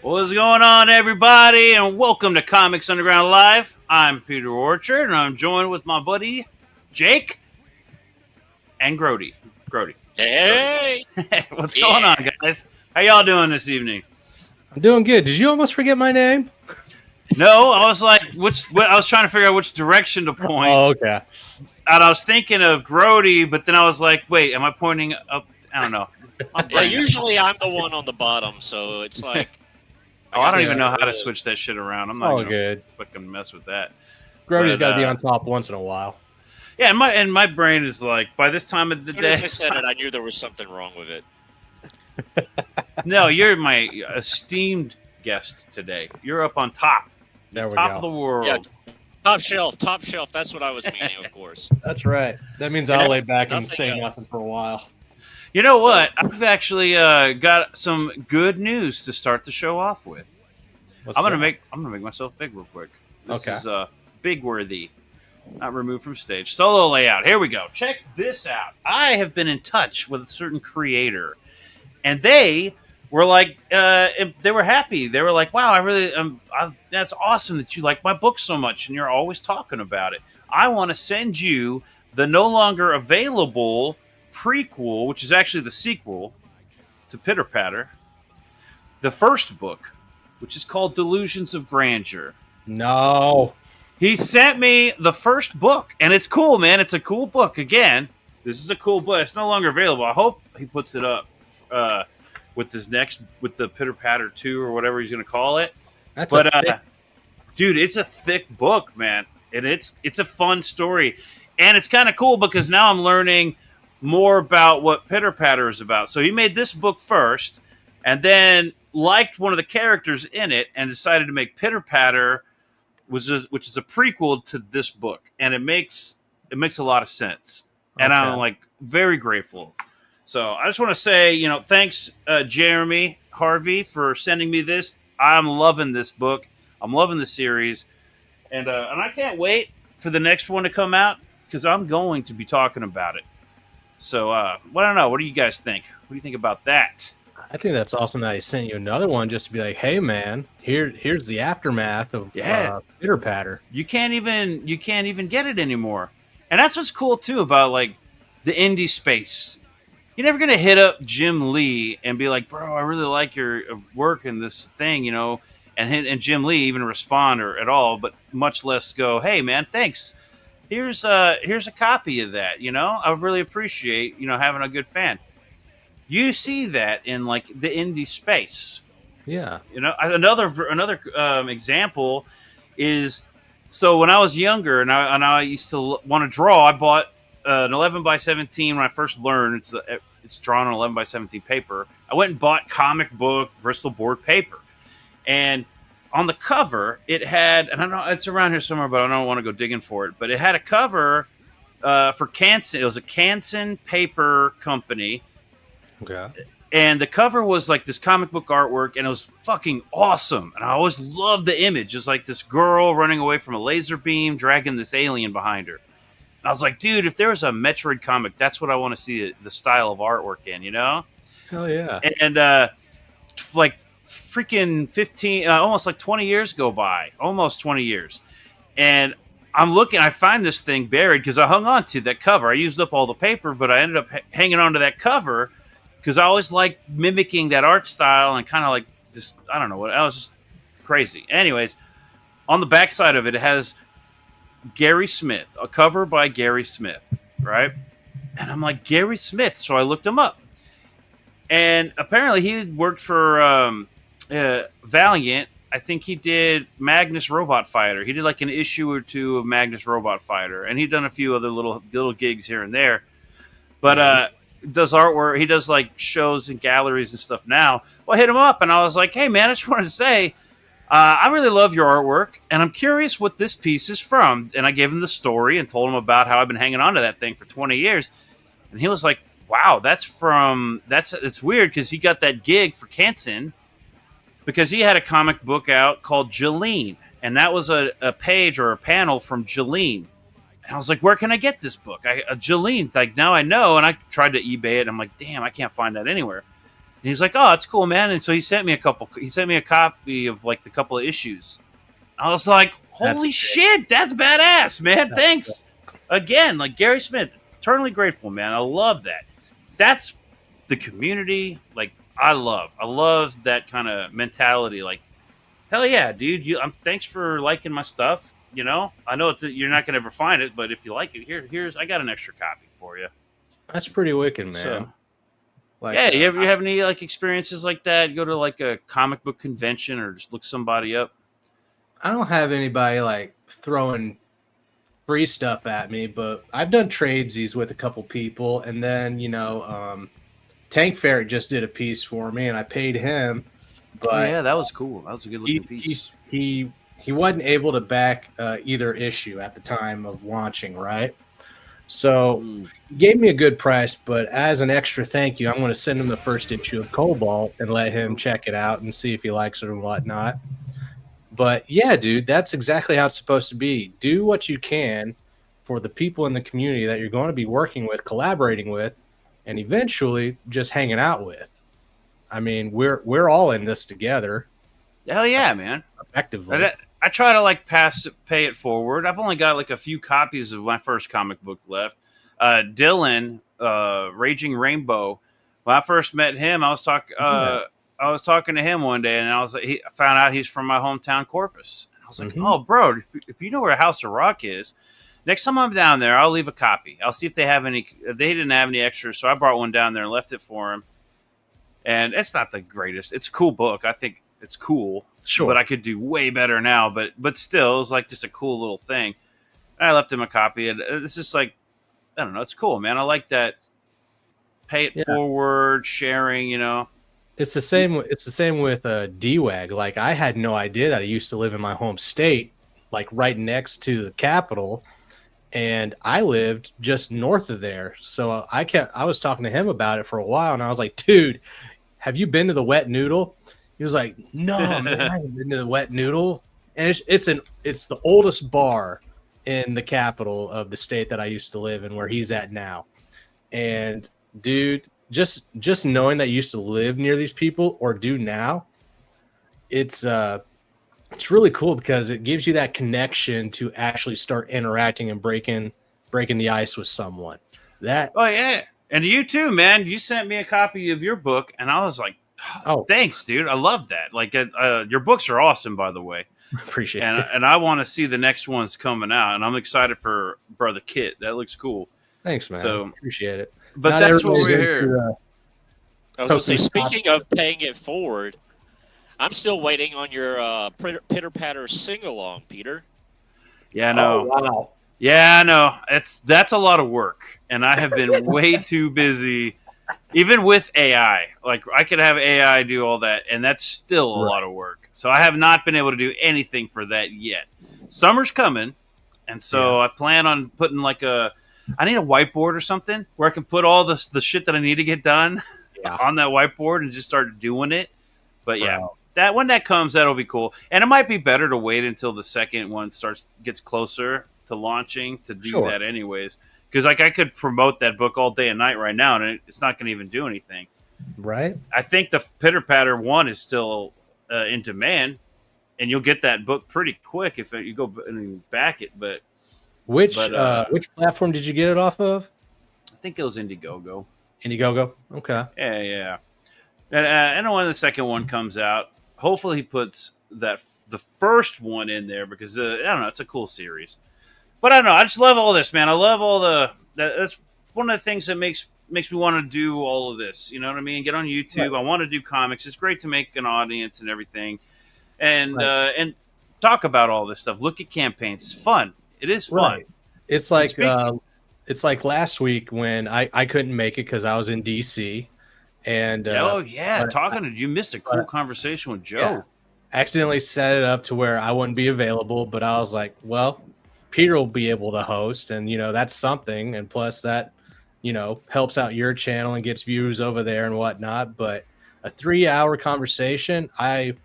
What's going on, everybody, and welcome to Comics Underground Live. I'm Peter Orchard, and I'm joined with my buddy Jake and Grody. Grody. Hey! What's going on, guys? How y'all doing this evening? I'm doing good. Did you almost forget my name? No, I was like, I was trying to figure out which direction to point. Oh, okay. And I was thinking of Grody, but then I was like, wait, am I pointing up? I don't know. Yeah, usually I'm the one on the bottom, so it's like... I don't even know how to switch that shit around. I'm not all gonna good. fucking mess with that. Grody's got to be on top once in a while. Yeah, and my brain is like, by this time of the day... As soon as I said it, I knew there was something wrong with it. No, you're my esteemed guest today. You're up on top. There we top go. of the world. Yeah, top shelf. That's what I was meaning, of course. That's right. That means I'll lay back and nothing say else. nothing for a while. You know what? I've actually got some good news to start the show off with. I'm gonna make myself big real quick. This is big worthy. Not removed from stage. Solo layout. Here we go. Check this out. I have been in touch with a certain creator, and they were like, they were happy. They were like, "Wow, that's awesome that you like my book so much, and you're always talking about it. I want to send you the no longer available prequel, which is actually the sequel to Pitter Patter, the first book, which is called Delusions of Grandeur." No. He sent me the first book, and it's cool, man. It's a cool book. Again, this is a cool book. It's no longer available. I hope he puts it up with the Pitter Patter 2 or whatever he's going to call it. Dude, it's a thick book, man, and it's a fun story, and it's kind of cool because now I'm learning more about what Pitter Patter is about. So he made this book first, and then liked one of the characters in it, and decided to make Pitter Patter, which is a prequel to this book, and it makes a lot of sense, and I'm like very grateful. So I just want to say, thanks, Jeremy Harvey, for sending me this. I'm loving this book. I'm loving the series, and I can't wait for the next one to come out because I'm going to be talking about it. So I don't know. What do you guys think? What do you think about that? I think that's awesome that he sent you another one just to be like, hey, man, here's the aftermath of Pitter Patter. You can't even get it anymore, and that's what's cool too about like the indie space. You're never gonna hit up Jim Lee and be like, "Bro, I really like your work in this thing," and Jim Lee even respond or at all, but much less go, "Hey, man, thanks. Here's a copy of that." I really appreciate having a good fan. You see that in like the indie space. Yeah. Another example is, so when I was younger and I used to want to draw, I bought an 11x17 when I first learned. It's drawn on 11x17 paper. I went and bought comic book Bristol board paper, and on the cover it had, and I don't know, it's around here somewhere, but I don't want to go digging for it. But it had a cover for Canson. It was a Canson paper company. Okay. And the cover was like this comic book artwork, and it was fucking awesome. And I always loved the image. It's like this girl running away from a laser beam, dragging this alien behind her. And I was like, dude, if there was a Metroid comic, that's what I want to see the style of artwork in, Hell yeah. And like freaking 15, almost like 20 years go by. Almost 20 years. And I'm looking, I find this thing buried because I hung on to that cover. I used up all the paper, but I ended up hanging on to that cover because I always liked mimicking that art style and kind of like just, I don't know what, I was just crazy. Anyways, on the backside of it, it has Gary Smith, a cover by Gary Smith, right? And I'm like, Gary Smith. So I looked him up. And apparently he had worked for Valiant. I think he did Magnus Robot Fighter. He did like an issue or two of Magnus Robot Fighter. And he'd done a few other little gigs here and there. But does artwork. He does like shows and galleries and stuff now. Well, I hit him up and I was like, hey, man, I just wanted to say, I really love your artwork, and I'm curious what this piece is from. And I gave him the story and told him about how I've been hanging on to that thing for 20 years. And he was like, wow, it's weird because he got that gig for Canson because he had a comic book out called Jolene. And that was a page or a panel from Jolene. And I was like, where can I get this book? Jolene, like now I know. And I tried to eBay it. And I'm like, damn, I can't find that anywhere. he's like, "Oh, that's cool, man." And so he sent me a copy of like the couple of issues. I was like, "Holy shit, that's badass, man! Thanks again." Like Gary Smith, eternally grateful, man. I love that. That's the community. Like I love that kind of mentality. Like, hell yeah, dude. Thanks for liking my stuff. You know, I know you're not gonna ever find it, but if you like it, here's I got an extra copy for you. That's pretty wicked, man. So, like, yeah, you have any like experiences like that? You go to like a comic book convention or just look somebody up? I don't have anybody like throwing free stuff at me, but I've done tradesies with a couple people, and then Tank Ferret just did a piece for me, and I paid him. But yeah, that was cool. That was a good looking piece. He wasn't able to back either issue at the time of launching, right? So he gave me a good price, but as an extra thank you, I'm going to send him the first issue of Cobalt and let him check it out and see if he likes it or whatnot. But yeah, dude, that's exactly how it's supposed to be. Do what you can for the people in the community that you're going to be working with, collaborating with, and eventually just hanging out with. I mean, we're all in this together. Hell yeah, man! Effectively, I try to like pay it forward. I've only got like a few copies of my first comic book left. Dylan, Raging Rainbow. When I first met him, I was talking to him one day, and I found out he's from my hometown, Corpus. And I was like, "Oh, bro, if you know where House of Rock is, next time I'm down there, I'll leave a copy. I'll see if they have any. They didn't have any extras, so I brought one down there and left it for him. And it's not the greatest. It's a cool book. I think it's cool. Sure. But I could do way better now. But still, it was like just a cool little thing. And I left him a copy, and it's just like, I don't know. It's cool, man. I like that. Pay it forward, sharing. It's the same. It's the same with DWAG. Like I had no idea that I used to live in my home state, like right next to the capital, and I lived just north of there. So I was talking to him about it for a while, and I was like, dude, have you been to the Wet Noodle? He was like, no, man, I haven't been to the Wet Noodle. And it's the oldest bar in the capital of the state that I used to live in, where he's at now. And dude, just knowing that you used to live near these people or do now, it's really cool because it gives you that connection to actually start interacting and breaking the ice with someone. Oh yeah, and you too, man. You sent me a copy of your book, and I was like, "Oh, thanks, dude. I love that. Like, your books are awesome, by the way. Appreciate it. And I want to see the next ones coming out, and I'm excited for Brother Kit. That looks cool. Thanks, man. So appreciate it. But not that's what we're here. I was going to say, speaking of paying it forward, I'm still waiting on your Pitter Patter sing along, Peter. Yeah, I know. Oh, wow. Yeah, I know. That's a lot of work, and I have been way too busy. Even with AI, like I could have AI do all that, and that's still a lot of work. So I have not been able to do anything for that yet. Summer's coming, and so I plan on putting I need a whiteboard or something where I can put all the shit that I need to get done on that whiteboard and just start doing it. But that when that comes, that'll be cool. And it might be better to wait until the second one gets closer to launching to do that anyways. Because I could promote that book all day and night right now, and it's not going to even do anything. Right. I think the Pitter Patter one is still in demand, and you'll get that book pretty quick if you go and back it. But which platform did you get it off of? I think it was Indiegogo. Indiegogo. Okay. Yeah. And when the second one comes out, hopefully he puts the first one in there because I don't know, it's a cool series. But I don't know. I just love all this, man. I love all that's one of the things that makes me want to do all of this. You know what I mean? Get on YouTube. Right. I want to do comics. It's great to make an audience and everything, and talk about all this stuff. Look at campaigns. It's fun. It is fun. Right. It's like last week when I couldn't make it because I was in DC, and you missed a cool conversation with Joe. Yeah, accidentally set it up to where I wouldn't be available, but I was like, well, Peter will be able to host, and that's something, and plus that helps out your channel and gets views over there and whatnot. But a 3-hour conversation, I've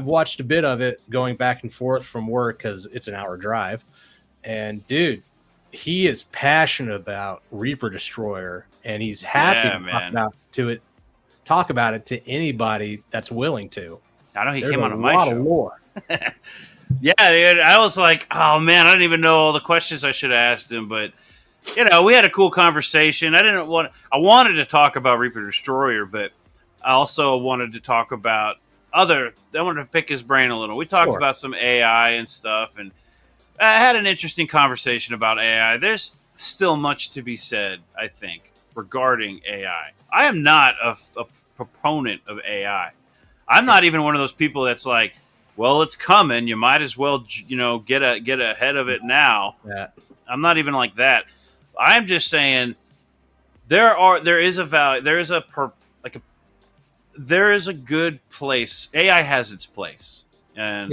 watched a bit of it going back and forth from work because it's an hour drive, and dude, he is passionate about Reaper Destroyer, and he's happy to talk about talk about it to anybody that's willing to. I know he There's came on a my lot show. of lore. Yeah, dude. I was like, oh man, I didn't even know all the questions I should have asked him, but we had a cool conversation. I wanted to talk about Reaper Destroyer, but I also wanted to talk about I wanted to pick his brain a little. We talked about some AI and stuff, and I had an interesting conversation about AI. There's still much to be said, I think, regarding AI. I am not a proponent of AI. I'm not even one of those people that's like, well, it's coming. You might as well, get ahead of it now. Yeah. I'm not even like that. I'm just saying there is a value. There is a good place. AI has its place, and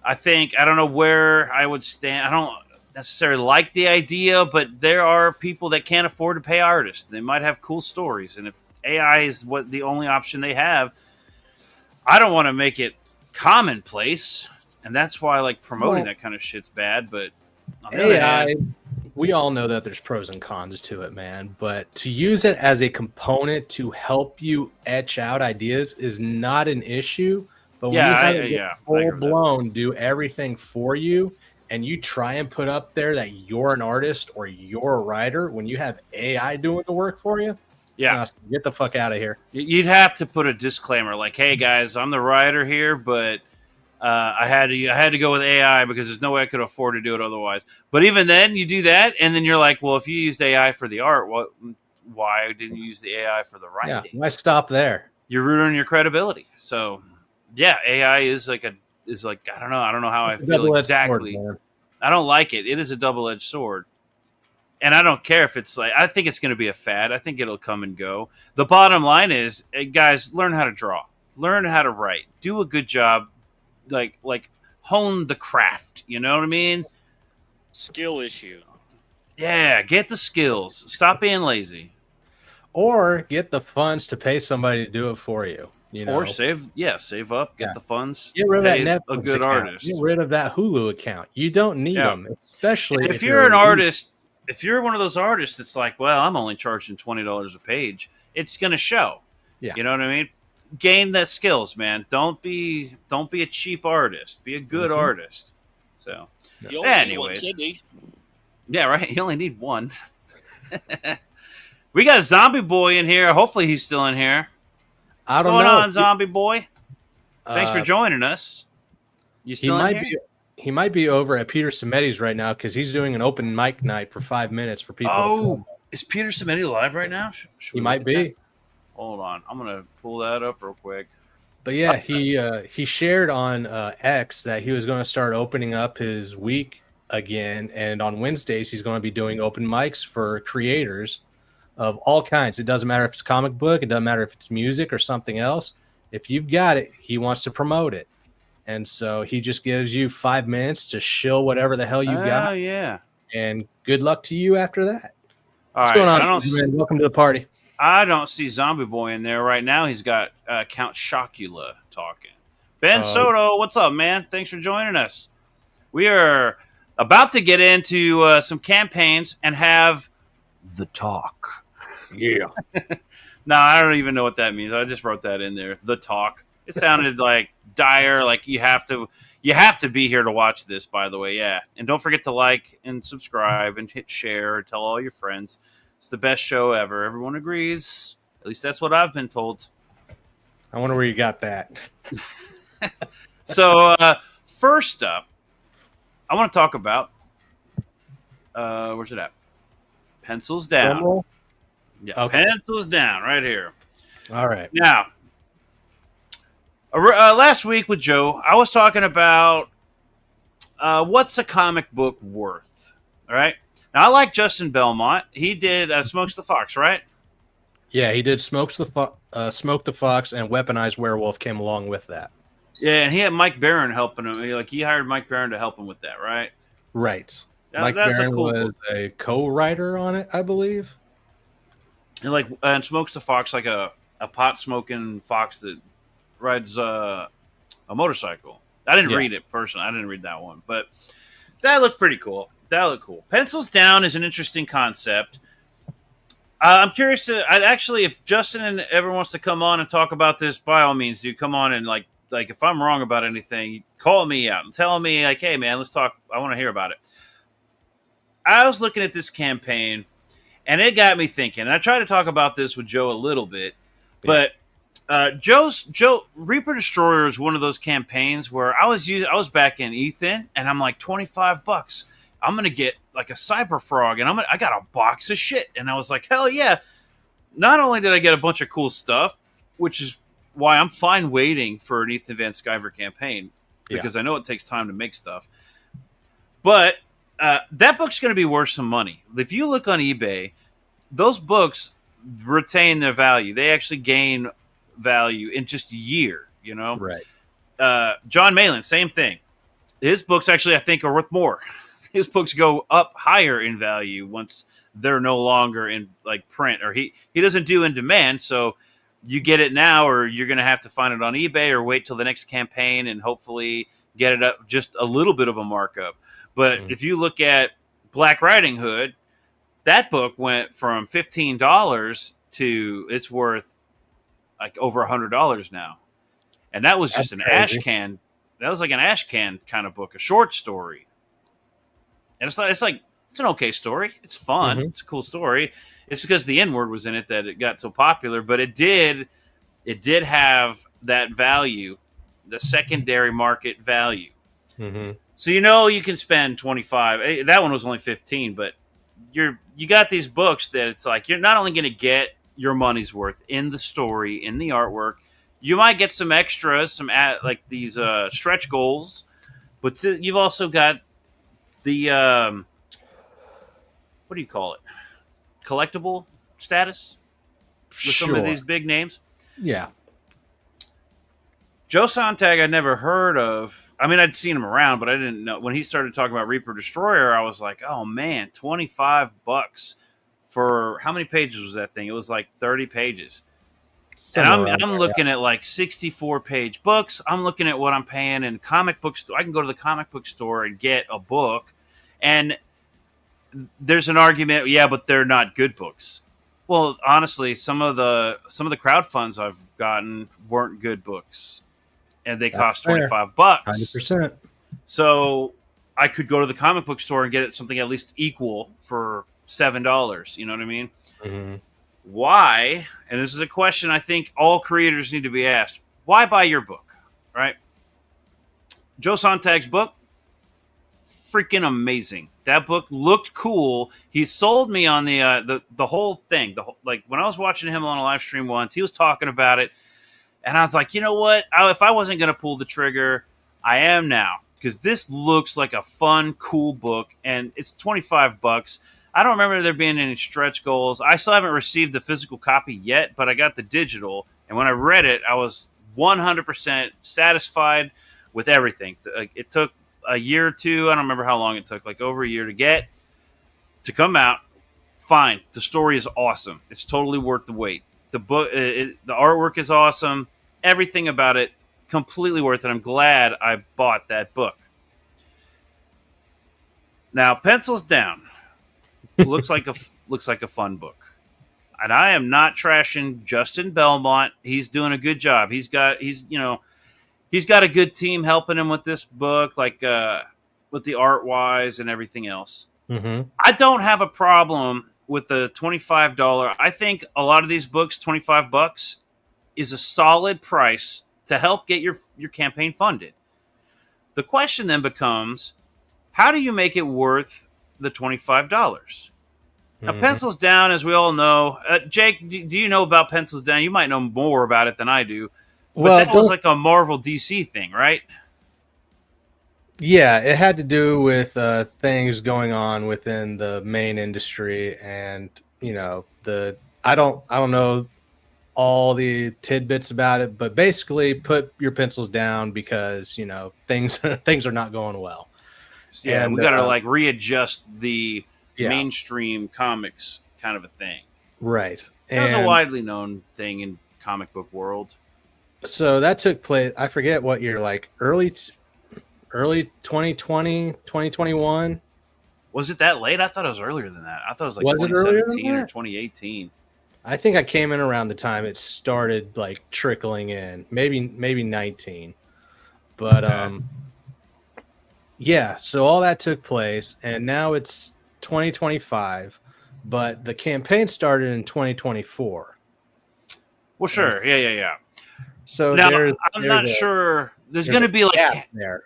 I don't know where I would stand. I don't necessarily like the idea, but there are people that can't afford to pay artists. They might have cool stories, and if AI is the only option they have, I don't want to make it commonplace, and that's why promoting that kind of shit's bad. But on the other hand, we all know that there's pros and cons to it, man. But to use it as a component to help you etch out ideas is not an issue. But when you have it full blown do everything for you, and you try and put up there that you're an artist or you're a writer, when you have AI doing the work for you, get the fuck out of here. You'd have to put a disclaimer like, "Hey guys, I'm the writer here, but I had to go with AI because there's no way I could afford to do it otherwise." But even then, you do that, and then you're like, "Well, if you used AI for the art, why didn't you use the AI for the writing?" Yeah, why stop there? You're ruining your credibility. So, yeah, AI is I don't know how I feel exactly. Sword, I don't like it. It is a double-edged sword. And I don't care if it's I think it's going to be a fad. I think it'll come and go. The bottom line is, guys, learn how to draw. Learn how to write. Do a good job. Like hone the craft. You know what I mean? Skill issue. Yeah, get the skills. Stop being lazy. Or get the funds to pay somebody to do it for you. Or save up, get the funds. Get rid of that Netflix a good account. artist. Get rid of that Hulu account. You don't need them, especially if you're an artist. If you're one of those artists that's like, well, I'm only charging $20 a page, it's going to show. Yeah. You know what I mean? Gain that skills, man. Don't be a cheap artist. Be a good artist. So, anyways. Yeah, right. You only need one. We got Zombie Boy in here. Hopefully he's still in here. What's going on, Zombie Boy? Thanks for joining us. You still in here? He might be over at Peter Cimetti's right now because he's doing an open mic night for 5 minutes for people. Oh, is Peter Cimetti live right now? He might be. Hold on, I'm gonna pull that up real quick. But yeah, he shared on X that he was going to start opening up his week again, and on Wednesdays he's going to be doing open mics for creators of all kinds. It doesn't matter if it's comic book, it doesn't matter if it's music or something else. If you've got it, he wants to promote it. And so he just gives you 5 minutes to shill whatever the hell you got. Oh, yeah. And good luck to you after that. What's going on, man? Welcome to the party. I don't see Zombie Boy in there right now. He's got Count Chocula talking. Ben Soto, what's up, man? Thanks for joining us. We are about to get into some campaigns and have the talk. Yeah. No, I don't even know what that means. I just wrote that in there. The talk. It sounded like dire, like you have to be here to watch this, by the way. Yeah. And don't forget to like and subscribe and hit share, tell all your friends. It's the best show ever. Everyone agrees. At least that's what I've been told. I wonder where you got that. So first up, I want to talk about where's it at? Pencils down. Yeah, okay. Pencils down right here. All right. Now, last week with Joe, I was talking about what's a comic book worth. All right. Now, I like Justin Belmont. He did Smokes the Fox, right? Yeah, he did Smoke the Fox, and Weaponized Werewolf came along with that. Yeah, and he had Mike Barron helping him. He hired Mike Barron to help him with that, right? Right. Now, Mike Barron was a co-writer on it, I believe. And Smokes the Fox, like a pot-smoking fox that rides a motorcycle. I didn't read it personally. I didn't read that one, but that looked pretty cool. That looked cool. Pencils Down is an interesting concept. I'm curious to. I'd actually, if Justin ever wants to come on and talk about this, by all means, do come on and like if I'm wrong about anything, call me out and tell me like, hey man, let's talk. I want to hear about it. I was looking at this campaign, and it got me thinking. And I tried to talk about this with Joe a little bit, but Joe Reaper Destroyer is one of those campaigns where I was back in Ethan, and I'm like $25. I'm gonna get like a cyber frog, and I got a box of shit, and I was like, hell yeah! Not only did I get a bunch of cool stuff, which is why I'm fine waiting for an Ethan Van Sciver campaign because I know it takes time to make stuff, but that book's going to be worth some money. If you look on eBay, those books retain their value. They actually gain value in just a year, you know? Right. John Malin, same thing. His books actually, I think, are worth more. His books go up higher in value once they're no longer in like print, or he doesn't do in demand. So you get it now, or you're going to have to find it on eBay or wait till the next campaign and hopefully get it up just a little bit of a markup. But if you look at Black Riding Hood, that book went from $15 to it's worth like over $100 now. And that was just an ash can. That was like an ash can kind of book, a short story. And it's an okay story. It's fun. It's a cool story. It's because the N-word was in it that it got so popular, but it did have that value, the secondary market value. So you can spend $25. That one was only $15, but you got these books that it's like you're not only going to get your money's worth in the story, in the artwork, you might get some extras, like these stretch goals, but you've also got the what do you call it? Collectible status with some of these big names. Yeah. Joe Sontag I'd never heard of. I mean, I'd seen him around, but I didn't know. When he started talking about Reaper Destroyer, I was like, oh man, $25 for how many pages was that thing? It was like 30 pages. And I'm looking at like 64-page books. I'm looking at what I'm paying in comic book store. I can go to the comic book store and get a book. And there's an argument, yeah, but they're not good books. Well, honestly, some of the crowd funds I've gotten weren't good books. And they cost $25. 100%. So I could go to the comic book store and get it something at least equal for $7. You know what I mean? Why? And this is a question I think all creators need to be asked. Why buy your book? Right? Joe Sontag's book, freaking amazing. That book looked cool. He sold me on the whole thing. Like when I was watching him on a live stream once, he was talking about it. And I was like, you know what? If I wasn't going to pull the trigger, I am now. Because this looks like a fun, cool book. And it's $25. I don't remember there being any stretch goals. I still haven't received the physical copy yet, but I got the digital. And when I read it, I was 100% satisfied with everything. It took a year or two. I don't remember how long it took, like over a year to come out. Fine. The story is awesome. It's totally worth the wait. The book, the artwork is awesome. Everything about it, completely worth it. I'm glad I bought that book. Now, Pencils Down looks like a fun book, and I am not trashing Justin Belmont. He's doing a good job. He's got a good team helping him with this book, like with the art wise and everything else. I don't have a problem with the $25. I think a lot of these books, $25 is a solid price to help get your campaign funded. The question then becomes, how do you make it worth the $25? Now, Pencils Down, as we all know, Jake, do you know about Pencils Down? You might know more about it than I do. But that was like a Marvel DC thing, right? Yeah, it had to do with things going on within the main industry, and I don't know all the tidbits about it, but basically put your pencils down because things are not going well. Yeah, and we got to like readjust the mainstream comics kind of a thing. Right. That was a widely known thing in comic book world. So that took place, I forget what year, like early 2020, 2021. Was it that late? I thought it was earlier than that. I thought it was like 2017 or 2018. I think I came in around the time it started like trickling in, maybe 19. But yeah, so all that took place, and now it's 2025, but the campaign started in 2024. Well, sure. Yeah. So Now, there's I'm not sure. There's going a to be like gap there.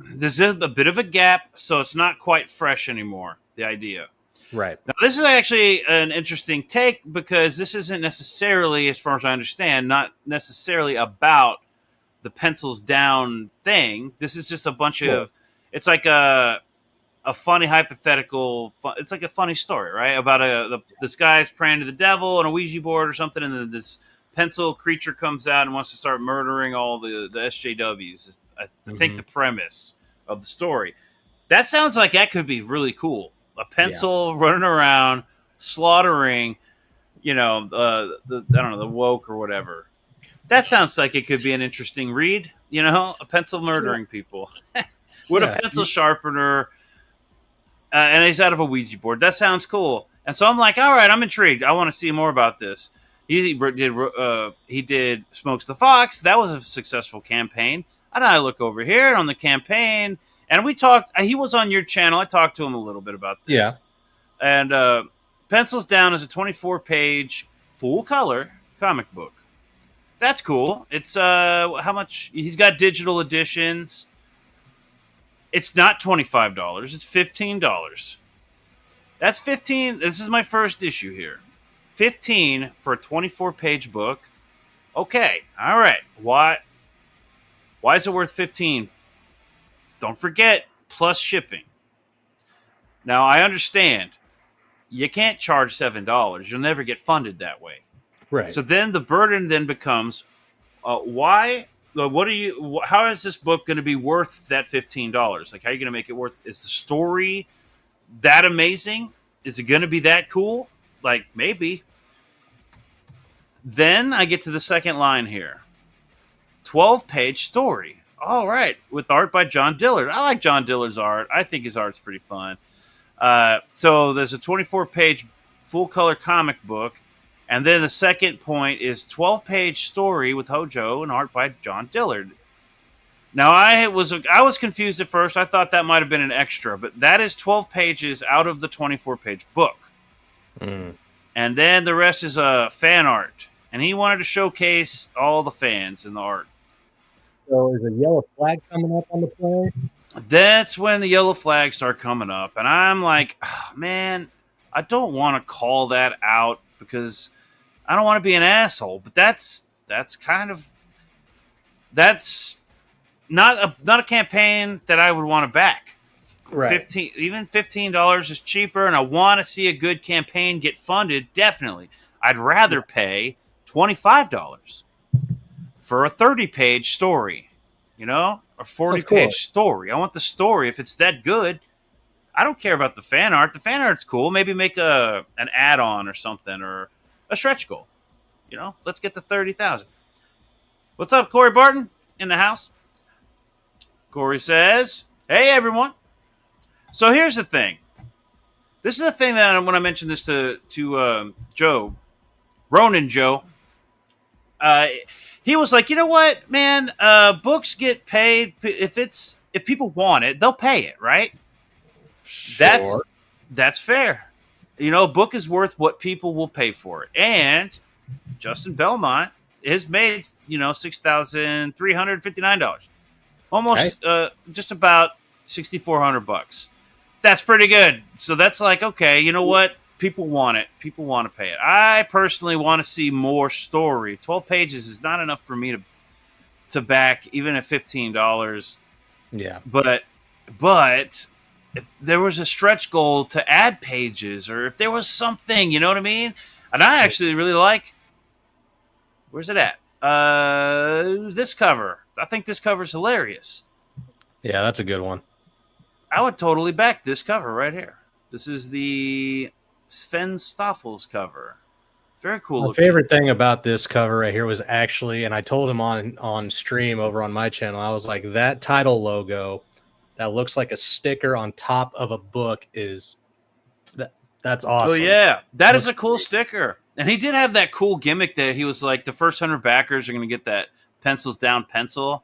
there's a bit of a gap, so it's not quite fresh anymore. The idea. Right. Now, this is actually an interesting take because this isn't necessarily, as far as I understand, not necessarily about the pencils down thing. This is just a bunch of. It's like a funny hypothetical. It's like a funny story, right? About this guy's praying to the devil on a Ouija board or something, and then this pencil creature comes out and wants to start murdering all the SJWs. I think the premise of the story. That sounds like that could be really cool. A pencil running around slaughtering, I don't know, the woke or whatever. That sounds like it could be an interesting read. A pencil murdering people with a pencil sharpener, and he's out of a Ouija board. That sounds cool. And so I'm like, all right, I'm intrigued. I want to see more about this. He did Smokes the Fox. That was a successful campaign. And I look over here on the campaign, and we talked. He was on your channel. I talked to him a little bit about this. Yeah. And Pencils Down is a 24-page full color comic book. That's cool. It's how much? He's got digital editions. It's not $25. It's $15. That's 15. This is my first issue here. 15 for a 24-page book. Okay. All right. Why is it worth 15? Don't forget, plus shipping. Now, I understand you can't charge $7. You'll never get funded that way. Right. So then the burden then becomes, why? How is this book going to be worth that $15? Like, how are you going to make it worth? Is the story that amazing? Is it going to be that cool? Like, maybe. Then I get to the second line here. 12-page story. All right. With art by John Dillard. I like John Dillard's art. I think his art's pretty fun. So there's a 24-page full-color comic book. And then the second point is 12-page story with Hojo and art by John Dillard. Now, I was confused at first. I thought that might have been an extra, but that is 12 pages out of the 24-page book. And then the rest is fan art. And he wanted to showcase all the fans in the art. So is a yellow flag coming up on the play? That's when the yellow flags start coming up. And I'm like, oh, man, I don't want to call that out because I don't want to be an asshole. But that's not a campaign that I would want to back. Right. $15 is cheaper, and I want to see a good campaign get funded. Definitely, I'd rather pay $25 for a 30-page story, a 40-page story. I want the story. If it's that good, I don't care about the fan art. The fan art's cool. Maybe make an add-on or something, or a stretch goal. Let's get to 30,000. What's up, Corey Barton in the house? Corey says, "Hey everyone." So here's the thing. This is the thing that when I mentioned this to Joe, Ronan Joe, he was like, "You know what, man? Books get paid if people want it, they'll pay it, right? Sure. That's fair. A book is worth what people will pay for it." And Justin Belmont has made $6,359, almost just about $6,400. That's pretty good. So that's like, okay, you know what? People want it. People want to pay it. I personally want to see more story. 12 pages is not enough for me to back, even at $15. Yeah. But if there was a stretch goal to add pages, or if there was something, you know what I mean? And I actually really like, where's it at? This cover. I think this cover is hilarious. Yeah, that's a good one. I would totally back this cover right here. This is the Sven Stoffel's cover. Very cool. My favorite thing about this cover right here was actually, and I told him on stream over on my channel, I was like, that title logo that looks like a sticker on top of a book that's awesome. Oh yeah, that is a cool sticker. And he did have that cool gimmick that he was like, the first 100 backers are going to get that pencils down pencil.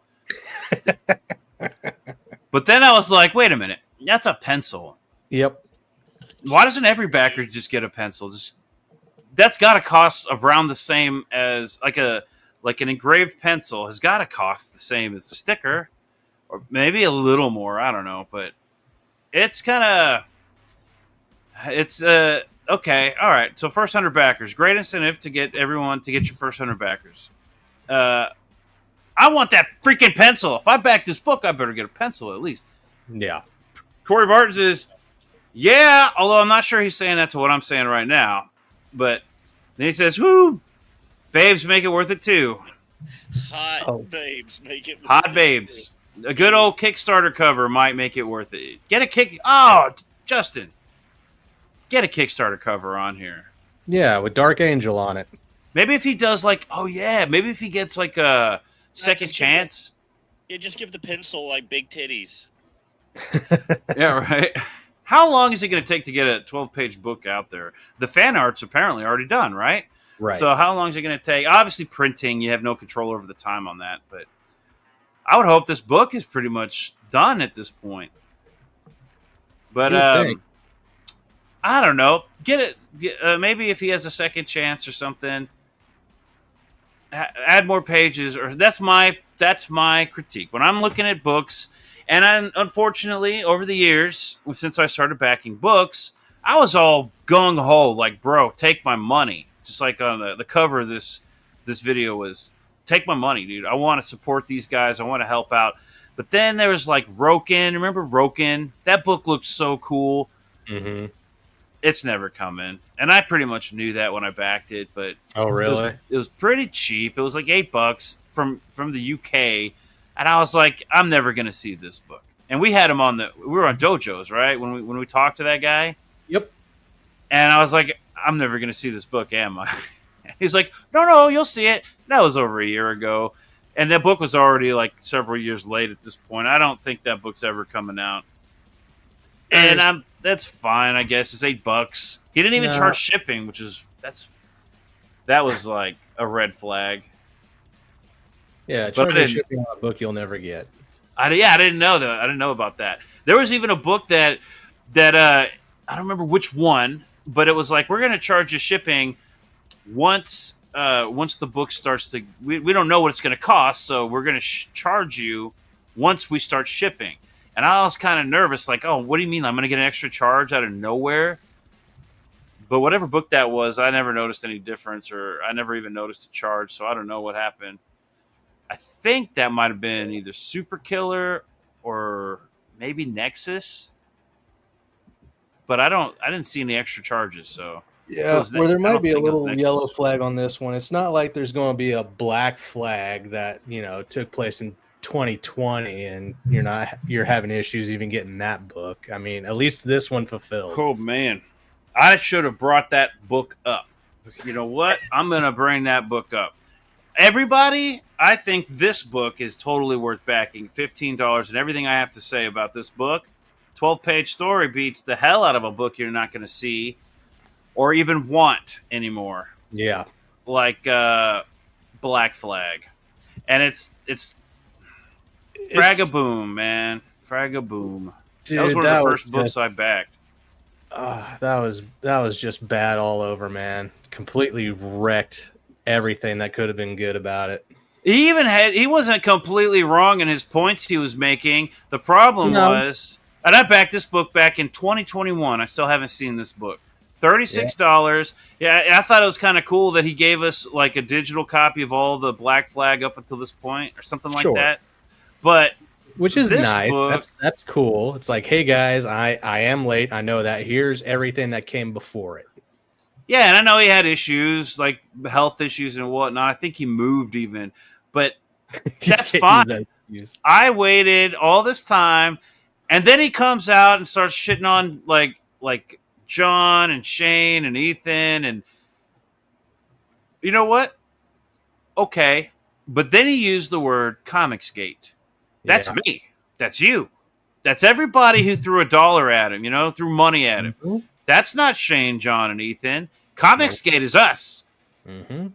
But then I was like, wait a minute, that's a pencil. Yep. Why doesn't every backer just get a pencil? That's got to cost around the same as like an engraved pencil has got to cost the same as the sticker, or maybe a little more. I don't know, but it's okay. All right. So first 100 backers, great incentive to get everyone to get your first 100 backers. I want that freaking pencil. If I back this book, I better get a pencil at least. Yeah. Corey Barton says, yeah, although I'm not sure he's saying that to what I'm saying right now. But then he says, whoo, babes make it worth it too. Hot babes make it worth Hot it babes. too. A good old Kickstarter cover might make it worth it. Get a kick. Oh, Justin. Get a Kickstarter cover on here. Yeah, with Dark Angel on it. Maybe if he does maybe if he gets like a second chance. Just give the pencil like big titties. Yeah, right. How long is it going to take to get a 12-page book out there? The fan art's apparently already done, right? Right. So how long is it going to take? Obviously, printing, you have no control over the time on that. But I would hope this book is pretty much done at this point. But I don't know. Get it. Maybe if he has a second chance or something, add more pages. Or that's my critique when I'm looking at books. And unfortunately, over the years, since I started backing books, I was all gung-ho, like, bro, take my money. Just like on the cover of this video was, take my money, dude. I want to support these guys. I want to help out. But then there was, like, Roken. Remember Roken? That book looked so cool. Mm-hmm. It's never coming. And I pretty much knew that when I backed it. But oh, really? It was pretty cheap. It was like $8 from the UK. And I was like, I'm never going to see this book. And we had him we were on Dojos, right? When we talked to that guy. Yep. And I was like, I'm never going to see this book, am I? He's like, no, you'll see it. That was over a year ago. And that book was already like several years late at this point. I don't think that book's ever coming out. And that's fine, I guess. It's $8. He didn't even charge shipping, that was like a red flag. Yeah, charging shipping on a book you'll never get. I didn't know that. I didn't know about that. There was even a book that I don't remember which one, but it was like, we're going to charge you shipping once the book starts to. We don't know what it's going to cost, so we're going to charge you once we start shipping. And I was kind of nervous, like, oh, what do you mean? I'm going to get an extra charge out of nowhere? But whatever book that was, I never noticed any difference, or I never even noticed a charge, so I don't know what happened. I think that might have been either Super Killer or maybe Nexus, but I didn't see any extra charges. So yeah, where there might be a little yellow flag on this one. It's not like there's going to be a black flag that took place in 2020, and you're having issues even getting that book. I mean, at least this one fulfilled. Oh man, I should have brought that book up. You know what? I'm gonna bring that book up. Everybody, I think this book is totally worth backing. $15, and everything I have to say about this book. 12-page story beats the hell out of a book you're not going to see or even want anymore. Yeah. Like Black Flag. And it's Fragaboom, man. Fragaboom. Dude, that was one of the first books I backed. That was just bad all over, man. Completely wrecked everything that could have been good about it. He wasn't completely wrong in his points he was making. The problem was, and I backed this book back in 2021. I still haven't seen this book. $36. Yeah, I thought it was kind of cool that he gave us like a digital copy of all the Black Flag up until this point or something like that. But which is nice. That's cool. It's like, hey guys, I am late. I know that. Here's everything that came before it. Yeah, and I know he had issues, like health issues and whatnot. I think he moved even. But that's fine. I waited all this time, and then he comes out and starts shitting on like John and Shane and Ethan. And you know what? Okay. But then he used the word Comicsgate. That's me. That's you. That's everybody who threw $1 at him, threw money at him. Mm-hmm. That's not Shane, John, and Ethan. Comicsgate is us. Mm-hmm.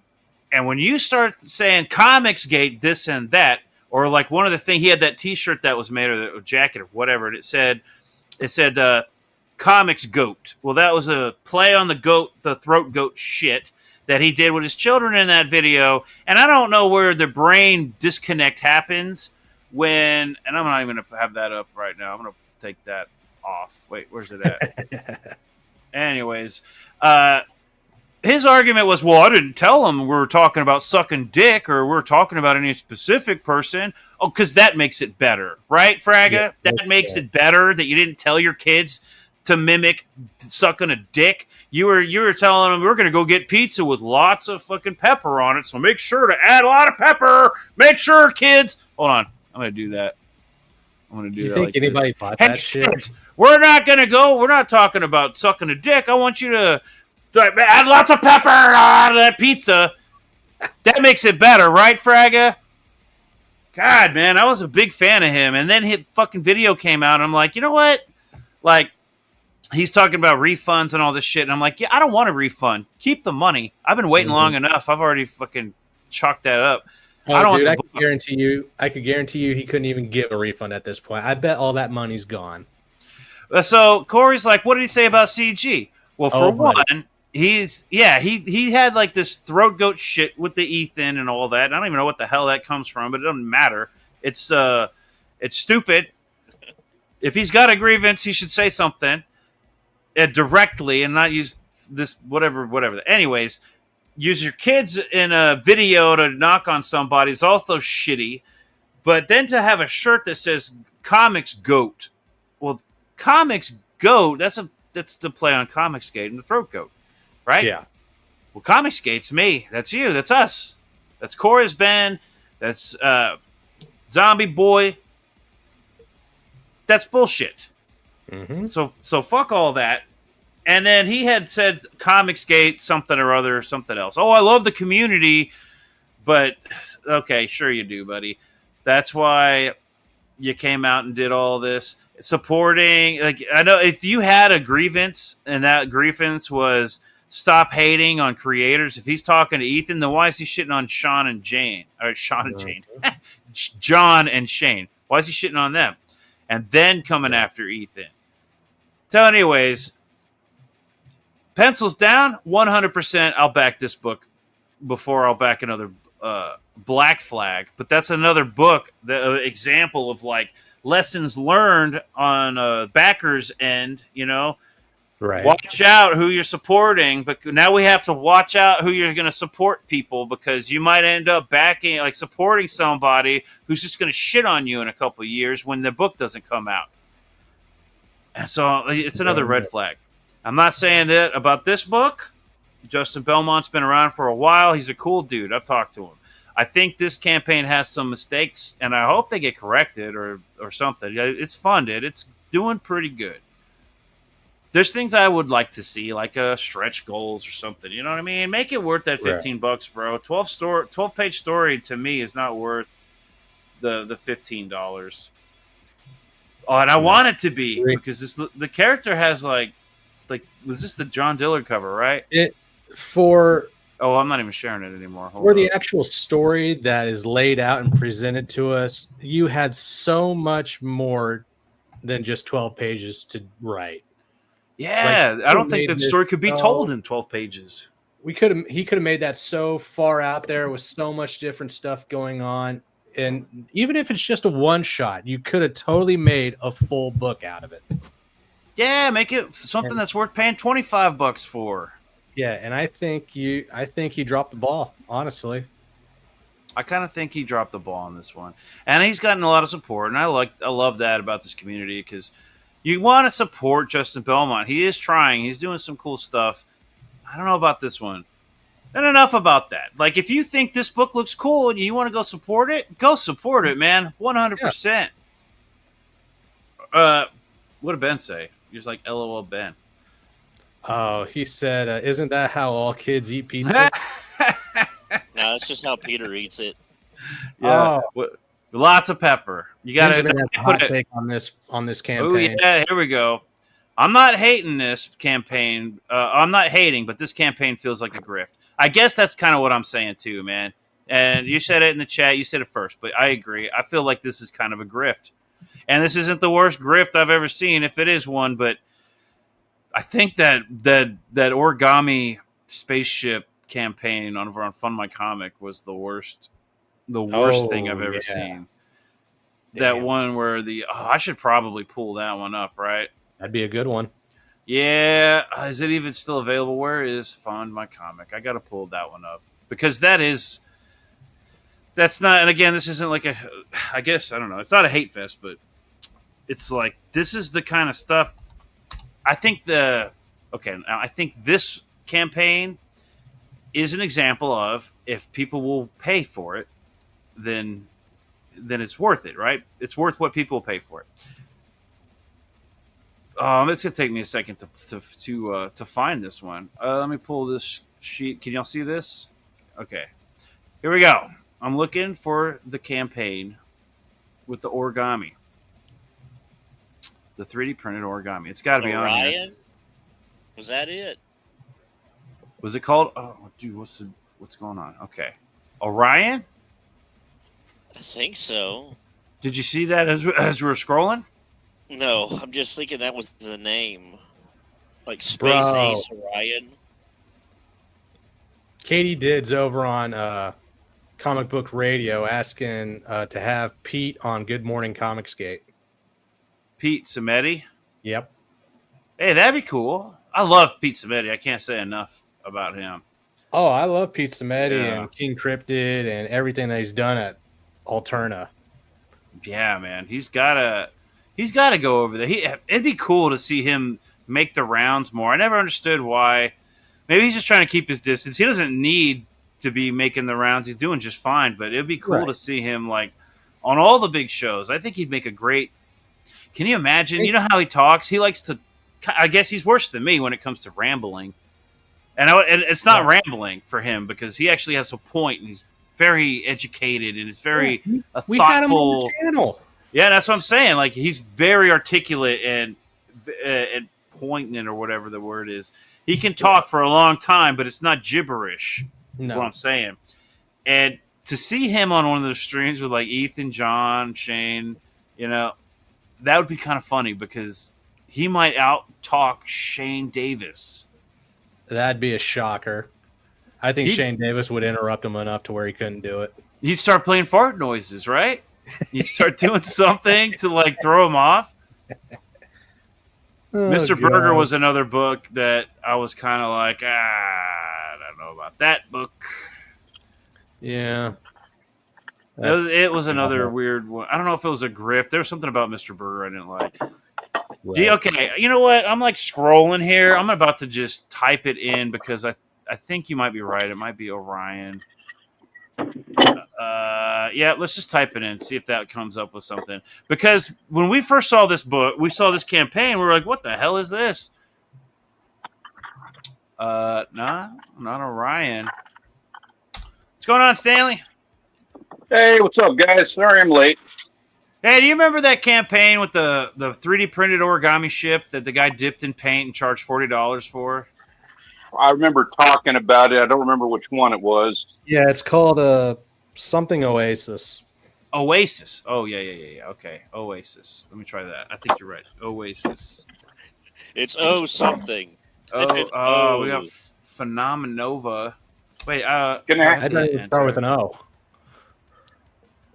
And when you start saying Comicsgate this and that, or like one of the things, he had that T-shirt that was made, or the jacket or whatever, and it said Comics Goat. Well, that was a play on the goat, the throat goat shit that he did with his children in that video. And I don't know where the brain disconnect happens when, and I'm not even going to have that up right now. I'm going to take that off. Wait, where's it at? Anyways, his argument was, well, I didn't tell him we were talking about sucking dick or we're talking about any specific person. Oh, because that makes it better, right, Fraga? Yeah, that makes it better that you didn't tell your kids to mimic sucking a dick. You were telling them we're going to go get pizza with lots of fucking pepper on it, so make sure to add a lot of pepper. Make sure, kids. Hold on. I'm going to do that. I'm going to do You that. think like anybody this. bought that shit? Kids, we're not going to go. We're not talking about sucking a dick. I want you to add lots of pepper on that pizza. That makes it better, right, Fraga? God, man, I was a big fan of him. And then his fucking video came out, and I'm like, you know what? Like, he's talking about refunds and all this shit. And I'm like, yeah, I don't want a refund. Keep the money. I've been waiting long enough. I've already fucking chalked that up. Oh, I don't dude, want I could guarantee you he couldn't even give a refund at this point. I bet all that money's gone. So Corey's like, what did he say about CG? Well, for one, he had like this throat goat shit with the Ethan and all that. And I don't even know what the hell that comes from, but it doesn't matter. It's stupid. If he's got a grievance, he should say something directly and not use this whatever. Anyways, use your kids in a video to knock on somebody is also shitty. But then to have a shirt that says Comics Goat, well, Comics Goat, that's to play on Comicsgate and the throat goat, right? Yeah. Well, Comicsgate's me. That's you. That's us. That's Corey's Ben. That's Zombie Boy. That's bullshit. Mm-hmm. So fuck all that. And then he had said Comicsgate, something or other, something else. Oh, I love the community, but okay, sure you do, buddy. That's why you came out and did all this supporting. Like, I know if you had a grievance and that grievance was stop hating on creators. If he's talking to Ethan, then why is he shitting on Sean and Jane? Or Sean and Jane, John and Shane. Why is he shitting on them? And then coming after Ethan. So, anyways. Pencils down, 100%. I'll back this book before I'll back another Black Flag. But that's another book, the example of like lessons learned on a backer's end. You know, right? Watch out who you're supporting. But now we have to watch out who you're going to support, people, because you might end up backing, like supporting somebody who's just going to shit on you in a couple of years when the book doesn't come out. And so it's another red flag. I'm not saying that about this book. Justin Belmont's been around for a while. He's a cool dude. I've talked to him. I think this campaign has some mistakes, and I hope they get corrected or something. It's funded. It's doing pretty good. There's things I would like to see, like stretch goals or something. You know what I mean? Make it worth that $15, bro. 12-page story to me is not worth the $15. Oh, and I want it to be because the character has like was this the John Dillard cover, right? Oh, I'm not even sharing it anymore. For the actual story that is laid out and presented to us, you had so much more than just 12 pages to write. Yeah, like, I don't think that story could be told in 12 pages. He could have made that so far out there with so much different stuff going on. And even if it's just a one shot, you could have totally made a full book out of it. Yeah, make it something that's worth paying $25 for. Yeah, and I think you dropped the ball, honestly. I kind of think he dropped the ball on this one. And he's gotten a lot of support, and I love that about this community because you want to support Justin Belmont. He is trying. He's doing some cool stuff. I don't know about this one. And enough about that. Like, if you think this book looks cool and you want to go support it, man. 100%. Yeah. What did Ben say? He was like, LOL, Ben. Oh, he said, isn't that how all kids eat pizza? No, that's just how Peter eats it. Yeah. Oh. Lots of pepper. You got to put it on this campaign. Oh, yeah, here we go. I'm not hating this campaign. I'm not hating, but this campaign feels like a grift. I guess that's kind of what I'm saying too, man. And you said it in the chat. You said it first, but I agree. I feel like this is kind of a grift. And this isn't the worst grift I've ever seen, if it is one, but I think that origami spaceship campaign on Fund My Comic was the worst thing I've ever seen. Damn. That one where I should probably pull that one up, right? That'd be a good one. Yeah. Is it even still available? Where is Fund My Comic? I got to pull that one up because that's not, and again, this isn't like I guess, I don't know. It's not a hate fest, but it's like, this is the kind of stuff I think I think this campaign is an example of, if people will pay for it, then it's worth it, right? It's worth what people pay for it. It's gonna take me a second to find this one. Let me pull this sheet. Can y'all see this? Okay, here we go. I'm looking for the campaign with the origami, the 3D printed origami. It's got to be on here. Was that it? Was it called? Oh, dude, what's going on? Okay, Orion. I think so. Did you see that as we were scrolling? No, I'm just thinking that was the name. Like Space Ace Orion. Katie Dids over on Comic Book Radio asking to have Pete on Good Morning Comicsgate. Pete Samedi? Yep. Hey, that'd be cool. I love Pete Samedi. I can't say enough about him. Oh, I love Pete Samedi and King Cryptid and everything that he's done at Alterna. Yeah, man. He's gotta go over there. It'd be cool to see him make the rounds more. I never understood why. Maybe he's just trying to keep his distance. He doesn't need to be making the rounds. He's doing just fine, but it'd be cool to see him like on all the big shows. I think he'd make a great. Can you imagine? You know how he talks? He likes to. I guess he's worse than me when it comes to rambling. And it's not rambling for him because he actually has a point and he's very educated and it's very we thoughtful. had him on the channel. Yeah, that's what I'm saying. Like he's very articulate and poignant or whatever the word is. He can talk for a long time, but it's not gibberish. Is what I'm saying. And to see him on one of those streams with like Ethan, John, Shane, that would be kind of funny because he might out-talk Shane Davis. That'd be a shocker. I think Shane Davis would interrupt him enough to where he couldn't do it. He'd start playing fart noises, right? You'd start doing something to like throw him off. Mr. Burger was another book that I was kind of like, I don't know about that book. Yeah. It was another weird one. I don't know if it was a grift. There was something about Mr. Burger I didn't like. Right. Okay, you know what? I'm like scrolling here. I'm about to just type it in because I think you might be right. It might be Orion. Yeah, let's just type it in, see if that comes up with something. Because when we first saw this book, we saw this campaign, we were like, what the hell is this? Nah, not Orion. What's going on, Stanley? Hey, what's up, guys? Sorry I'm late. Hey, do you remember that campaign with the 3D printed origami ship that the guy dipped in paint and charged $40 for? I remember talking about it. I don't remember which one it was. Yeah, it's called something Oasis. Oasis. Oh, yeah. Okay, Oasis. Let me try that. I think you're right. Oasis. It's something. We got Phenomenova. Wait, I didn't start with an O.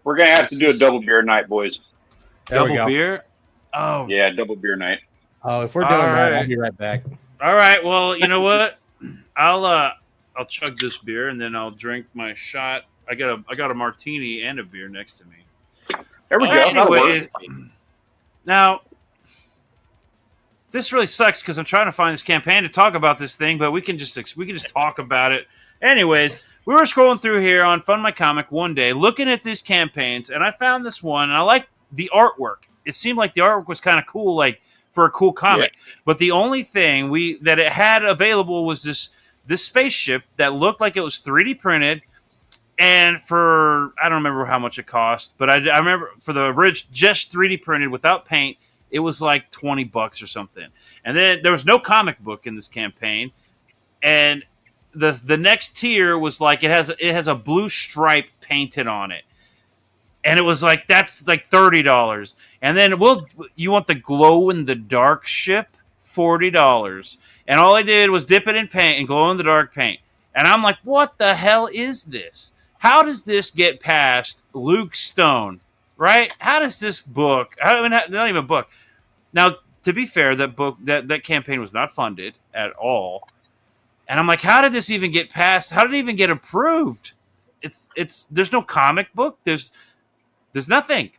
We're going to have to do a double beer night, boys. Double beer? Oh. Yeah, double beer night. Oh, if we're doing that, I'll be right back. All right. Well, you know what? I'll chug this beer and then I'll drink my shot. I got a martini and a beer next to me. There we go. Anyway, now this really sucks because I'm trying to find this campaign to talk about this thing, but we can just talk about it. Anyways, we were scrolling through here on Fund My Comic one day, looking at these campaigns, and I found this one, and I liked the artwork. It seemed like the artwork was kind of cool, like for a cool comic. Yeah. But the only thing that it had available was this spaceship that looked like it was 3D printed, and I don't remember how much it cost, but I remember for the original, just 3D printed without paint, it was like $20 or something. And then there was no comic book in this campaign. And the next tier was like it has a blue stripe painted on it. And it was like that's like $30. And then you want the glow in the dark ship? $40. And all I did was dip it in paint and glow in the dark paint. And I'm like, what the hell is this? How does this get past Luke Stone? Right? How does this book? I mean, not even a book. Now, to be fair, that campaign was not funded at all. And I'm like, how did this even get passed? How did it even get approved? There's no comic book. There's nothing.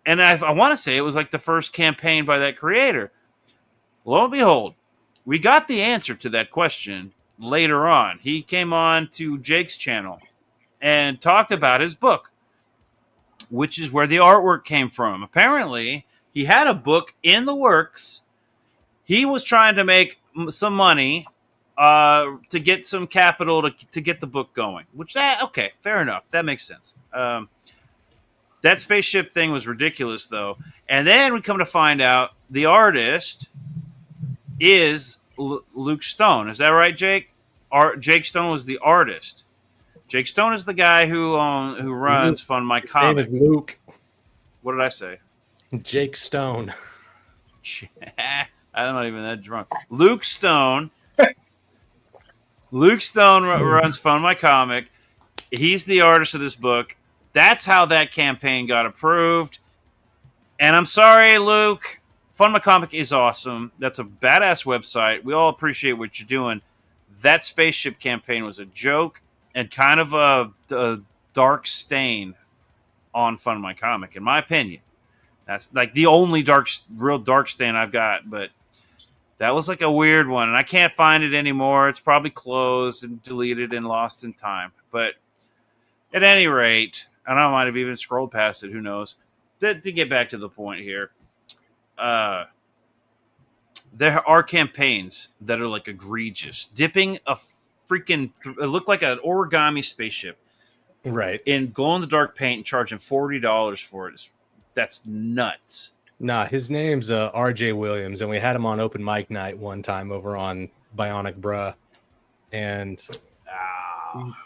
And I want to say it was like the first campaign by that creator. Lo and behold, we got the answer to that question later on. He came on to Jake's channel and talked about his book, which is where the artwork came from. Apparently, he had a book in the works. He was trying to make some money to get some capital to get the book going. Okay, fair enough. That makes sense. That spaceship thing was ridiculous, though. And then we come to find out the artist is Luke Stone. Is that right, Jake? Jake Stone was the artist. Jake Stone is the guy who runs Fund My Comic. His name is Luke. What did I say? Jake Stone. I'm not even that drunk. Luke Stone. Luke Stone runs Fund My Comic. He's the artist of this book. That's how that campaign got approved. And I'm sorry, Luke. Fund My Comic is awesome. That's a badass website. We all appreciate what you're doing. That spaceship campaign was a joke and kind of a dark stain on Fund My Comic, in my opinion. That's like the only real dark stain I've got. But that was like a weird one, and I can't find it anymore. It's probably closed and deleted and lost in time. But at any rate, and I might have even scrolled past it. Who knows? To get back to the point here, there are campaigns that are like egregious. Dipping a freaking it looked like an origami spaceship, right, in glow-in-the-dark paint and charging $40 for it. That's nuts. Nah, his name's R.J. Williams, and we had him on open mic night one time over on Bionic Bro. And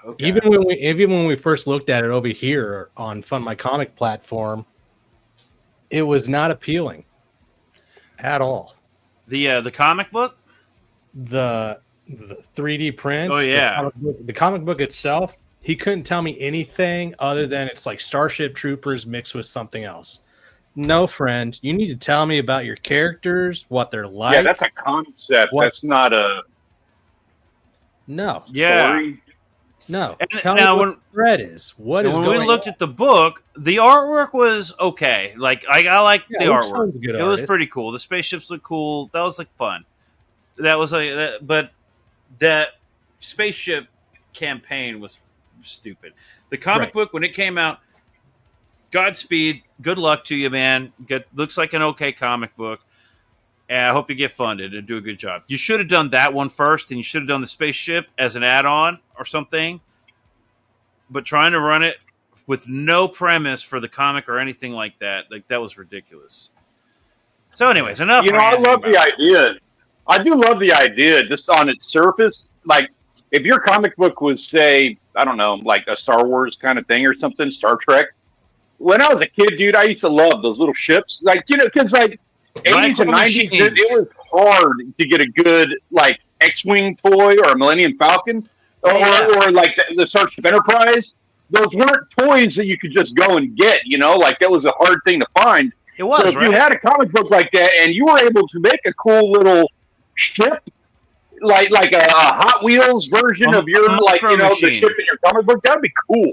okay. even when we first looked at it over here on Fund My Comic platform, it was not appealing at all. The comic book, the 3D prints. Oh yeah, the comic book itself. He couldn't tell me anything other than it's like Starship Troopers mixed with something else. No, friend, you need to tell me about your characters, what they're like. Yeah, that's a concept. That's not a story. No. And tell me what the thread is. What is going on? When we looked at the book, the artwork was okay. Like I like the artwork. It was pretty cool. The spaceships look cool. That was like fun. That was but that spaceship campaign was stupid. The comic book, when it came out, Godspeed. Good luck to you, man. Looks like an okay comic book. And I hope you get funded and do a good job. You should have done that one first, and you should have done the spaceship as an add-on or something. But trying to run it with no premise for the comic or anything like that was ridiculous. So anyways, enough. I love the idea. I do love the idea just on its surface. Like, if your comic book was, say, I don't know, like a Star Wars kind of thing or something, Star Trek. When I was a kid, dude, I used to love those little ships. Like, because, like, 80s and 90s, it was hard to get a good, like, X-Wing toy or a Millennium Falcon or like, the Starship Enterprise. Those weren't toys that you could just go and get, Like, that was a hard thing to find. It was, so if you had a comic book like that and you were able to make a cool little ship, like a Hot Wheels version of your, the ship in your comic book, that'd be cool.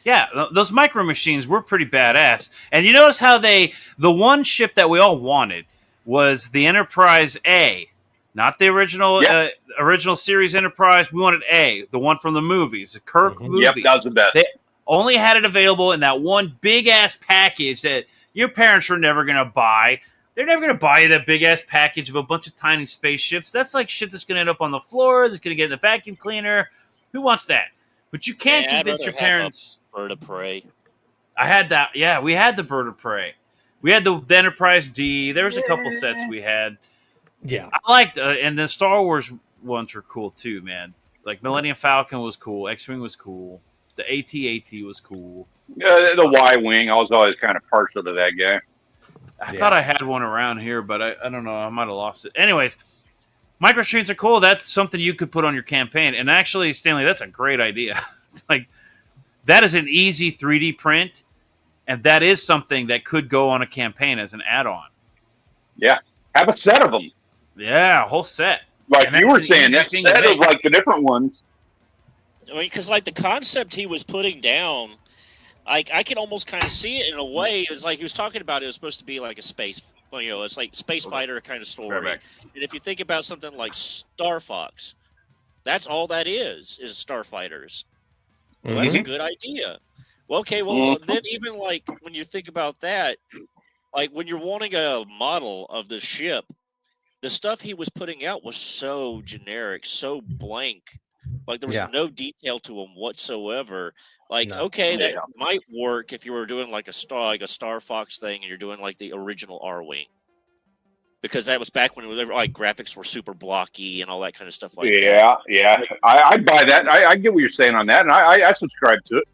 Yeah, those micro machines were pretty badass. And you notice how the one ship that we all wanted was the Enterprise A, not the original series Enterprise. We wanted A, the one from the movies, the Kirk movies. Yep, that was the best. They only had it available in that one big-ass package that your parents were never going to buy. They're never going to buy you that big-ass package of a bunch of tiny spaceships. That's like shit that's going to end up on the floor, that's going to get in the vacuum cleaner. Who wants that? But you can't convince your parents. Bird of prey. I had that. Yeah, we had the bird of prey. We had the Enterprise D. There was a couple sets we had. Yeah. I liked, and the Star Wars ones were cool too, man. Like Millennium Falcon was cool. X-Wing was cool. The AT-AT was cool. The Y-Wing, I was always kind of partial to that guy. I thought I had one around here, but I don't know. I might have lost it. Anyways, micro screens are cool. That's something you could put on your campaign. And actually, Stanley, that's a great idea. Like, that is an easy 3D print, and that is something that could go on a campaign as an add-on. Yeah. Have a set of them. Yeah, a whole set. Like you were saying, that set of like the different ones. I mean, because like the concept he was putting down, like I can almost kind of see it in a way. It's like he was talking about it was supposed to be like a space, it's like space fighter kind of story. Right. And if you think about something like Star Fox, that's all that is starfighters. Well, that's a good idea. Well, okay, then even like when you think about that, like when you're wanting a model of the ship, the stuff he was putting out was so generic, so blank. Like there was no detail to them whatsoever. Like, okay, that might work if you were doing like a Star Fox thing and you're doing like the original R-Wing. Because that was back when it was like graphics were super blocky and all that kind of stuff like that. Yeah. I'd buy that. I get what you're saying on that, and I subscribe to it.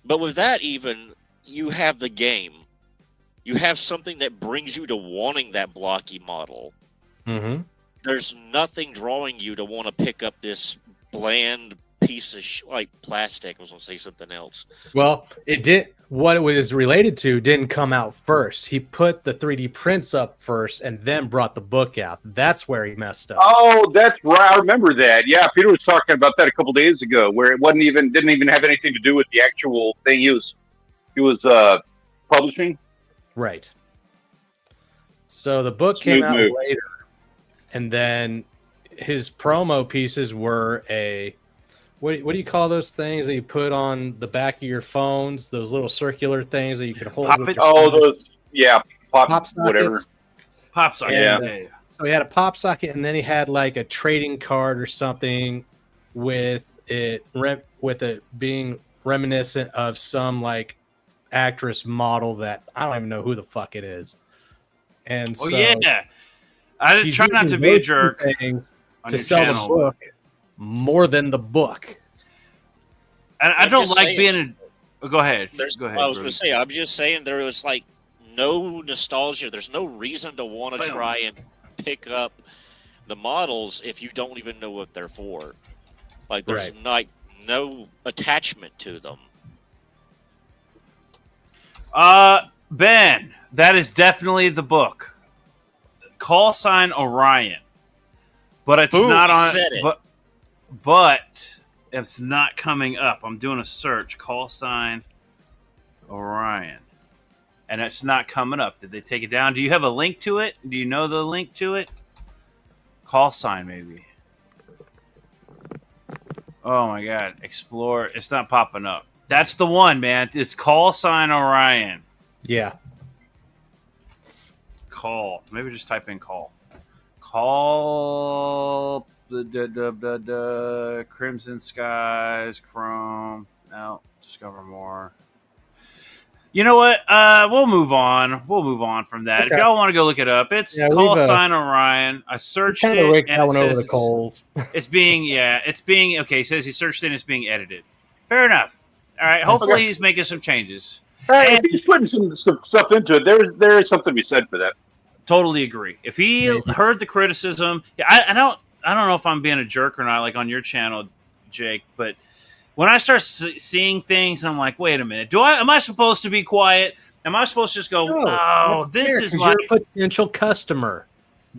But with that, even you have the game. You have something that brings you to wanting that blocky model. Mm-hmm. There's nothing drawing you to want to pick up this bland piece of like plastic. I was going to say something else. Well, it did. What it was related to didn't come out first. He put the 3D prints up first and then brought the book out. That's where he messed up. Oh, that's right. I remember that. Yeah, Peter was talking about that a couple days ago, where it didn't even have anything to do with the actual thing he was publishing. Right. So the book came out later, and then his promo pieces were what do you call those things that you put on the back of your phones? Those little circular things that you can hold. Pop sockets. Whatever. Pop socket. And, so he had a pop socket, and then he had like a trading card or something with it being reminiscent of some like actress model that I don't even know who the fuck it is. And so I try not to be a jerk to sell the book more than the book. And I don't like being a. Go ahead. Go ahead. I was going to say, I'm just saying there was like no nostalgia. There's no reason to want to try and pick up the models if you don't even know what they're for. Like there's no attachment to them. Ben, that is definitely the book. Call sign Orion. But it's not on it. But it's not coming up. I'm doing a search. Call sign Orion. And it's not coming up. Did they take it down? Do you have a link to it? Do you know the link to it? Call sign, maybe. Oh my god. Explore. It's not popping up. That's the one, man. It's call sign Orion. Yeah. Call. Maybe just type in call. Call the Crimson Skies, Chrome. No, discover more. You know what? We'll move on. We'll move on from that. Okay. If y'all want to go look it up, it's call sign Orion. I searched it. And that one over the coals. It's being okay. It says he searched it and it's being edited. Fair enough. All right. Hopefully he's making some changes. If he's putting some stuff into it, there is something to be said for that. Totally agree. If he heard the criticism, I don't know if I'm being a jerk or not, like on your channel, Jake. But when I start seeing things, I'm like, wait a minute. Am I supposed to be quiet? Am I supposed to just go, this is like you're a potential customer?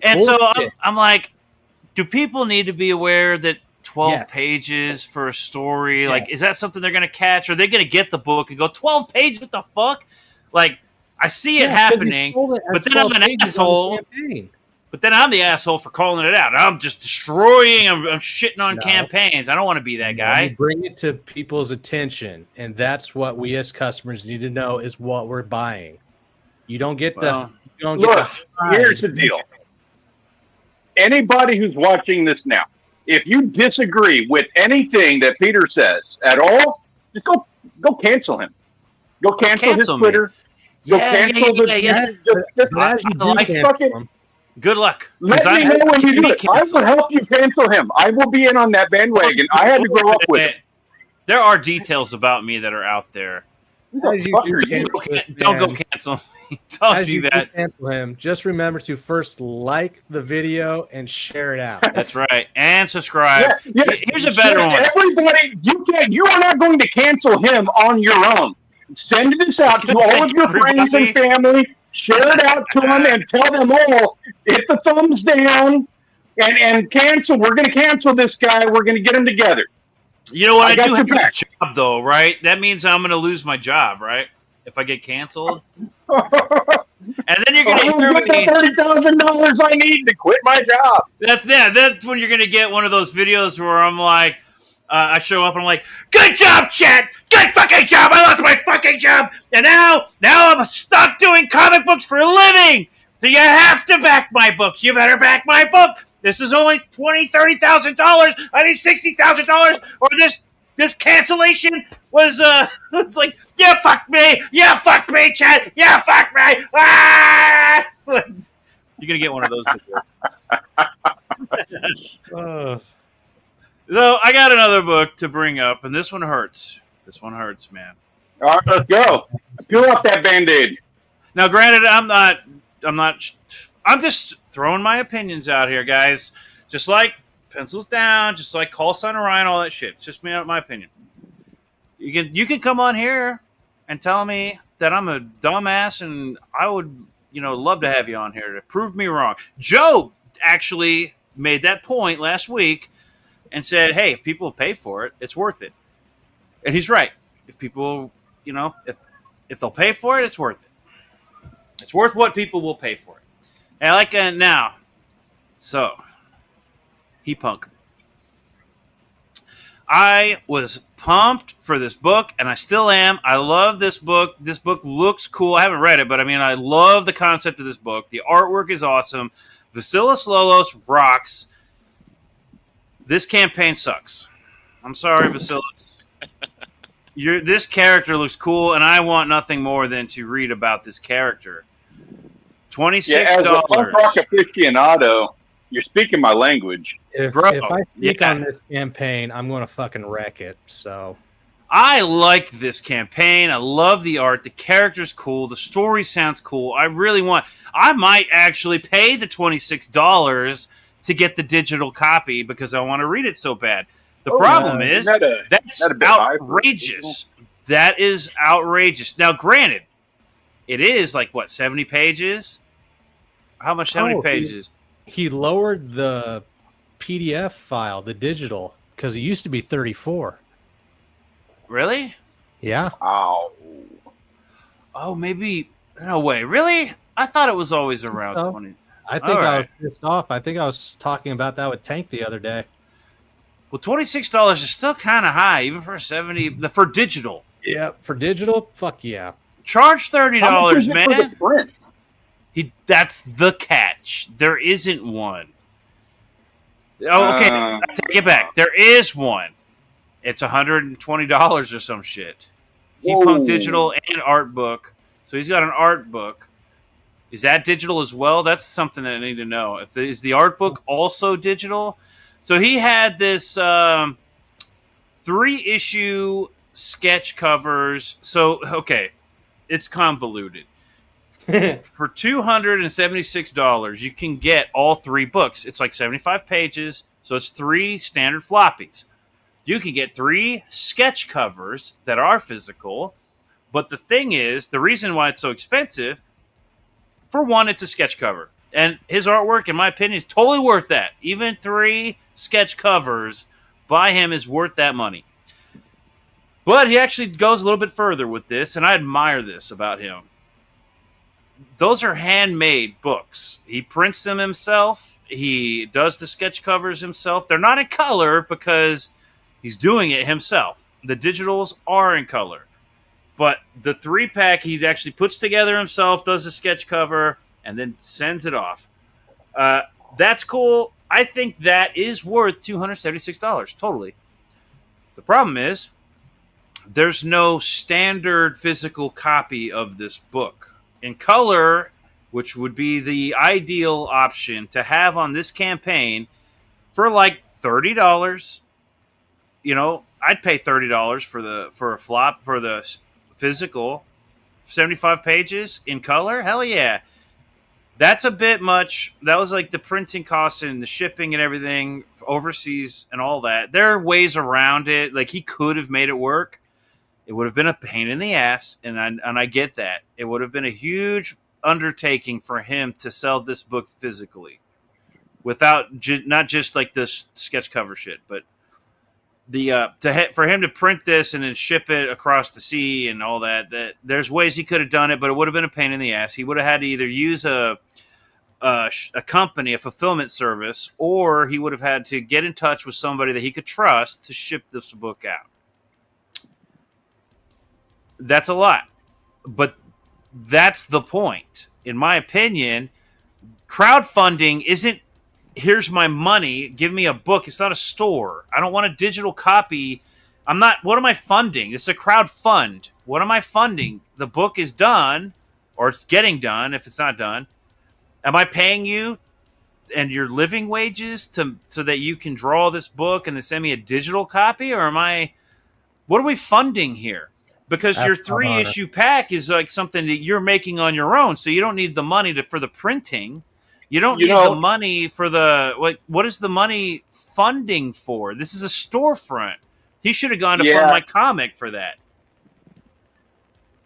And bullshit. So I'm like, do people need to be aware that 12 pages for a story? Like, is that something they're going to catch? Are they going to get the book and go 12 pages? What the fuck? Like, I see it happening, but then I'm an asshole. But then I'm the asshole for calling it out. I'm just destroying. I'm shitting on campaigns. I don't want to be that guy. You bring it to people's attention, and that's what we as customers need to know is what we're buying. You don't get here's the deal. Anybody who's watching this now, if you disagree with anything that Peter says at all, just go cancel him. Go cancel his Twitter. So Yeah, cancel yeah. Just But as you do like cancel fucking him, Good luck. let 'Cause me know when you do be it. I canceled. will help you cancel him. I will be in on that bandwagon. I had to grow up with him. There are details about me that are out there. Who the as you fuck do are you? cancel this Don't go man, cancel me. Don't as do you that. do cancel him, just remember to first like the video and share it out. That's right. And subscribe. Yeah, Here's a better one. Everybody, you are not going to cancel him on your own. Send this out to all of your friends and family. Share it out to them and tell them all, hit the thumbs down and cancel. We're going to cancel this guy. We're going to get him together. You know what? I got do your have a back. job, though, right? That means I'm going to lose my job, right? If I get canceled. And then you're going to hear get me. the $30,000 I need to quit my job. That's when you're going to get one of those videos where I'm like, I show up and I'm like, good job, chat! Good fucking job! I lost my fucking job! And now I'm stuck doing comic books for a living! So you have to back my books. You better back my book! This is only $20,000, $30,000. I need $60,000, or this cancellation was it's like, yeah, fuck me, chat, yeah, fuck me. Ah! You're gonna get one of those videos. So I got another book to bring up, and this one hurts. This one hurts, man. All right, let's go. Peel off that Band-Aid. Now, granted, I'm just throwing my opinions out here, guys. Just like pencils down, just like call sign Orion, all that shit. It's just my opinion. You can come on here and tell me that I'm a dumbass, and I would, love to have you on here to prove me wrong. Joe actually made that point last week and said, hey, if people pay for it, it's worth it. And he's right. If people, if they'll pay for it, it's worth it. It's worth what people will pay for it. And I like now. So, Punk. I was pumped for this book, and I still am. I love this book. This book looks cool. I haven't read it, but I love the concept of this book. The artwork is awesome. Vasilis Lolos rocks. This campaign sucks. I'm sorry, Vasilis. This character looks cool, and I want nothing more than to read about this character. $26. Yeah, as a punk rock aficionado, you're speaking my language. If I speak on this campaign, I'm going to fucking wreck it. So I like this campaign. I love the art. The character's cool. The story sounds cool. I might actually pay the $26 to get the digital copy because I want to read it so bad. The problem is that's outrageous. That is outrageous. Now, granted, it is like, 70 pages? How much? How many pages? He lowered the PDF file, the digital, because it used to be 34. Really? Yeah. Oh, maybe. No way. Really? I thought it was always around 20. I think I was pissed off. I think I was talking about that with Tank the other day. Well, $26 is still kind of high, even for 70 for digital. Yeah, for digital, fuck yeah. Charge $30, man. For the That's the catch. There isn't one. Oh, okay. I take it back. There is one. It's $120 or some shit. Punk digital and art book. So he's got an art book. Is that digital as well? That's something that I need to know. Is the art book also digital? So he had this 3-issue sketch covers. So, okay, it's convoluted. For $276, you can get all 3 books. It's like 75 pages, so it's 3 standard floppies. You can get 3 sketch covers that are physical, but the thing is, the reason why it's so expensive, for one, it's a sketch cover. And his artwork, in my opinion, is totally worth that. Even 3 sketch covers by him is worth that money. But he actually goes a little bit further with this, and I admire this about him. Those are handmade books. He prints them himself. He does the sketch covers himself. They're not in color because he's doing it himself. The digitals are in color. But the 3-pack he actually puts together himself, does the sketch cover, and then sends it off. That's cool. I think that is worth $276, totally. The problem is, there's no standard physical copy of this book. in color, which would be the ideal option to have on this campaign for like $30. You know, I'd pay $30 for a flop for the physical 75 pages in color. Hell yeah. That's a bit much. That was like the printing costs and the shipping and everything overseas and all that. There are ways around it. Like, he could have made it work. It would have been a pain in the ass, and I get that. It would have been a huge undertaking for him to sell this book physically, without not just like this sketch cover shit, but for him to print this and then ship it across the sea and all that. That there's ways he could have done it, but it would have been a pain in the ass. He would have had to either use a company, a fulfillment service, or he would have had to get in touch with somebody that he could trust to ship this book out. That's a lot, but that's the point. In my opinion, crowdfunding isn't, here's my money, give me a book. It's not a store. I don't want a digital copy. What am I funding? It's a crowd fund. What am I funding? The book is done, or it's getting done if it's not done. Am I paying you and your living wages so that you can draw this book and then send me a digital copy? Or what are we funding here? Because your 3-issue pack is like something that you're making on your own, so you don't need the money for the printing. You don't need the money for what is the money funding for? This is a storefront. He should have gone to fund my comic for that.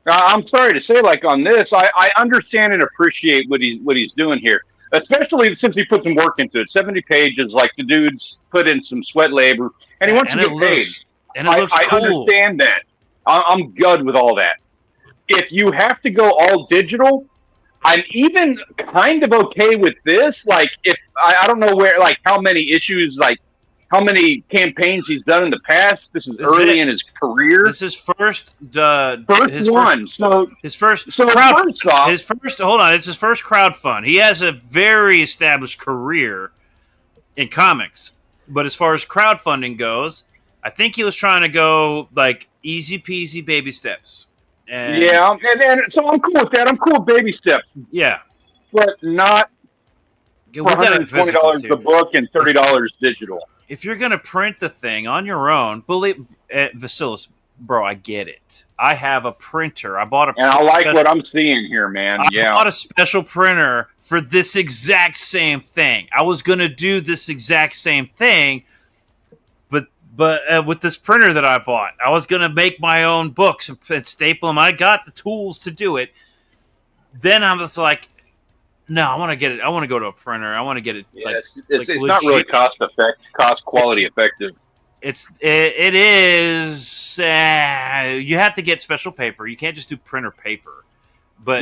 I'm sorry to say, like on this, I understand and appreciate what he's doing here, especially since he put some work into it. 70 pages, like the dude's put in some sweat labor, and he wants to get paid. And it looks cool. I understand that. I'm good with all that. If you have to go all digital, I'm even kind of okay with this. Like, if I don't know how many issues, like how many campaigns he's done in the past. This is early in his career. This is first one. Hold on, it's his first crowdfund. He has a very established career in comics, but as far as crowdfunding goes, I think he was trying to go like easy peasy baby steps. And so I'm cool with that. I'm cool with baby steps. Yeah, but not for $120 a book and $30 digital. If you're gonna print the thing on your own, believe Vasilis, bro, I get it. I have a printer. I bought a and I like what I'm seeing here, man. I bought a special printer for this exact same thing. I was gonna do this exact same thing. But with this printer that I bought, I was going to make my own books and staple them. I got the tools to do it. Then I was like, no, I want to get it. I want to go to a printer. I want to get it. Yeah, it's not really cost quality effective. It is. You have to get special paper. You can't just do printer paper. But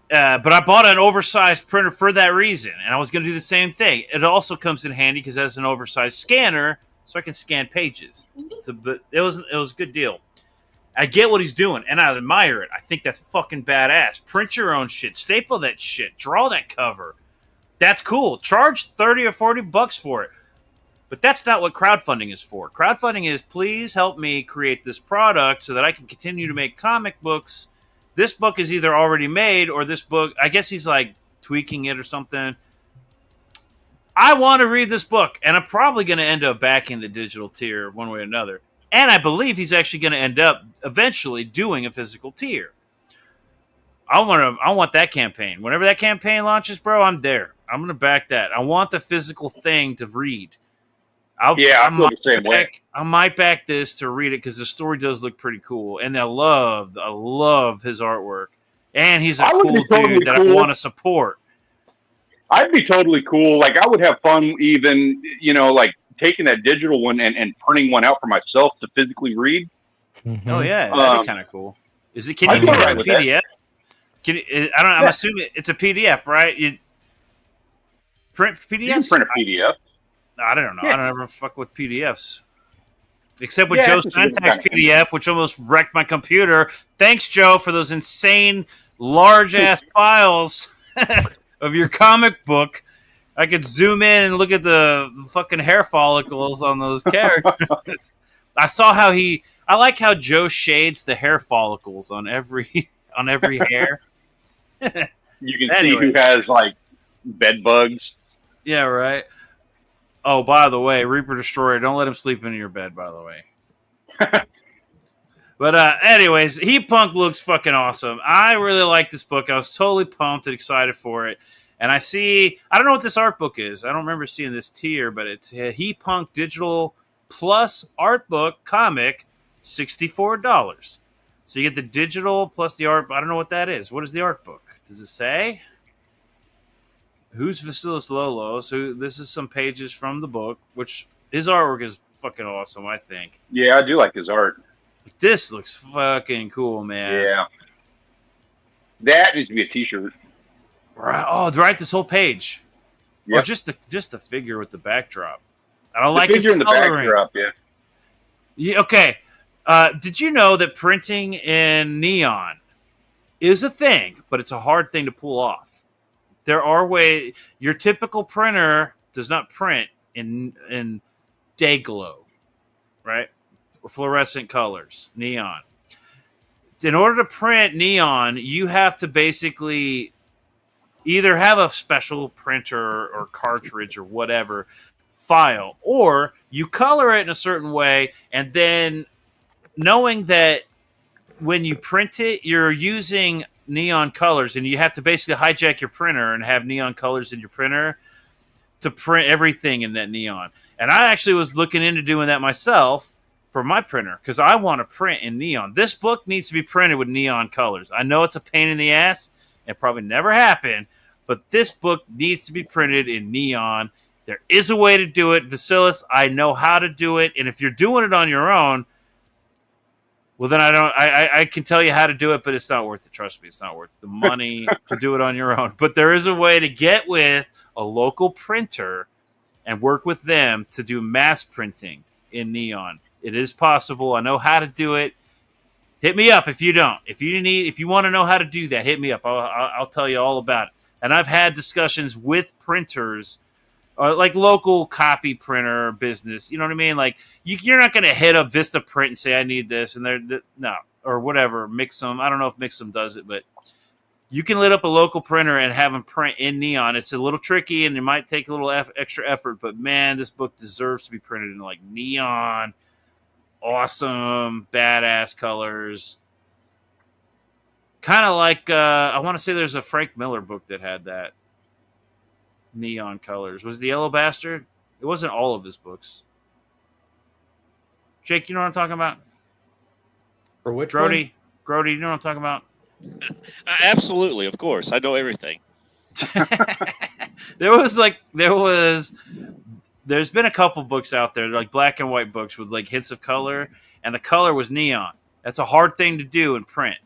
but I bought an oversized printer for that reason, and I was going to do the same thing. It also comes in handy because it has an oversized scanner. So I can scan pages. But it was a good deal. I get what he's doing, and I admire it. I think that's fucking badass. Print your own shit. Staple that shit. Draw that cover. That's cool. Charge $30 or $40 for it. But that's not what crowdfunding is for. Crowdfunding is, please help me create this product so that I can continue to make comic books. This book is either already made or this book, I guess he's like tweaking it or something. I want to read this book, and I'm probably going to end up backing the digital tier one way or another. And I believe he's actually going to end up eventually doing a physical tier. I want that campaign. Whenever that campaign launches, bro, I'm there. I'm going to back that. I want the physical thing to read. I feel the same way. I might back this to read it because the story does look pretty cool, and I love his artwork. And he's a cool dude that I want to support. I'd be totally cool. Like, I would have fun even, like taking that digital one and printing one out for myself to physically read. Mm-hmm. Oh, yeah. That'd be kind of cool. Is it? Can you do that in PDF? I'm assuming it's a PDF, right? You print PDFs? You can print a PDF. I don't know. Yeah. I don't ever fuck with PDFs. Except with Joe's Syntax PDF, which almost wrecked my computer. Thanks, Joe, for those insane, large-ass files of your comic book. I could zoom in and look at the fucking hair follicles on those characters. I saw how I like how Joe shades the hair follicles on every hair. You can see Anyway. who has like bed bugs. Yeah, right. Oh, by the way, Reaper Destroyer, don't let him sleep in your bed, by the way. But anyways, Heat Punk looks fucking awesome. I really like this book. I was totally pumped and excited for it. And I don't know what this art book is. I don't remember seeing this tier, but it's a Heat Punk Digital Plus Art Book Comic, $64. So you get the digital plus the art. I don't know what that is. What is the art book? Does it say? Who's Vasilis Lolos? This is some pages from the book, which his artwork is fucking awesome, I think. Yeah, I do like his art. This looks fucking cool, man. Yeah. That needs to be a t-shirt. Right. Oh, right, this whole page. Yep. Or just the figure with the backdrop. I don't The like his figure in the coloring. backdrop, yeah. Yeah, okay. Did you know that printing in neon is a thing, but it's a hard thing to pull off? There are ways. Your typical printer does not print in day glow, right? Or fluorescent colors, neon. In order to print neon, you have to basically either have a special printer or cartridge or whatever file, or you color it in a certain way, and then knowing that when you print it, you're using neon colors, and you have to basically hijack your printer and have neon colors in your printer to print everything in that neon. And I actually was looking into doing that myself for my printer because I want to print in neon. This book needs to be printed with neon colors. I know it's a pain in the ass. It probably never happened, but this book needs to be printed in neon. There is a way to do it. Vasilis, I know how to do it. And if you're doing it on your own, well, then I can tell you how to do it, but it's not worth it. Trust me, it's not worth the money to do it on your own. But there is a way to get with a local printer and work with them to do mass printing in neon. It is possible. I know how to do it. Hit me up if you don't. If you want to know how to do that, hit me up. I'll tell you all about it. And I've had discussions with printers, like local copy printer business. You know what I mean? Like you're not going to hit up Vista Print and say I need this, and no, or whatever. Mixum. I don't know if Mixum does it, but you can lit up a local printer and have them print in neon. It's a little tricky, and it might take a little extra effort. But man, this book deserves to be printed in like neon. Awesome, badass colors. Kind of like, I want to say there's a Frank Miller book that had that. Neon colors. Was the Yellow Bastard? It wasn't all of his books. Jake, you know what I'm talking about? For which Grody, you know what I'm talking about? Absolutely, of course. I know everything. There's been a couple books out there, like black and white books with like hints of color, and the color was neon. That's a hard thing to do in print,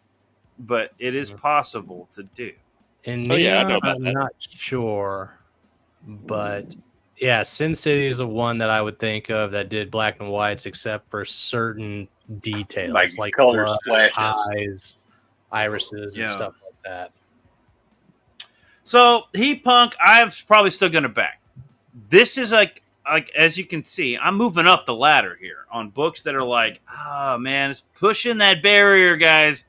but it is possible to do. In neon, yeah, I know about I'm that. not sure, but yeah, Sin City is the one that I would think of that did black and whites, except for certain details like color blood, splashes, eyes, irises, and Yeah. stuff like that. So Heat Punk, I'm probably still going to back. This is like as you can see, I'm moving up the ladder here on books that are like, oh man, it's pushing that barrier, guys.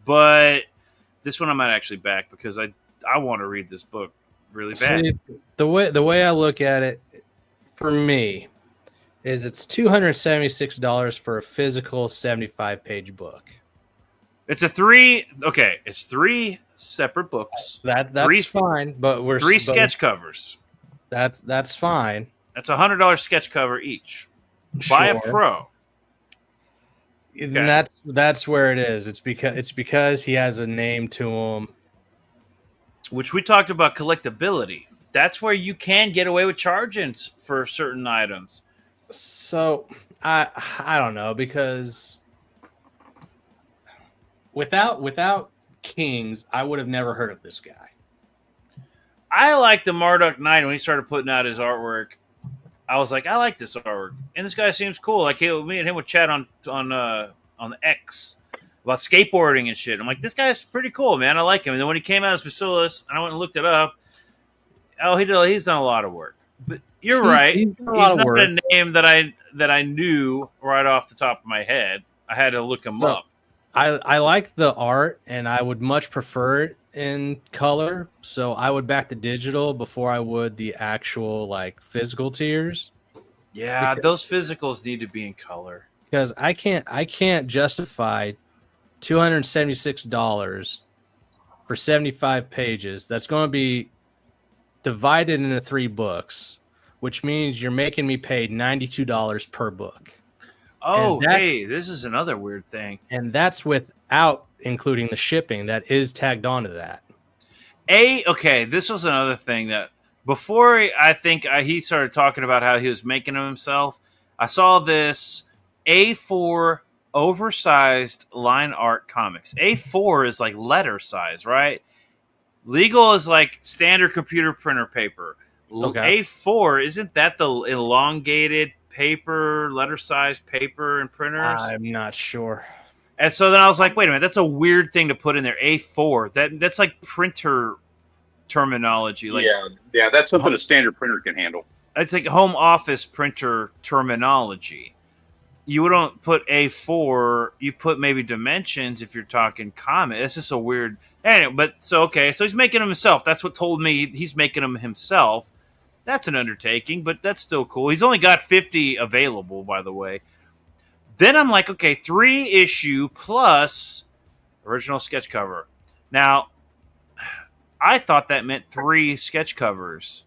But this one I might actually back because I want to read this book really bad. See, the way I look at it, for me, is it's $276 for a physical 75-page book. It's three separate books. That's fine, but we're Three sketch covers. That's fine. That's $100 sketch cover each. Buy a pro. And that's where it is. It's because he has a name to him. Which we talked about collectability. That's where you can get away with charging for certain items. So I don't know, because without Kings, I would have never heard of this guy. I like the Marduk Knight when he started putting out his artwork. I was like, I like this artwork, and this guy seems cool. Like me and him would chat on the X about skateboarding and shit. I'm like, this guy's pretty cool, man. I like him. And then when he came out as Vasilis, and I went and looked it up. Oh, he's done a lot of work. But you're right. He's not a name that I knew right off the top of my head. I had to look him up. I like the art, and I would much prefer it in color, so I would back the digital before I would the actual like physical tiers. Yeah, those physicals need to be in color. Because I can't justify $276 for 75 pages. That's going to be divided into 3 books, which means you're making me pay $92 per book. Oh, hey, this is another weird thing. And that's without including the shipping that is tagged onto that. Okay, this was another thing that before he started talking about how he was making them himself, I saw this A4 oversized line art comics. A4 is like letter size, right? Legal is like standard computer printer paper. Okay. A4, isn't that the elongated paper, letter size paper and printers? I'm not sure. And so then I was like, wait a minute, that's a weird thing to put in there. A4. That's like printer terminology. Like, yeah, that's something a standard printer can handle. It's like home office printer terminology. You don't put A4, you put maybe dimensions if you're talking comic. It's just a weird. Anyway, but so he's making them himself. That's what told me he's making them himself. That's an undertaking, but that's still cool. He's only got 50 available, by the way. Then I'm like, okay, 3 issue plus original sketch cover. Now, I thought that meant 3 sketch covers.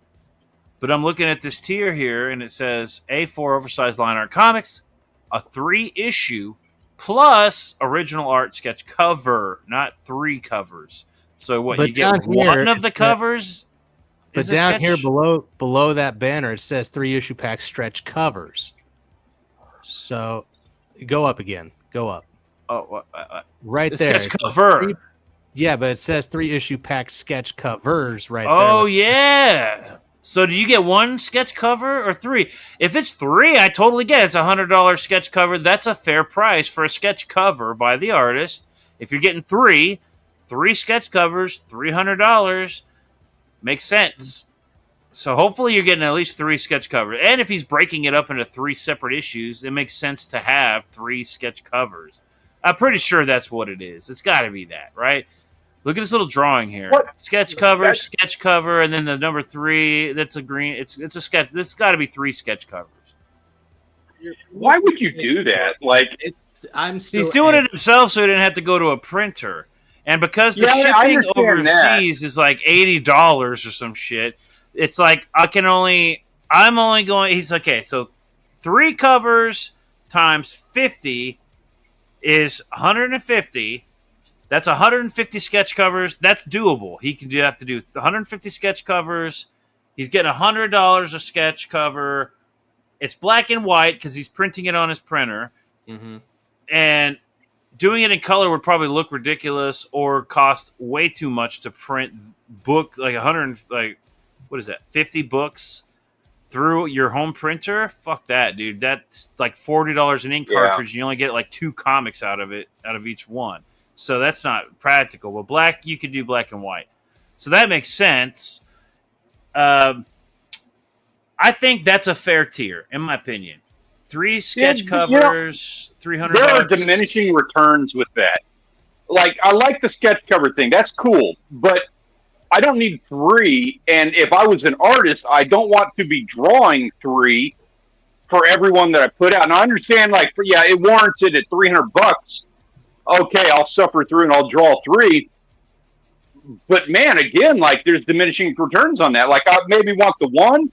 But I'm looking at this tier here, and it says A4 oversized line art comics, a 3 issue plus original art sketch cover, not 3 covers. So what, but you get one of the covers? But down here below that banner, it says 3 issue pack stretch covers. So go up again. Go up. Oh, right there. Sketch cover. Yeah, but it says 3 issue pack sketch covers right there. Oh, yeah. So do you get 1 sketch cover or 3? If it's 3, I totally get it. It's $100 sketch cover. That's a fair price for a sketch cover by the artist. If you're getting 3 sketch covers, $300, makes sense. So hopefully you're getting at least 3 sketch covers. And if he's breaking it up into 3 separate issues, it makes sense to have 3 sketch covers. I'm pretty sure that's what it is. It's got to be that, right? Look at this little drawing here. What? Sketch cover, and then the number 3. That's a green. It's a sketch. This got to be 3 sketch covers. Why would you do that? Like, he's doing it himself, so he didn't have to go to a printer. And because the shipping overseas is like $80 or some shit, it's like I'm only going. He's okay. So 3 covers times 50 is 150. That's 150 sketch covers. That's doable. He can have to do 150 sketch covers. He's getting $100 a sketch cover. It's black and white because he's printing it on his printer. Mm-hmm. And doing it in color would probably look ridiculous or cost way too much to print book like 50 books through your home printer. Fuck that, dude. That's like $40 an ink cartridge. And you only get like 2 comics out of each one. So that's not practical. But black, you could do black and white. So that makes sense. I think that's a fair tier, in my opinion. 3 sketch covers, $300. There are diminishing returns with that. Like, I like the sketch cover thing. That's cool. But I don't need 3. And if I was an artist, I don't want to be drawing 3 for everyone that I put out. And I understand, like, it warrants it at $300. Okay, I'll suffer through and I'll draw 3. But man, again, like there's diminishing returns on that. Like I maybe want the 1,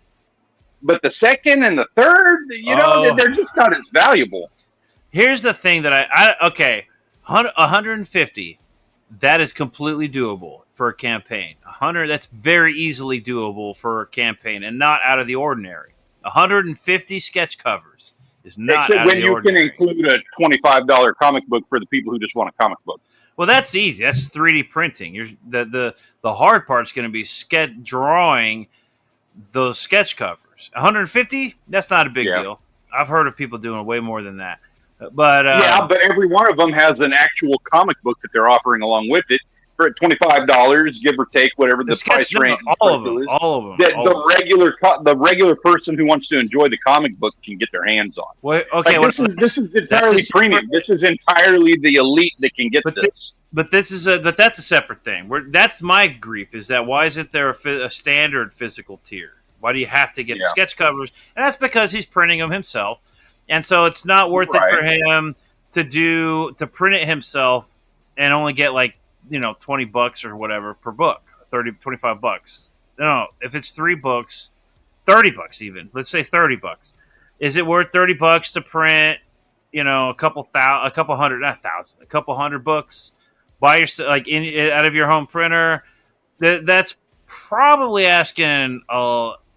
but the 2nd and the 3rd, they're just not as valuable. Here's the thing that I 150, that is completely doable for a campaign. 100, that's very easily doable for a campaign and not out of the ordinary. 150 sketch covers. Is not Except out when of the you ordinary. can include a $25 comic book for the people who just want a comic book. Well, that's easy. That's 3D printing. The hard part's going to be drawing those sketch covers. 150? That's not a big deal. I've heard of people doing way more than that. But but every one of them has an actual comic book that they're offering along with it for $25, give or take, whatever the price range. All of them. That the regular person who wants to enjoy the comic book can get their hands on. Well, okay, this is entirely premium. This is entirely the elite that can get this. But that's a separate thing. That's my grief. Is that why isn't there a standard physical tier? Why do you have to get sketch covers? And that's because he's printing them himself, and so it's not worth it for him to print it himself and only get like $20 or whatever per book, $25. No, if it's 3 books, $30 even. Let's say $30. Is it worth $30 to print? A couple hundred books by yourself, like out of your home printer. That's probably asking.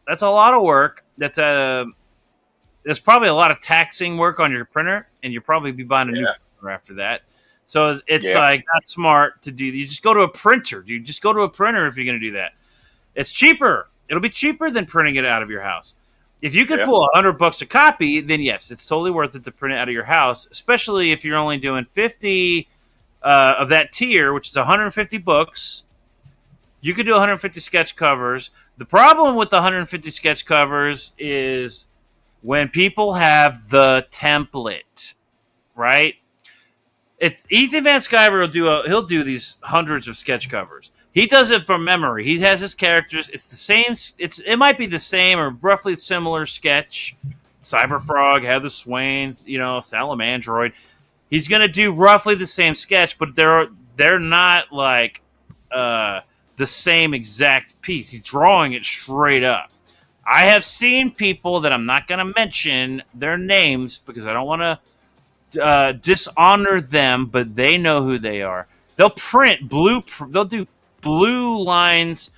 That's a lot of work. There's probably a lot of taxing work on your printer, and you'll probably be buying a new printer after that. So it's like not smart to do. You just go to a printer, dude. Just go to a printer if you're going to do that. It's cheaper. It'll be cheaper than printing it out of your house. If you could pull $100 a copy, then yes, it's totally worth it to print it out of your house, especially if you're only doing 50 of that tier, which is 150 books. You could do 150 sketch covers. The problem with the 150 sketch covers is when people have the template, right? It's Ethan Van Sciver he'll do these hundreds of sketch covers. He does it from memory. He has his characters. It's the same. It might be the same or roughly similar sketch. Cyberfrog, Heather Swain's, Salamandroid. He's gonna do roughly the same sketch, but they're not like the same exact piece. He's drawing it straight up. I have seen people that I'm not gonna mention their names because I don't want to dishonor them, but they know who they are. They'll print they'll do blue lines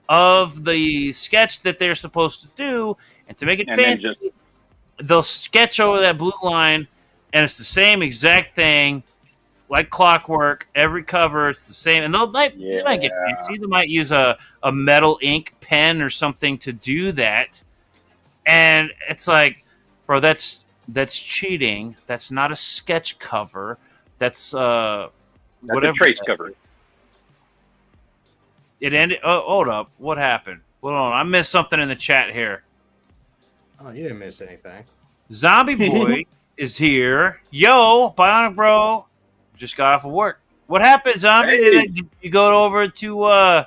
of the sketch that they're supposed to do, and to make it fancy, they'll sketch over that blue line, and it's the same exact thing, like clockwork. Every cover, it's the same, and they might get fancy. They might use a metal ink pen or something to do that, and it's like, bro, that's cheating. That's not a sketch cover. That's whatever. A trace cover. It ended. Oh, hold up. What happened? Hold on. I missed something in the chat here. Oh, you didn't miss anything. Zombie Boy is here. Yo, Bionic Bro just got off of work. What happened, Zombie? Hey. Did you go over to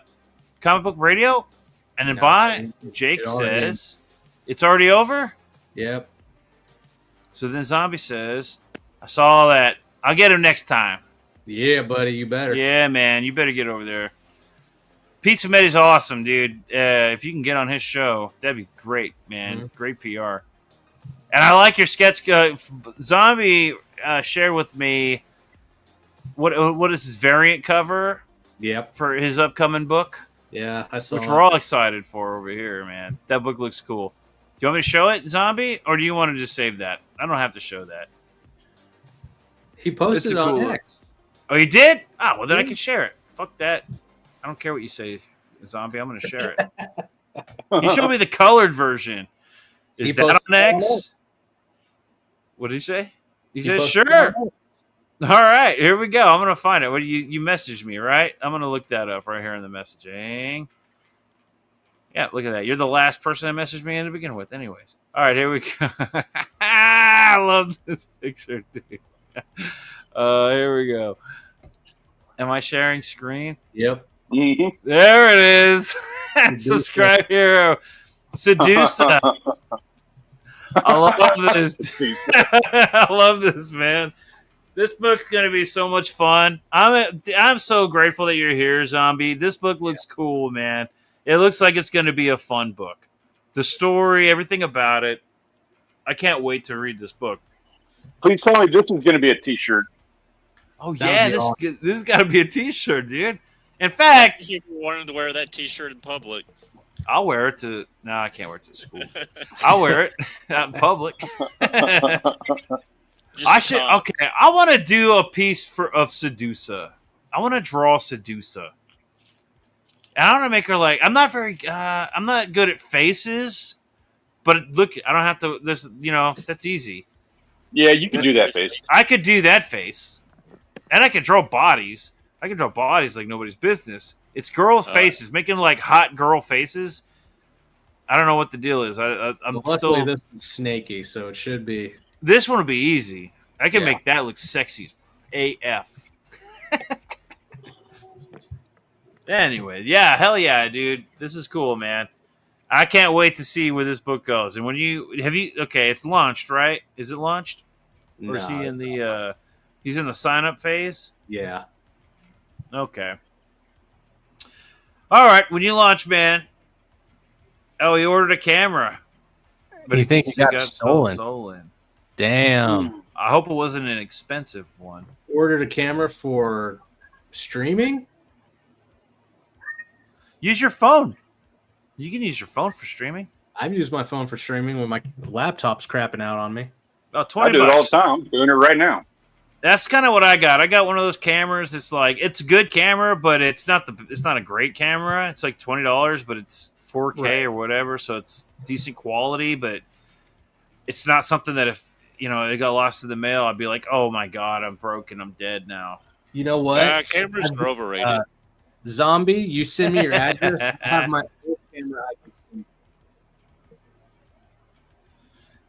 Comic Book Radio? And then Bionic, Jake says, it's already over? Yep. So then Zombie says, I saw that. I'll get him next time. Yeah, buddy, you better. Yeah, man, you better get over there. Pizza Medi's awesome, dude. If you can get on his show, that'd be great, man. Mm-hmm. Great PR. And I like your sketch. Zombie shared with me what is his variant cover? Yep. For his upcoming book. Yeah, I saw. Which we're all excited for over here, man. That book looks cool. Do you want me to show it, Zombie, or do you want to just save that? I don't have to show that. He posted it on X. Oh, you did? Ah, well then I can share it. Fuck that. I don't care what you say, Zombie. I'm going to share it. You showed me the colored version. Is that on X? What did he say? He said, sure. All right, here we go. I'm going to find it. What you messaged me, right? I'm going to look that up right here in the messaging. Yeah, look at that. You're the last person that messaged me to begin with anyways. All right, here we go. I love this picture, dude. Here we go. Am I sharing screen? Yep. Mm-hmm. There it is. Subscribe hero. Sedusa. I love this. I love this, man. This book's gonna be so much fun. I'm so grateful that you're here, Zombie. This book looks cool, man. It looks like it's gonna be a fun book. The story, everything about it. I can't wait to read this book. Please tell me this is gonna be a T-shirt. Oh yeah, this has got to be a T-shirt, dude. In fact, you wanted to wear that T-shirt in public. I'll wear it to. No, I can't wear it to school. I'll wear it out in public. I should. Okay, I want to do a piece of Sedusa. I want to draw Sedusa. And I want to make her like. I'm not good at faces, but look, I don't have to. This, that's easy. Yeah, you can do that face. I could do that face. And I could draw bodies. I can draw bodies like nobody's business. It's girl faces, making like hot girl faces. I don't know what the deal is. I'm luckily still. This one's snaky, so it should be. This one will be easy. I can make that look sexy AF. Anyway, yeah, hell yeah, dude. This is cool, man. I can't wait to see where this book goes. And when okay, it's launched, right? Is it launched? Or is he in the he's in the sign up phase? Yeah. Okay. All right, when you launch, man. Oh, he ordered a camera. But he thinks he got stolen. Damn. I hope it wasn't an expensive one. Ordered a camera for streaming? Use your phone. You can use your phone for streaming. I've used my phone for streaming when my laptop's crapping out on me. Oh, $20. I do it all the time. I'm doing it right now. That's kind of what I got. I got one of those cameras. It's like it's a good camera, but it's not a great camera. It's like $20, but it's 4K or whatever, so it's decent quality. But it's not something that if it got lost in the mail, I'd be like, oh my god, I'm broken. I'm dead now. You know what? Cameras are overrated. Zombie, you send me your address. I have my old camera. I can see.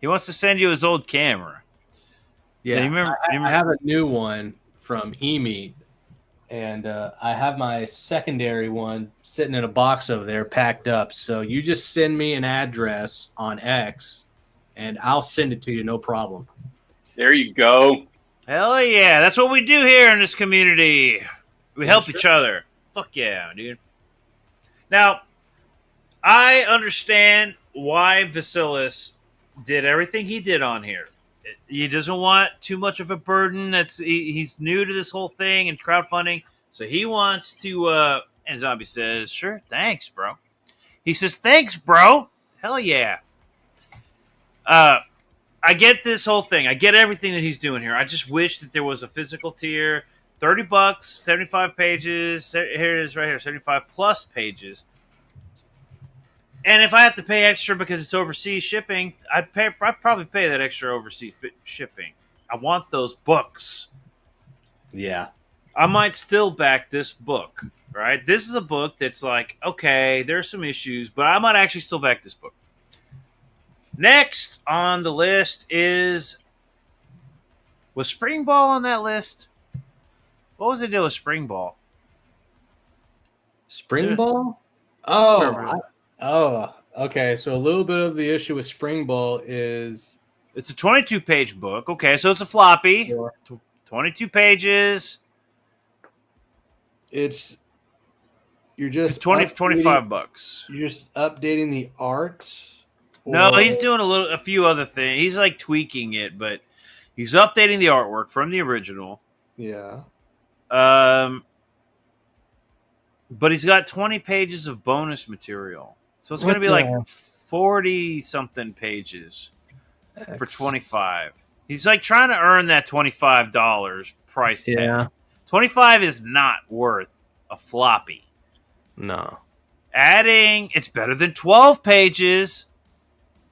He wants to send you his old camera. Yeah, I have a new one from eMeet, and I have my secondary one sitting in a box over there, packed up. So you just send me an address on X, and I'll send it to you, no problem. There you go. Hell yeah, that's what we do here in this community. We help each other. Fuck yeah, dude. Now, I understand why Vasilis did everything he did on here. He doesn't want too much of a burden. He's new to this whole thing and crowdfunding, so he wants to. And Zombie says, "Sure, thanks, bro." He says, "Thanks, bro." Hell yeah. I get this whole thing. I get everything that he's doing here. I just wish that there was a physical tier. $30, 75 pages. Here it is right here, 75 plus pages. And if I have to pay extra because it's overseas shipping, I'd probably pay that extra overseas shipping. I want those books. Yeah. I might still back this book, right? This is a book that's like, okay, there's some issues, but I might actually still back this book. Next on the list was SPRINGBALL on that list? What was the deal with SPRINGBALL? SPRINGBALL? Okay. So a little bit of the issue with SPRINGBALL is it's a 22-page book. Okay, so it's a floppy. Sure. 22 pages. You're just 25 bucks. You're just updating the art. No, he's doing a few other things. He's like tweaking it, but he's updating the artwork from the original. Yeah. But he's got 20 pages of bonus material. So it's going to be like 40-something pages for 25. He's like trying to earn that $25 price tag. Yeah. 25 is not worth a floppy. No. It's better than 12 pages,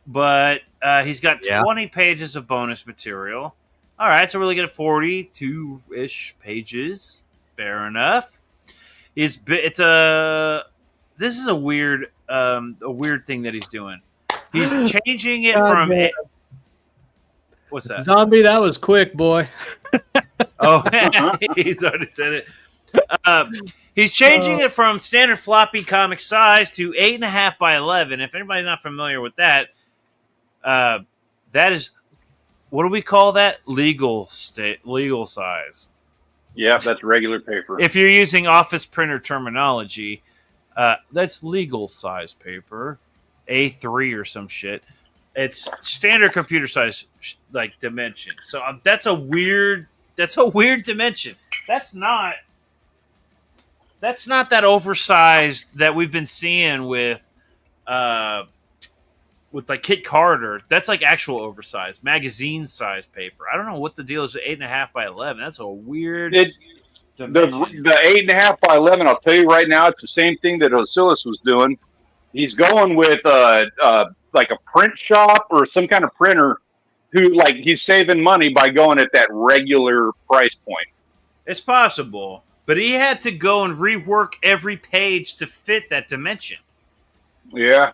but he's got 20 pages of bonus material. All right, so we're looking at 42-ish pages. Fair enough. This is a weird thing that he's doing. He's changing it from. What's that? Zombie, that was quick, boy. Oh, he's already said it. He's changing it from standard floppy comic size to 8.5 by 11. If anybody's not familiar with that, that is, what do we call that? Legal size. Yeah, that's regular paper. If you're using office printer terminology, that's legal size paper, A3 or some shit. It's standard computer size like dimension. So that's a weird dimension. That's not that oversized that we've been seeing with like Kit Carter. That's like actual oversized magazine size paper. I don't know what the deal is with 8.5 by 11. That's a weird dimension. The 8.5 by 11. I'll tell you right now, it's the same thing that Vasilis was doing. He's going with like a print shop or some kind of printer who he's saving money by going at that regular price point. It's possible. but he had to go and rework every page to fit that dimension. Yeah.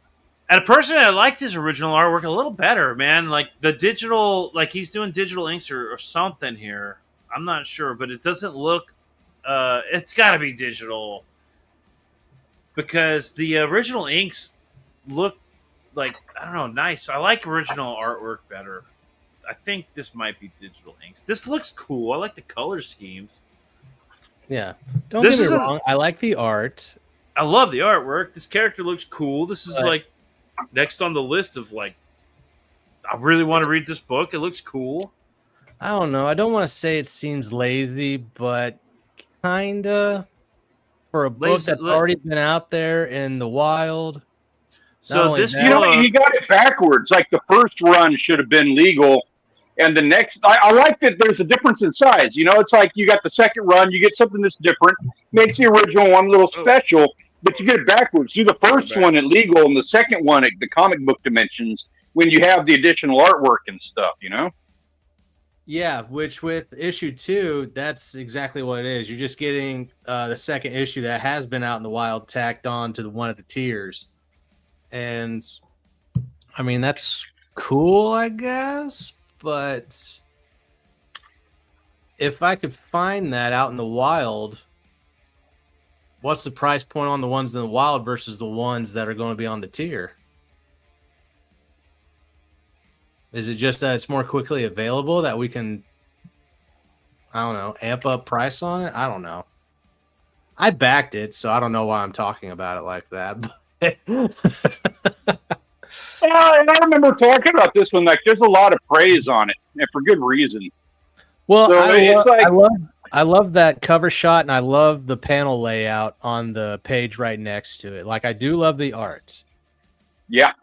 And personally, I liked his original artwork a little better, man. Like the digital, like he's doing digital inks or something here. I'm not sure, but it doesn't look. It's got to be digital because the original inks look like, I don't know, nice. I like original artwork better. I think this might be digital inks. This looks cool. I like the color schemes. Yeah, don't get me wrong. I like the art. I love the artwork. This character looks cool. This is like next on the list of like, I really want to read this book. It looks cool. I don't know. I don't want to say it seems lazy, but kinda for a book that's already been out there in the wild. So this, you know, he got it backwards. Like the first run should have been legal, and the next, I like that there's a difference in size. You know, it's like you got the second run, you get something that's different, makes the original one a little special, but you get it backwards. Do the first one at legal, and the second one at the comic book dimensions when you have the additional artwork and stuff. You know. Yeah, which with issue 2, that's exactly what it is. You're just getting the second issue that has been out in the wild tacked on to the one of the tiers. And I mean, that's cool, I guess. But if I could find that out in the wild, what's the price point on the ones in the wild versus the ones that are going to be on the tier? Is it just that it's more quickly available that we can, I don't know, amp up price on it? I don't know. I backed it, so I don't know why I'm talking about it like that. Yeah, and I remember talking about this one. Like, there's a lot of praise on it, and for good reason. Well, so I love that cover shot, and I love the panel layout on the page right next to it. Like, I do love the art. Yeah.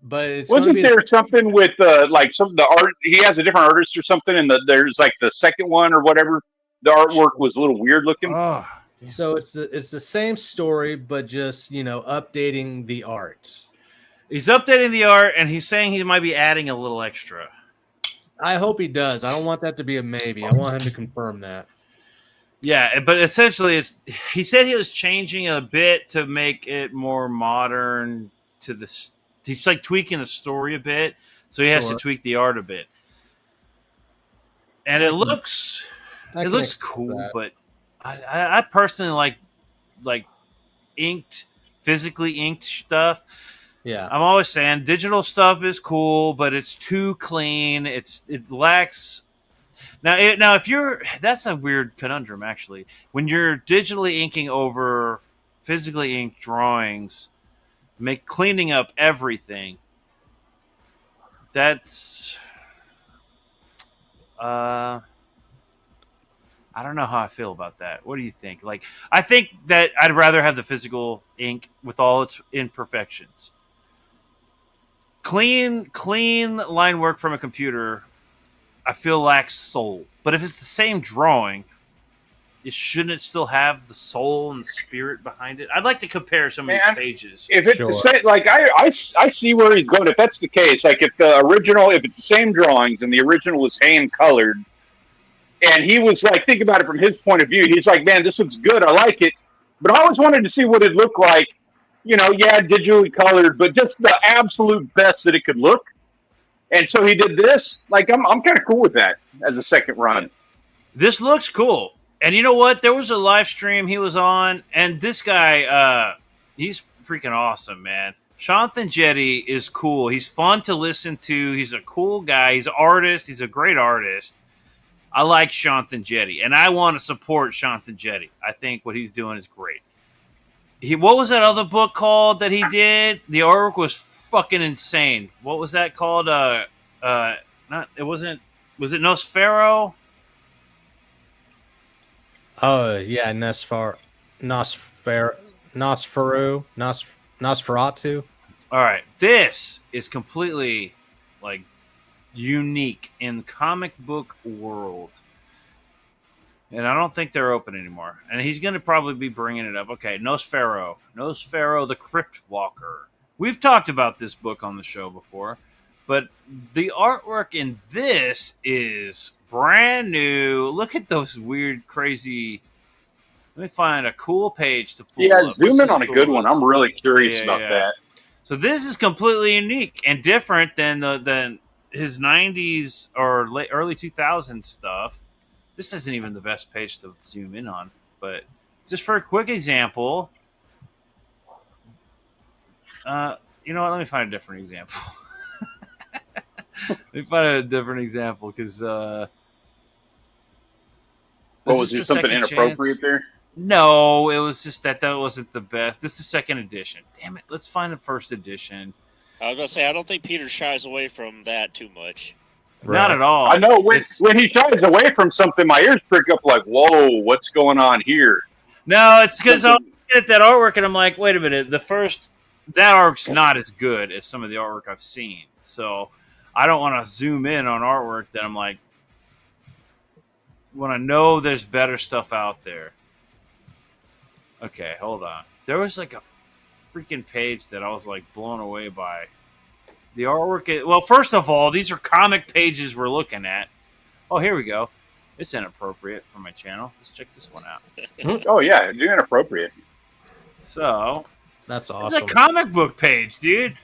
But wasn't there something with like some of the art? He has a different artist or something, and there's like the second one or whatever. The artwork was a little weird looking. Oh, so it's the same story, but just updating the art. He's updating the art, and he's saying he might be adding a little extra. I hope he does. I don't want that to be a maybe. I want him to confirm that. Yeah, but essentially, he said he was changing a bit to make it more modern to the. He's like tweaking the story a bit, so he has to tweak the art a bit. And it looks cool, but I personally like inked, physically inked stuff. Yeah, I'm always saying digital stuff is cool, but it's too clean. It lacks. Now if you're, that's a weird conundrum actually. When you're digitally inking over physically inked drawings, cleaning up everything. That's I don't know how I feel about that. What do you think? Like, I think that I'd rather have the physical ink with all its imperfections. Clean line work from a computer, I feel lacks soul. But if it's the same drawing, shouldn't it still have the soul and the spirit behind it? I'd like to compare some of these pages. If it's the same, like I see where he's going. If that's the case, like if it's the same drawings and the original was hand colored, and he was like, think about it from his point of view. He's like, man, this looks good. I like it, but I always wanted to see what it looked like. Digitally colored, but just the absolute best that it could look. And so he did this. Like I'm kind of cool with that as a second run. This looks cool. And you know what? There was a live stream he was on, and this guy, he's freaking awesome, man. Shanth Enjeti is cool. He's fun to listen to. He's a cool guy. He's an artist. He's a great artist. I like Shanth Enjeti, and I want to support Shanth Enjeti. I think what he's doing is great. What was that other book called that he did? The artwork was fucking insane. What was that called? Was it Nosferatu? Oh yeah, Nosferatu. All right, this is completely like unique in the comic book world, and I don't think they're open anymore. And he's going to probably be bringing it up. Okay, Nosferatu, the Crypt Walker. We've talked about this book on the show before, but the artwork in this is brand new. Look at those weird, crazy Let me find a cool page to pull Yeah, up. zoom What's in this on a good one. I'm really curious about that. So this is completely unique and different than his 90s or early 2000s stuff. This isn't even the best page to zoom in on, but just for a quick example, you know what? Let me find a different example. Let me find a different example because What was there something inappropriate there? No, it was just that wasn't the best. This is second edition. Damn it! Let's find the first edition. I was gonna say I don't think Peter shies away from that too much. Not at all. I know when he shies away from something, my ears prick up like, "Whoa, what's going on here?" No, it's because I'll get at that artwork and I'm like, wait a minute. That artwork's not as good as some of the artwork I've seen. So I don't want to zoom in on artwork that I'm like, when I know there's better stuff out there. Okay, hold on. There was like a freaking page that I was like blown away by. The artwork. Well, first of all, these are comic pages we're looking at. Oh, here we go. It's inappropriate for my channel. Let's check this one out. Oh yeah, you're inappropriate. So that's awesome. It's a comic book page, dude.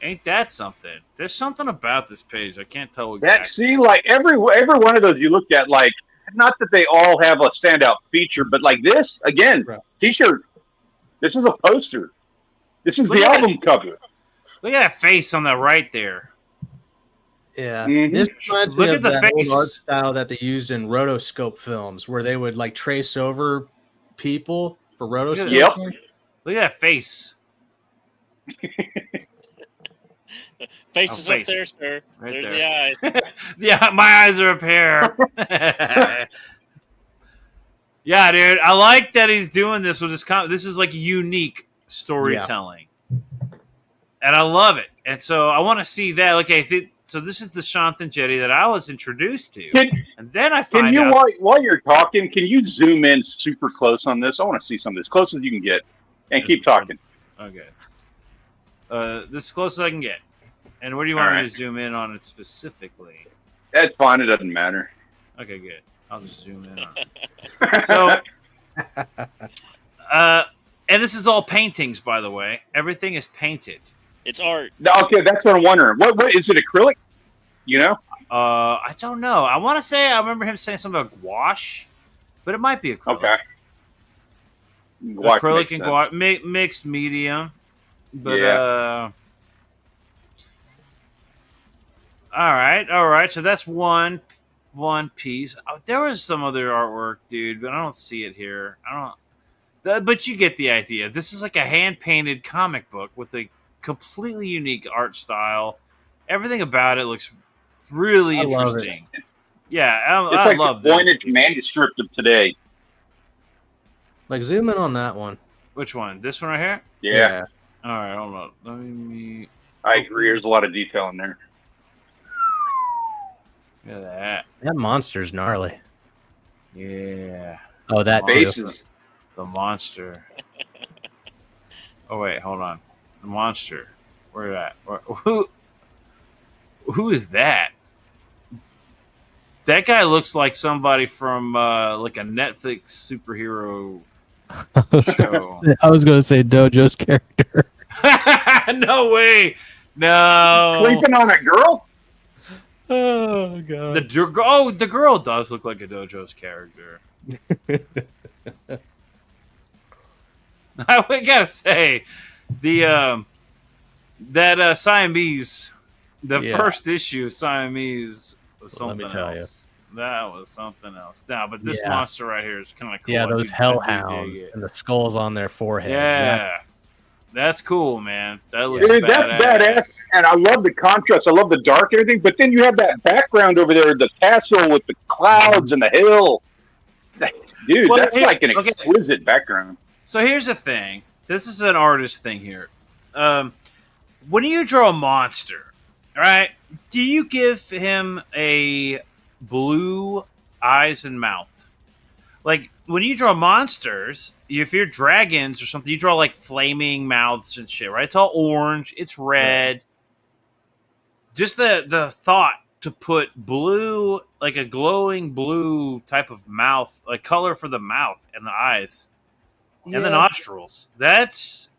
Ain't that something? There's something about this page I can't tell exactly. Like every one of those you looked at, like, not that they all have a standout feature, but like this again, T-shirt. This is a poster. This is the album cover. Look at that face on the right there. Yeah, This reminds me of that old art style that they used in rotoscope films, where they would like trace over people for rotoscope. Yep. Look at that face. Face is up there, sir. Right There's there. the eyes. Yeah, my eyes are up here. Yeah, dude. I like that he's doing this with his this is like unique storytelling. Yeah. And I love it. And so I want to see that. Okay, so this is the Shanth and Enjeti that I was introduced to. And then I find out... While you're talking, can you zoom in super close on this? I want to see some of this. Close as you can get. And keep talking. Okay. This is close as I can get. And what do you want me to zoom in on it specifically? That's fine. It doesn't matter. Okay, good. I'll just zoom in on it. So, and this is all paintings, by the way. Everything is painted. It's art. Okay, that's what I'm wondering. What is it? Acrylic? You know? I don't know. I want to say I remember him saying something about gouache, but it might be acrylic. Okay. Acrylic and gouache, mixed medium, but yeah. All right. So that's one piece. Oh, there was some other artwork, dude, but I don't see it here. But you get the idea. This is like a hand-painted comic book with a completely unique art style. Everything about it looks really interesting. Yeah, I love the Voynich manuscript of today. Like, zoom in on that one. Which one? This one right here? Yeah. All right, hold on. Let me... I agree. There's a lot of detail in there. Look at that. That monster's gnarly. Yeah. Oh, that faces. The monster. Oh wait, hold on. The monster. Where that? Who is that? That guy looks like somebody from like a Netflix superhero show. I was going to say Dojo's character. No way. No. Sleeping on a girl? Oh god. The girl does look like a Dojo's character. I gotta say, that Siamese, first issue of Siamese was something else. Let me tell you. That was something else. Now, but this monster right here is kind of cool. Yeah, those hellhounds and the skulls on their foreheads. Yeah. That's cool, man. That looks Dude, that's badass. And I love the contrast. I love the dark and everything. But then you have that background over there, the castle with the clouds and the hill. Dude, that's like an exquisite background. So here's the thing. This is an artist thing here. When you draw a monster, right, do you give him a blue eyes and mouth? Like, when you draw monsters, if you're dragons or something, you draw, like, flaming mouths and shit, right? It's all orange. It's red. Just the thought to put blue, like a glowing blue type of mouth, like color for the mouth and the eyes and the nostrils. That's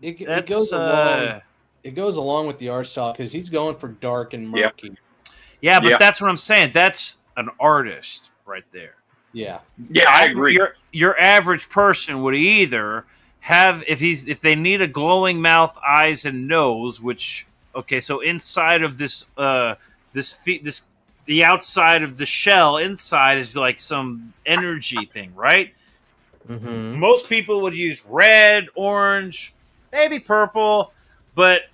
it goes along. It goes along with the art style because he's going for dark and murky. Yeah, but that's what I'm saying. That's an artist right there. Yeah. Yeah, I agree. Your average person would either have if they need a glowing mouth, eyes, and nose, which so inside of this the outside of the shell inside is like some energy thing, right? Mm-hmm. Most people would use red, orange, maybe purple, but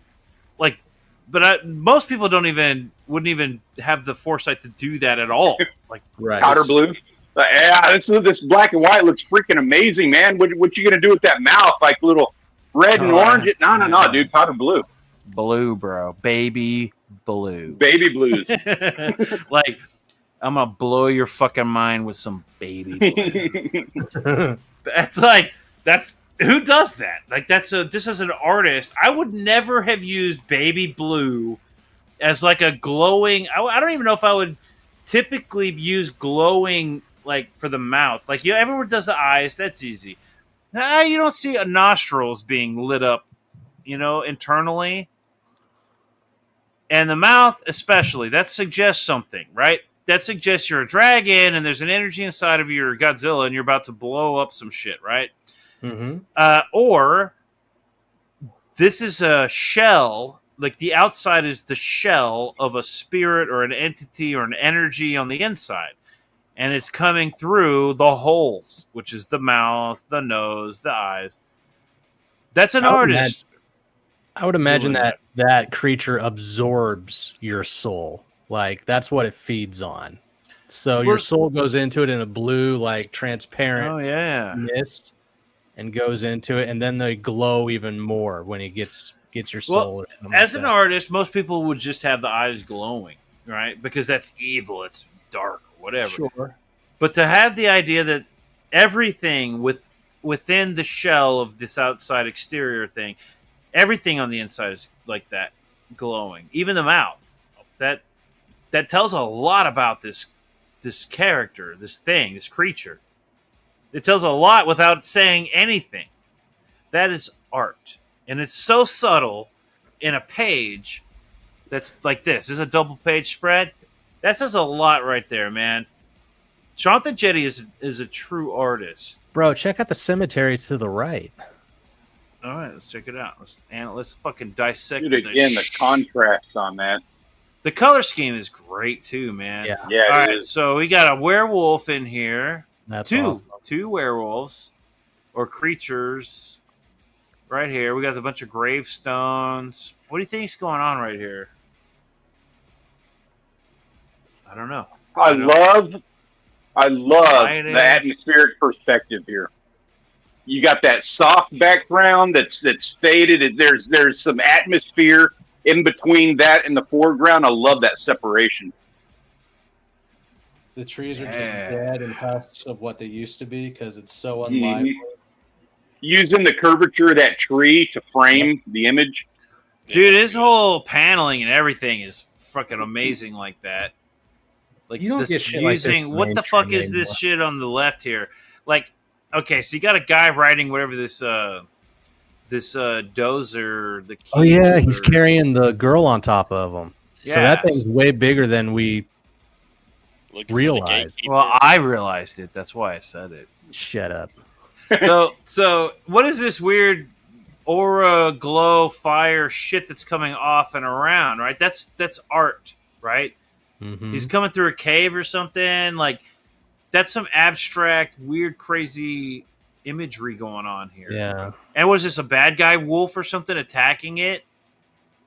most people wouldn't even have the foresight to do that at all. Like powder blue. Yeah, this black and white looks freaking amazing, man. What you gonna do with that mouth? Like little red and orange? No, dude. Powder blue. Blue, bro. Baby blue. Baby blues. Like, I'm gonna blow your fucking mind with some baby blue. That's who does that? Like, just as an artist, I would never have used baby blue as like a glowing. I don't even know if I would typically use glowing like for the mouth. Like, everyone does the eyes. That's easy. Nah, you don't see nostrils being lit up, internally. And the mouth, especially, that suggests something, right? That suggests you're a dragon and there's an energy inside of your Godzilla and you're about to blow up some shit, right? Mm-hmm. Or this is a shell, like the outside is the shell of a spirit or an entity or an energy on the inside. And it's coming through the holes, which is the mouth, the nose, the eyes. That's an artist. I would imagine that creature absorbs your soul. Like, that's what it feeds on. So your soul goes into it in a blue, like, transparent mist and goes into it, and then they glow even more when it gets your soul. Well, as an artist, most people would just have the eyes glowing, right? Because that's evil. It's dark, whatever. Sure. But to have the idea that everything within the shell of this outside exterior thing, everything on the inside is like that, glowing. Even the mouth. That tells a lot about this character, this thing, this creature. It tells a lot without saying anything. That is art. And it's so subtle in a page that's like this. This is a double page spread. That says a lot right there, man. Shanth Enjeti is a true artist. Bro, check out the cemetery to the right. All right, let's check it out. Let's fucking dissect Dude, again, the contrast on that. The color scheme is great too, man. Yeah. All right, so we got a werewolf in here. That's two werewolves or creatures right here. We got a bunch of gravestones. What do you think's going on right here? I don't know. I love the atmospheric perspective here. You got that soft background that's faded. There's some atmosphere in between that and the foreground. I love that separation. The trees are just dead and husks of what they used to be because it's so unlively. Using the curvature of that tree to frame the image. Dude, his whole paneling and everything is fucking amazing like that. Like, you don't get shit using like what the fuck is this shit on the left here? Like, okay, so you got a guy riding whatever this dozer. He's carrying the girl on top of him. Yeah. So that thing's way bigger than we realized. Well, I realized it. That's why I said it. Shut up. So what is this weird aura, glow, fire shit that's coming off and around? Right, that's art, right? Mm-hmm. He's coming through a cave or something. Like, that's some abstract, weird, crazy imagery going on here. Yeah. And was this a bad guy wolf or something attacking it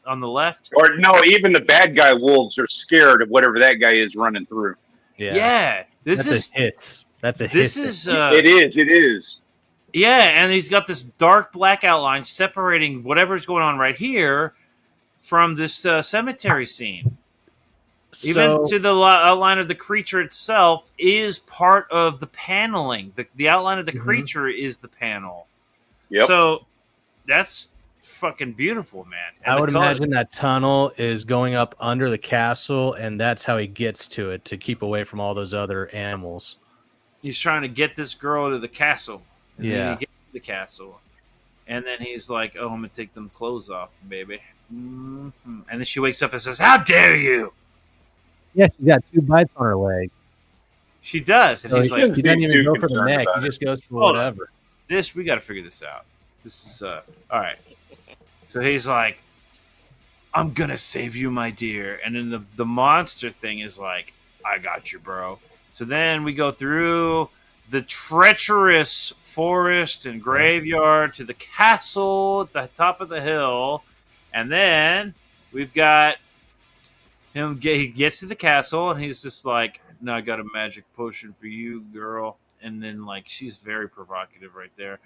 on the left? Or no, even the bad guy wolves are scared of whatever that guy is running through. Yeah. That's a hiss. It is. Yeah, and he's got this dark black outline separating whatever's going on right here from this cemetery scene. Even to the outline of the creature itself is part of the paneling. The outline of the creature is the panel. Yep. So that's fucking beautiful, man. And I the would color- imagine that tunnel is going up under the castle, and that's how he gets to it to keep away from all those other animals. he's trying to get this girl to the castle. And then Yeah. he gets to the castle. And then he's like, oh, I'm going to take them clothes off, baby. And then she wakes up and says, how dare you? Yeah, she got 2 bites on her leg. She does. And So he's he, like, he doesn't even too go for the concerned neck. about He it. just goes for Hold on. whatever. we got to figure this out. This is, all right. So he's like, I'm going to save you, my dear. And then the monster thing is like, I got you, bro. So then we go through the treacherous forest and graveyard to the castle at the top of the hill. And then we've got him, he gets to the castle and he's just like, no, I got a magic potion for you, girl. And then, like, she's very provocative right there.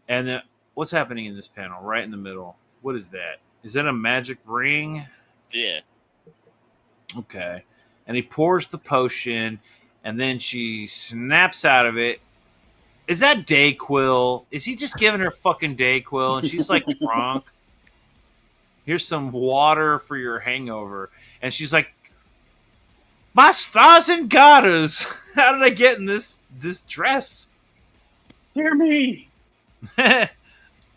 And then what's happening in this panel right in the middle? What is that? Is that a magic ring? Yeah. Okay. And he pours the potion, and then she snaps out of it. Is that Dayquil? Is he just giving her fucking Dayquil? And she's like drunk. Here's some water for your hangover. And she's like, my stars and garters. How did I get in this dress? Hear me. All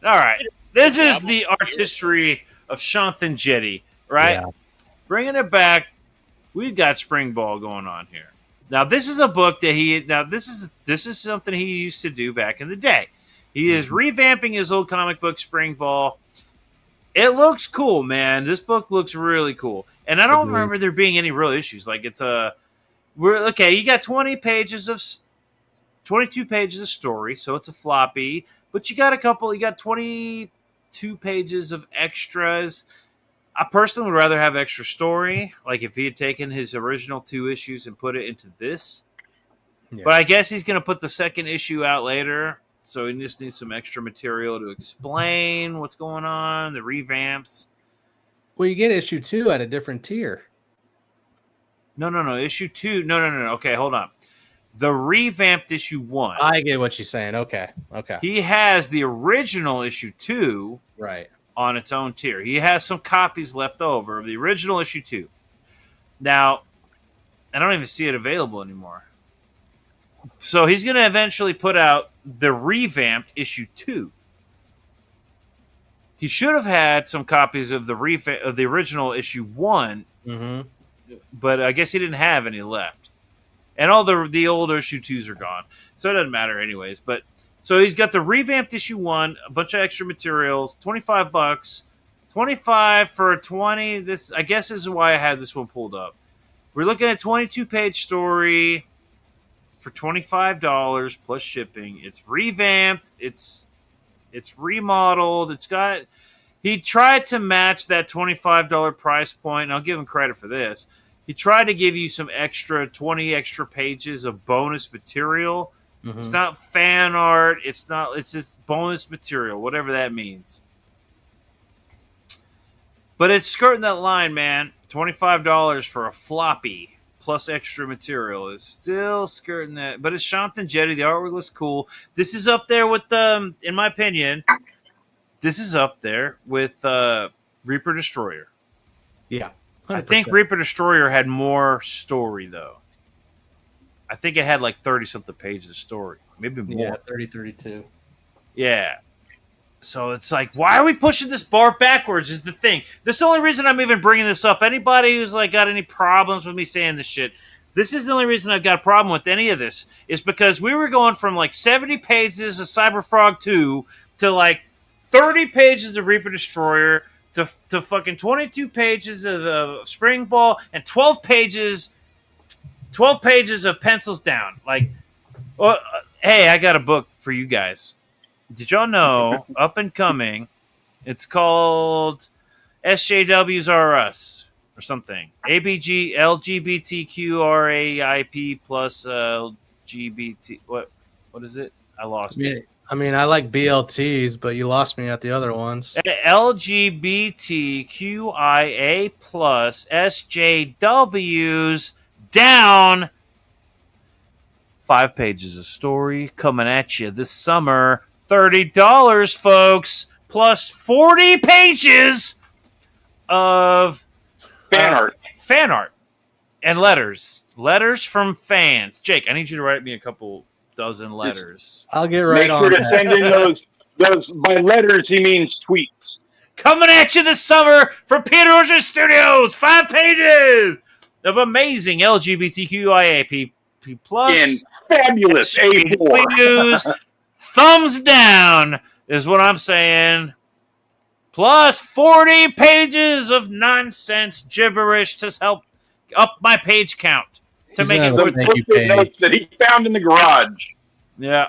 right. This Yeah, is the artistry of Shanth and Enjeti, right? Yeah. Bringing it back, we've got SPRINGBALL going on here. Now, this is a book that this is something he used to do back in the day. He is revamping his old comic book SPRINGBALL. It looks cool, man. This book looks really cool. And I don't remember there being any real issues. Like, it's you got 22 pages of story, so it's a floppy, but you got 22 pages of extras. I personally would rather have extra story, like if he had taken his original 2 issues and put it into this. Yeah. But I guess he's going to put the second issue out later, so he just needs some extra material to explain what's going on, the revamps. Well, you get issue 2 at a different tier. No. Issue 2. No. Okay, hold on. The revamped issue 1. I get what you're saying. Okay. He has the original issue 2 Right. on its own tier. He has some copies left over of the original issue 2. Now, I don't even see it available anymore. So he's going to eventually put out the revamped issue 2. He should have had some copies of the original issue 1, but I guess he didn't have any left. And all the old issue 2s are gone. So it doesn't matter anyways. But so he's got the revamped issue 1, a bunch of extra materials, $25. 25 for 20. This, I guess, is why I had this one pulled up. We're looking at 22-page story for $25 plus shipping. It's revamped. It's remodeled. He tried to match that $25 price point, and I'll give him credit for this. He tried to give you some 20 extra pages of bonus material. It's not fan art. It's just bonus material, whatever that means. But it's skirting that line, man. $25 for a floppy plus extra material is still skirting that. But it's Shanth and Enjeti. The artwork looks cool. This is up there with, in my opinion, this is up there with Reaper Destroyer. Yeah. 100%. I think Reaper Destroyer had more story, though. I think it had like 30-something pages of story. Maybe more. Yeah, 30, 32. Yeah. So it's like, why are we pushing this bar backwards is the thing. This is the only reason I'm even bringing this up. Anybody who's like got any problems with me saying this shit, this is the only reason I've got a problem with any of this is because we were going from like 70 pages of Cyberfrog 2 to like 30 pages of Reaper Destroyer to fucking 22 pages of SPRINGBALL and 12 pages of Pencils Down. Like, hey, I got a book for you guys. Did y'all know, up and coming, it's called SJWs Are Us or something. ABG LGBTQRAIP plus LGBT. What is it? I lost it. I mean, I like BLTs, but you lost me at the other ones. LGBTQIA plus SJWs down. 5 pages of story coming at you this summer. $30, folks, plus 40 pages of Fan art. Fan art and letters. Letters from fans. Jake, I need you to write me a couple dozen letters. I'll get right Make on sure to that. send in those by letters. He means tweets. Coming at you this summer from Peter Orchard Studios. 5 pages of amazing LGBTQIA plus In fabulous A4. reviews. Thumbs down is what I'm saying. Plus 40 pages of nonsense gibberish to help up my page count. To He's make gonna it have a worth thank you Post-it page. notes that he found in the garage. Yeah.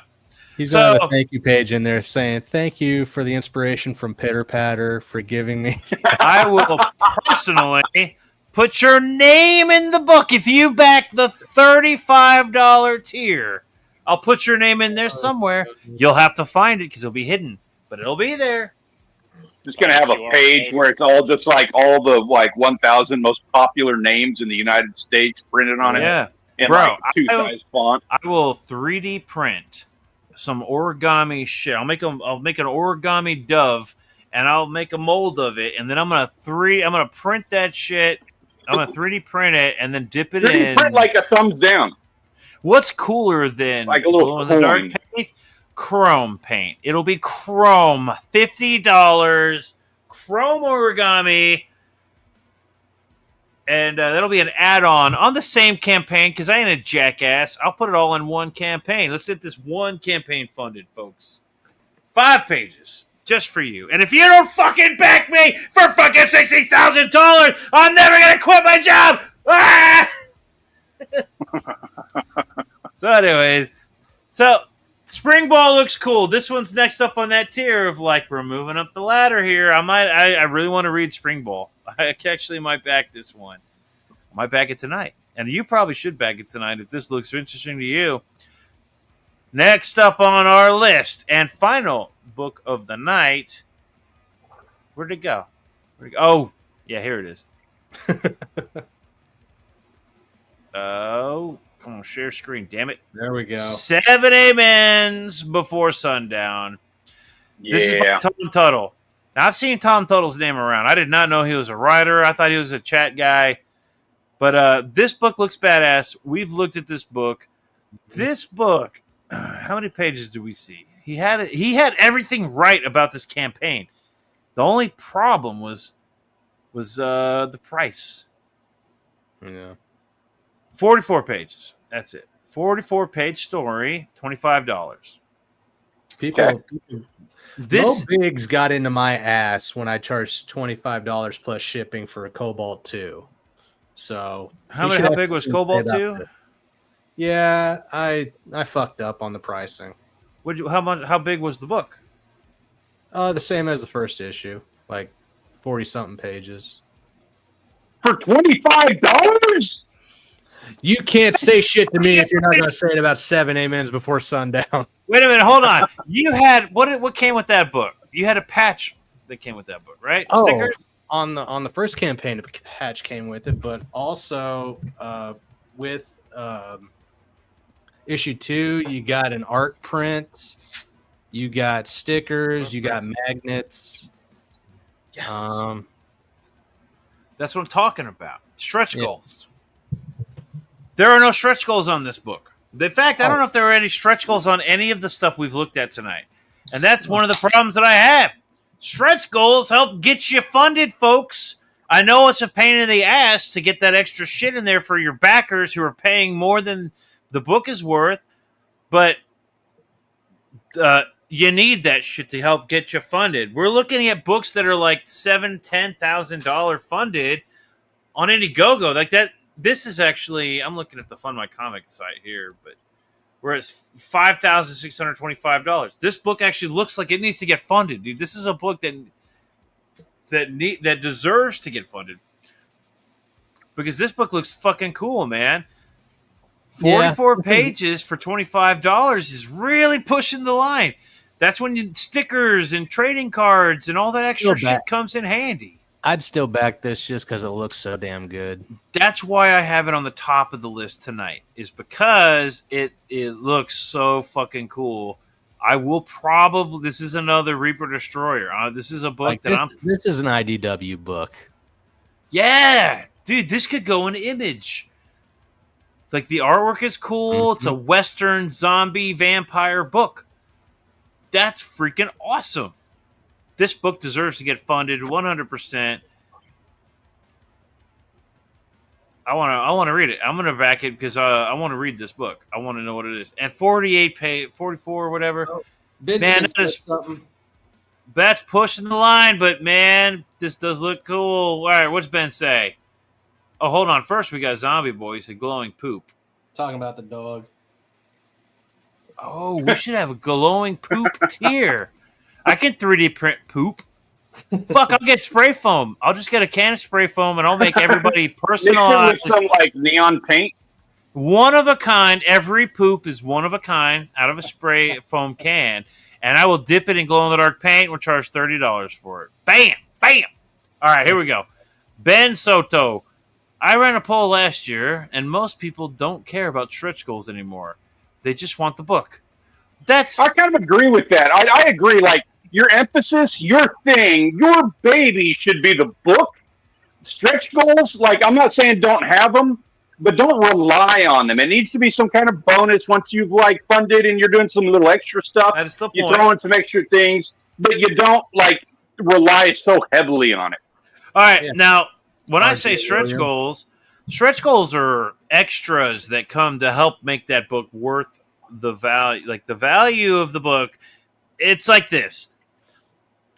He's gonna have So- a thank you page in there saying thank you for the inspiration from Pitter Patter for giving me. I will personally put your name in the book if you back the $35 tier. I'll put your name in there somewhere. You'll have to find it because it'll be hidden, but it'll be there. Just gonna have a page where it's all just like all the 1,000 most popular names in the United States printed on it Yeah. in Bro, like two size font. I will 3D print some origami shit. I'll make an origami dove, and I'll make a mold of it, and then I'm gonna print that shit. I'm gonna 3D print it and then dip it Pretty in. print like a thumbs down. What's cooler than Like a little glow-in-the-dark coin. paint? Chrome paint. It'll be chrome. $50. Chrome origami. And that'll be an add-on on the same campaign because I ain't a jackass. I'll put it all in one campaign. Let's get this one campaign funded, folks. 5 pages. Just for you. And if you don't fucking back me for fucking $60,000, I'm never going to quit my job. Ah! So anyways, Spring Ball looks cool. This one's next up on that tier of we're moving up the ladder here. I really want to read Spring Ball. I actually might back this one. I might back it tonight. And you probably should back it tonight if this looks interesting to you. Next up on our list and final book of the night. Where'd it go? Oh, yeah, here it is. Oh, come on, share screen, damn it. There we go. 7 amens before sundown. This is by Yeah. Tom Tuttle. Now, I've seen Tom Tuttle's name around. I did not know he was a writer. I thought he was a chat guy. But this book looks badass. We've looked at this book. This book, how many pages do we see? He had everything right about this campaign. The only problem was the price. Yeah. 44 pages. That's it. 44-page story, $25. People, This Mo Biggs got into my ass when I charged $25 plus shipping for a Cobalt 2. So how he should big was actually Cobalt say 2? about this. Yeah, I fucked up on the pricing. How big was the book? The same as the first issue, like 40-something pages. For $25? You can't say shit to me if you're not going to say it about 7 amens before sundown. Wait a minute, hold on. You had what came with that book? You had a patch that came with that book, right? Oh, Stickers? on the first campaign, a patch came with it, but also with issue 2, you got an art print, you got stickers, you got magnets. Yes. That's what I'm talking about. Stretch goals. There are no stretch goals on this book. In fact, I don't know if there are any stretch goals on any of the stuff we've looked at tonight. And that's one of the problems that I have. Stretch goals help get you funded, folks. I know it's a pain in the ass to get that extra shit in there for your backers who are paying more than the book is worth, but you need that shit to help get you funded. We're looking at books that are like $7,000-$10,000 funded on Indiegogo. Like that. This is actually, I'm looking at the Fund My Comic site here, but where it's $5,625. This book actually looks like it needs to get funded, dude. This is a book that deserves to get funded because this book looks fucking cool, man. 44 pages for $25 is really pushing the line. That's when stickers and trading cards and all that extra shit comes in handy. I'd still back this just because it looks so damn good. That's why I have it on the top of the list tonight, is because it looks so fucking cool. I will probably. This is another Reaper Destroyer. This is a book This is an IDW book. Yeah, dude, this could go in Image. Like, the artwork is cool. It's a Western zombie vampire book. That's freaking awesome. This book deserves to get funded 100%. I want to read it. I'm going to back it because I want to read this book. I want to know what it is. And 44 whatever. Oh, man, that's pushing the line, but man, this does look cool. All right, what's Ben say? Oh, hold on. First, we got Zombie Boy. He said glowing poop. Talking about the dog. Oh, we should have a glowing poop tier. I can 3D print poop. Fuck, I'll get spray foam. I'll just get a can of spray foam and I'll make everybody personalized. Mix it with some like neon paint. One of a kind. Every poop is one of a kind out of a spray foam can. And I will dip it in glow-in-the-dark paint. We'll charge $30 for it. Bam! Bam! All right, here we go. Ben Soto. I ran a poll last year, and most people don't care about stretch goals anymore. They just want the book. I kind of agree with that. I agree. Like, your emphasis, your thing, your baby should be the book. Stretch goals, like, I'm not saying don't have them, but don't rely on them. It needs to be some kind of bonus once you've, like, funded and you're doing some little extra stuff. That is the point. You throw in some extra things, but you don't, like, rely so heavily on it. All right, now, when I say stretch goals are extras that come to help make that book worth the value. Like, the value of the book, it's like this.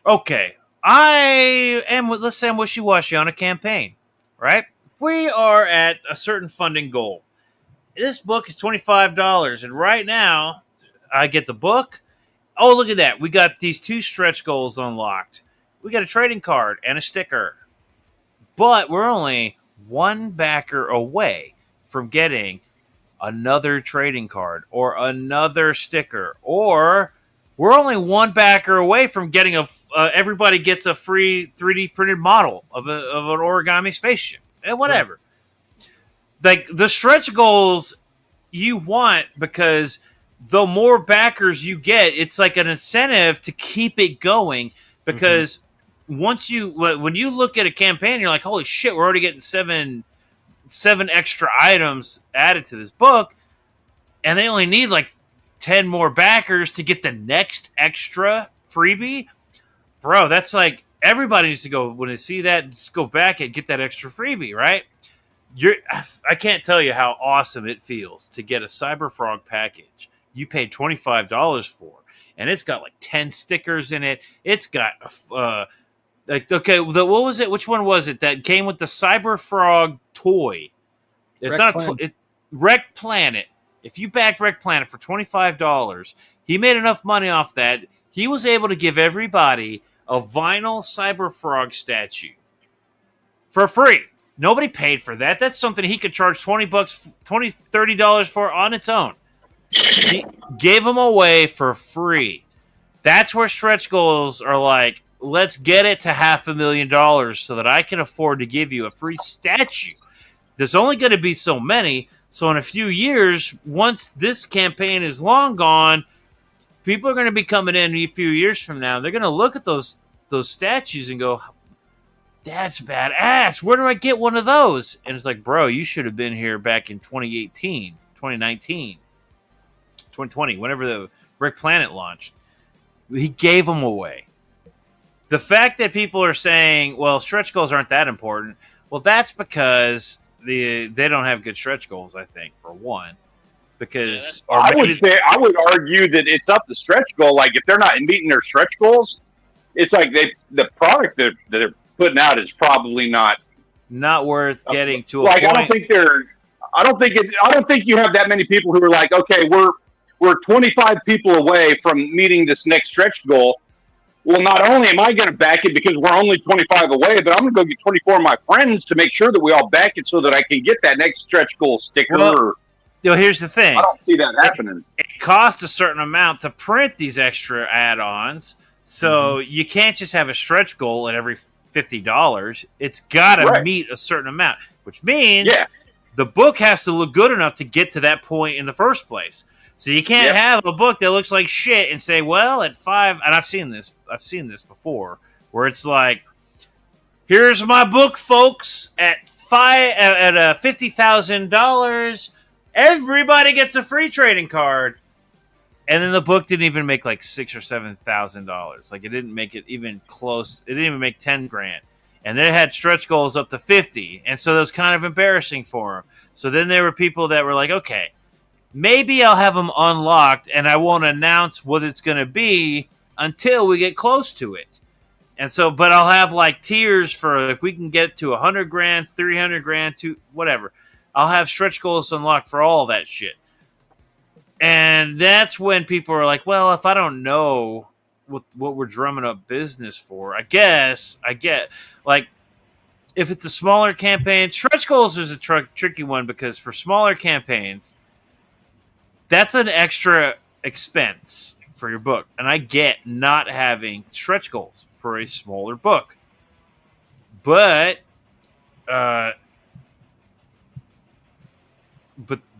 Okay, let's say I'm wishy-washy on a campaign, right? We are at a certain funding goal. This book is $25, and right now, I get the book. Oh, look at that. We got these 2 stretch goals unlocked. We got a trading card and a sticker. But we're only 1 backer away from getting another trading card or another sticker. Or we're only 1 backer away from getting everybody gets a free 3D printed model of an origami spaceship. And whatever. Right. Like, the stretch goals you want, because the more backers you get, it's like an incentive to keep it going, because when you look at a campaign, you're like, holy shit, we're already getting seven extra items added to this book, and they only need like 10 more backers to get the next extra freebie. Bro, that's like, everybody needs to go, when they see that, just go back and get that extra freebie, right? I can't tell you how awesome it feels to get a Cyberfrog package you paid $25 for, and it's got like 10 stickers in it. It's got what was it? Which one was it that came with the Cyberfrog toy? It's not a Wreck Planet. If you backed Wreck Planet for $25, he made enough money off that. He was able to give everybody a vinyl Cyberfrog statue for free. Nobody paid for that. That's something he could charge $30 for on its own. He gave them away for free. That's where stretch goals are like, let's get it to $500,000 so that I can afford to give you a free statue. There's only going to be so many. So in a few years, once this campaign is long gone, people are going to be coming in a few years from now. They're going to look at those statues and go, that's badass. Where do I get one of those? And it's like, bro, you should have been here back in 2018, 2019, 2020, whenever the Brick Planet launched. He gave them away. The fact that people are saying, well, stretch goals aren't that important, well, that's because they don't have good stretch goals, I think, for one. Because I would argue that it's up to stretch goal. Like, if they're not meeting their stretch goals, it's like the product that they're putting out is probably not worth getting to a like, point. I don't think you have that many people who are like, okay, we're 25 people away from meeting this next stretch goal. Well, not only am I going to back it because we're only 25 away, but I'm going to go get 24 of my friends to make sure that we all back it so that I can get that next stretch goal sticker. Well, here's the thing. I don't see that happening. It costs a certain amount to print these extra add-ons, so you can't just have a stretch goal at every $50. It's got to meet a certain amount, which means the book has to look good enough to get to that point in the first place. So you can't have a book that looks like shit and say, well, at $5, and I've seen this before, where it's like, here's my book, folks, at $50,000, everybody gets a free trading card. And then the book didn't even make like $6,000 or $7,000. Like, it didn't make it even close. It didn't even make 10 grand. And they had stretch goals up to 50. And so that was kind of embarrassing for them. So then there were people that were like, okay, maybe I'll have them unlocked and I won't announce what it's going to be until we get close to it. And so, but I'll have like tiers for if we can get to 100 grand, 300 grand, to whatever. I'll have stretch goals unlocked for all that shit. And that's when people are like, well, if I don't know what we're drumming up business for, I guess I get, like, if it's a smaller campaign, stretch goals is a tricky one because for smaller campaigns, that's an extra expense for your book. And I get not having stretch goals for a smaller book. But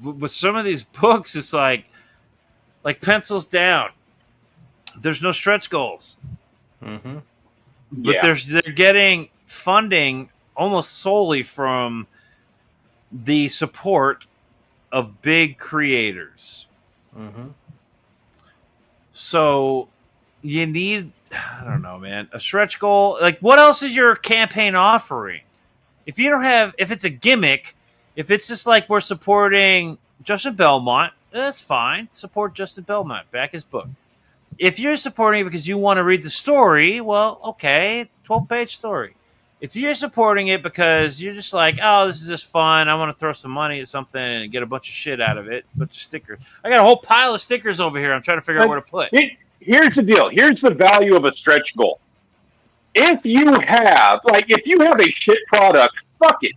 with some of these books, it's like Pencils Down. There's no stretch goals. Mm-hmm. But they're getting funding almost solely from the support of big creators. Mm-hmm. So you need, I don't know, man, a stretch goal. Like, what else is your campaign offering? If you don't have, if it's a gimmick, if it's just like we're supporting Justin Belmont, that's fine. Support Justin Belmont. Back his book. If you're supporting it because you want to read the story, well, okay, 12-page story. If you're supporting it because you're just like, oh, this is just fun, I want to throw some money at something and get a bunch of shit out of it, a bunch of stickers. I got a whole pile of stickers over here I'm trying to figure out where to put. Here's the deal. Here's the value of a stretch goal. If you have a shit product, fuck it.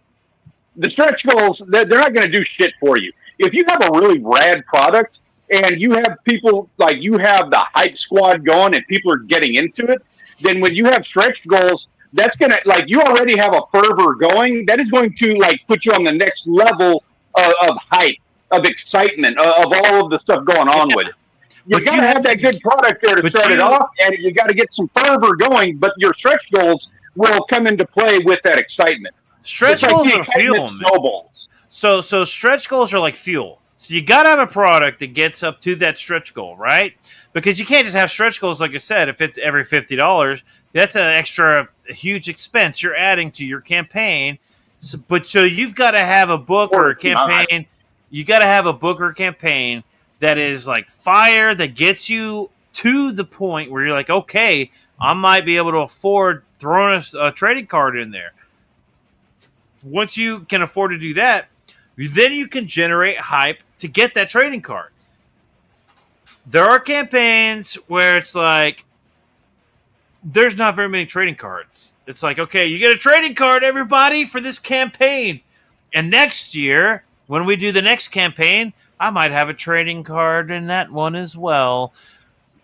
The stretch goals, they're not going to do shit for you. If you have a really rad product and you have people, like you have the hype squad going and people are getting into it, then when you have stretch goals, that's going to, like, you already have a fervor going. That is going to, like, put you on the next level of hype, of excitement, of all of the stuff going on with it. You got to have that good product there to start it off, and you got to get some fervor going, but your stretch goals will come into play with that excitement. Stretch goals are fuel, snowballs. So stretch goals are like fuel. So you got to have a product that gets up to that stretch goal, right? Because you can't just have stretch goals, like I said, if it's every $50, that's an extra huge expense you're adding to your campaign. So you've got to have a book or a campaign. You got to have a book or a campaign that is like fire, that gets you to the point where you're like, okay, I might be able to afford throwing a trading card in there. Once you can afford to do that, then you can generate hype to get that trading card. There are campaigns where it's like, there's not very many trading cards. It's like, okay, you get a trading card, everybody, for this campaign. And next year, when we do the next campaign, I might have a trading card in that one as well.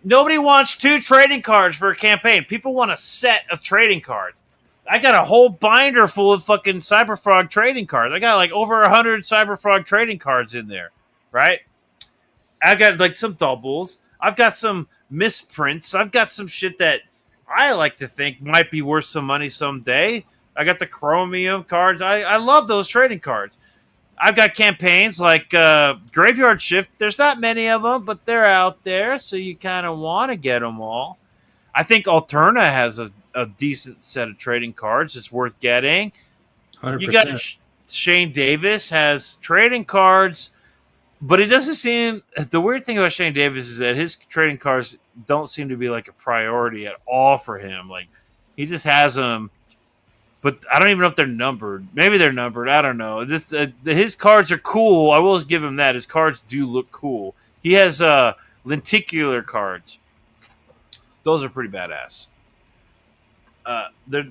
Nobody wants 2 trading cards for a campaign. People want a set of trading cards. I got a whole binder full of fucking Cyberfrog trading cards. I got like over 100 Cyberfrog trading cards in there, right? I got like some doubles. I've got some misprints. I've got some shit that I like to think might be worth some money someday. I got the Chromium cards. I love those trading cards. I've got campaigns like Graveyard Shift. There's not many of them, but they're out there, so you kind of want to get them all. I think Alterna has a decent set of trading cards. It's worth getting. 100%. You got Shane Davis has trading cards, but it doesn't seem. The weird thing about Shane Davis is that his trading cards don't seem to be like a priority at all for him. Like, he just has them, but I don't even know if they're numbered. Maybe they're numbered. I don't know. Just his cards are cool. I will give him that. His cards do look cool. He has lenticular cards. Those are pretty badass. They're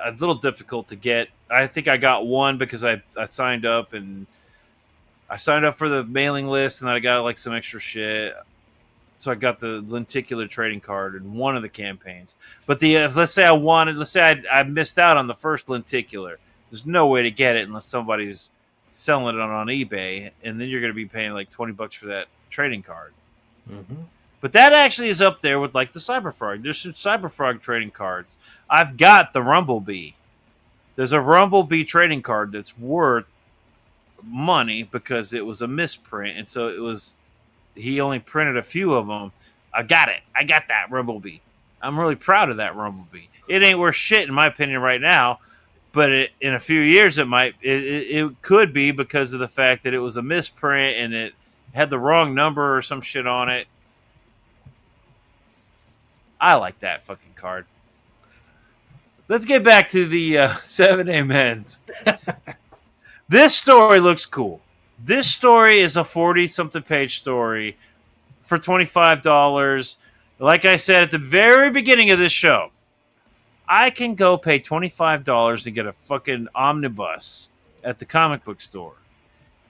a little difficult to get. I think I got one because I signed up, and I signed up for the mailing list, and then I got like some extra shit. So I got the lenticular trading card in one of the campaigns. But let's say I missed out on the first lenticular. There's no way to get it unless somebody's selling it on eBay, and then you're going to be paying like $20 for that trading card. Mm-hmm. But that actually is up there with like the Cyberfrog. There's some Cyberfrog trading cards. I've got the Rumblebee. There's a Rumblebee trading card that's worth money because it was a misprint, and so it was. He only printed a few of them. I got it. I got that Rumblebee. I'm really proud of that Rumblebee. It ain't worth shit in my opinion right now, but in a few years it might. It could be because of the fact that it was a misprint and it had the wrong number or some shit on it. I like that fucking card. Let's get back to the 7A men's. This story looks cool. This story is a 40-something page story for $25. Like I said at the very beginning of this show, I can go pay $25 to get a fucking omnibus at the comic book store.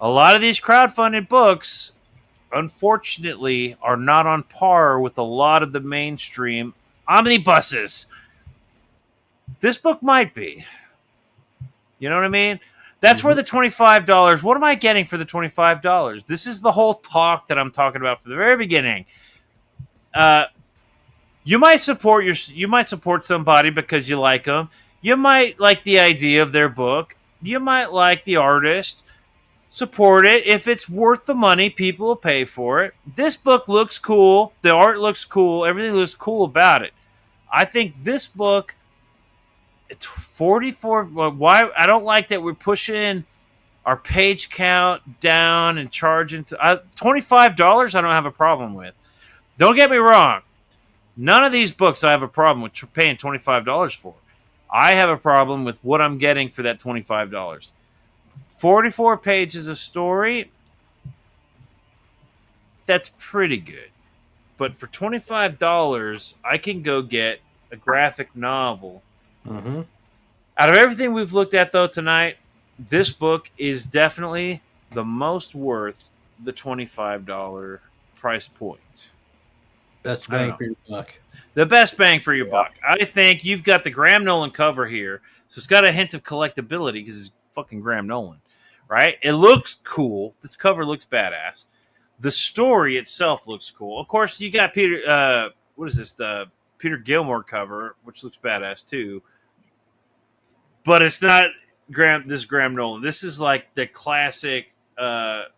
A lot of these crowdfunded books, unfortunately, are not on par with a lot of the mainstream omnibuses. This book might be. You know what I mean? That's where the $25. What am I getting for the $25? This is the whole talk that I'm talking about from the very beginning. You might support somebody because you like them. You might like the idea of their book. You might like the artist. Support it. If it's worth the money, people will pay for it. This book looks cool. The art looks cool. Everything looks cool about it. I think this book, it's 44. Why? I don't like that we're pushing our page count down and charging $25. I don't have a problem with. Don't get me wrong. None of these books I have a problem with paying $25 for. I have a problem with what I'm getting for that $25. 44 pages of story, that's pretty good. But for $25, I can go get a graphic novel. Mm-hmm. Out of everything we've looked at, though, tonight, this book is definitely the most worth the $25 price point. Best bang for your buck. The best bang for your buck. I think you've got the Graham Nolan cover here, so it's got a hint of collectability because it's fucking Graham Nolan, right? It looks cool. This cover looks badass. The story itself looks cool. Of course, you got Peter. What is this? The Peter Gilmore cover, which looks badass too. But it's not Graham Nolan. This is like the classic. What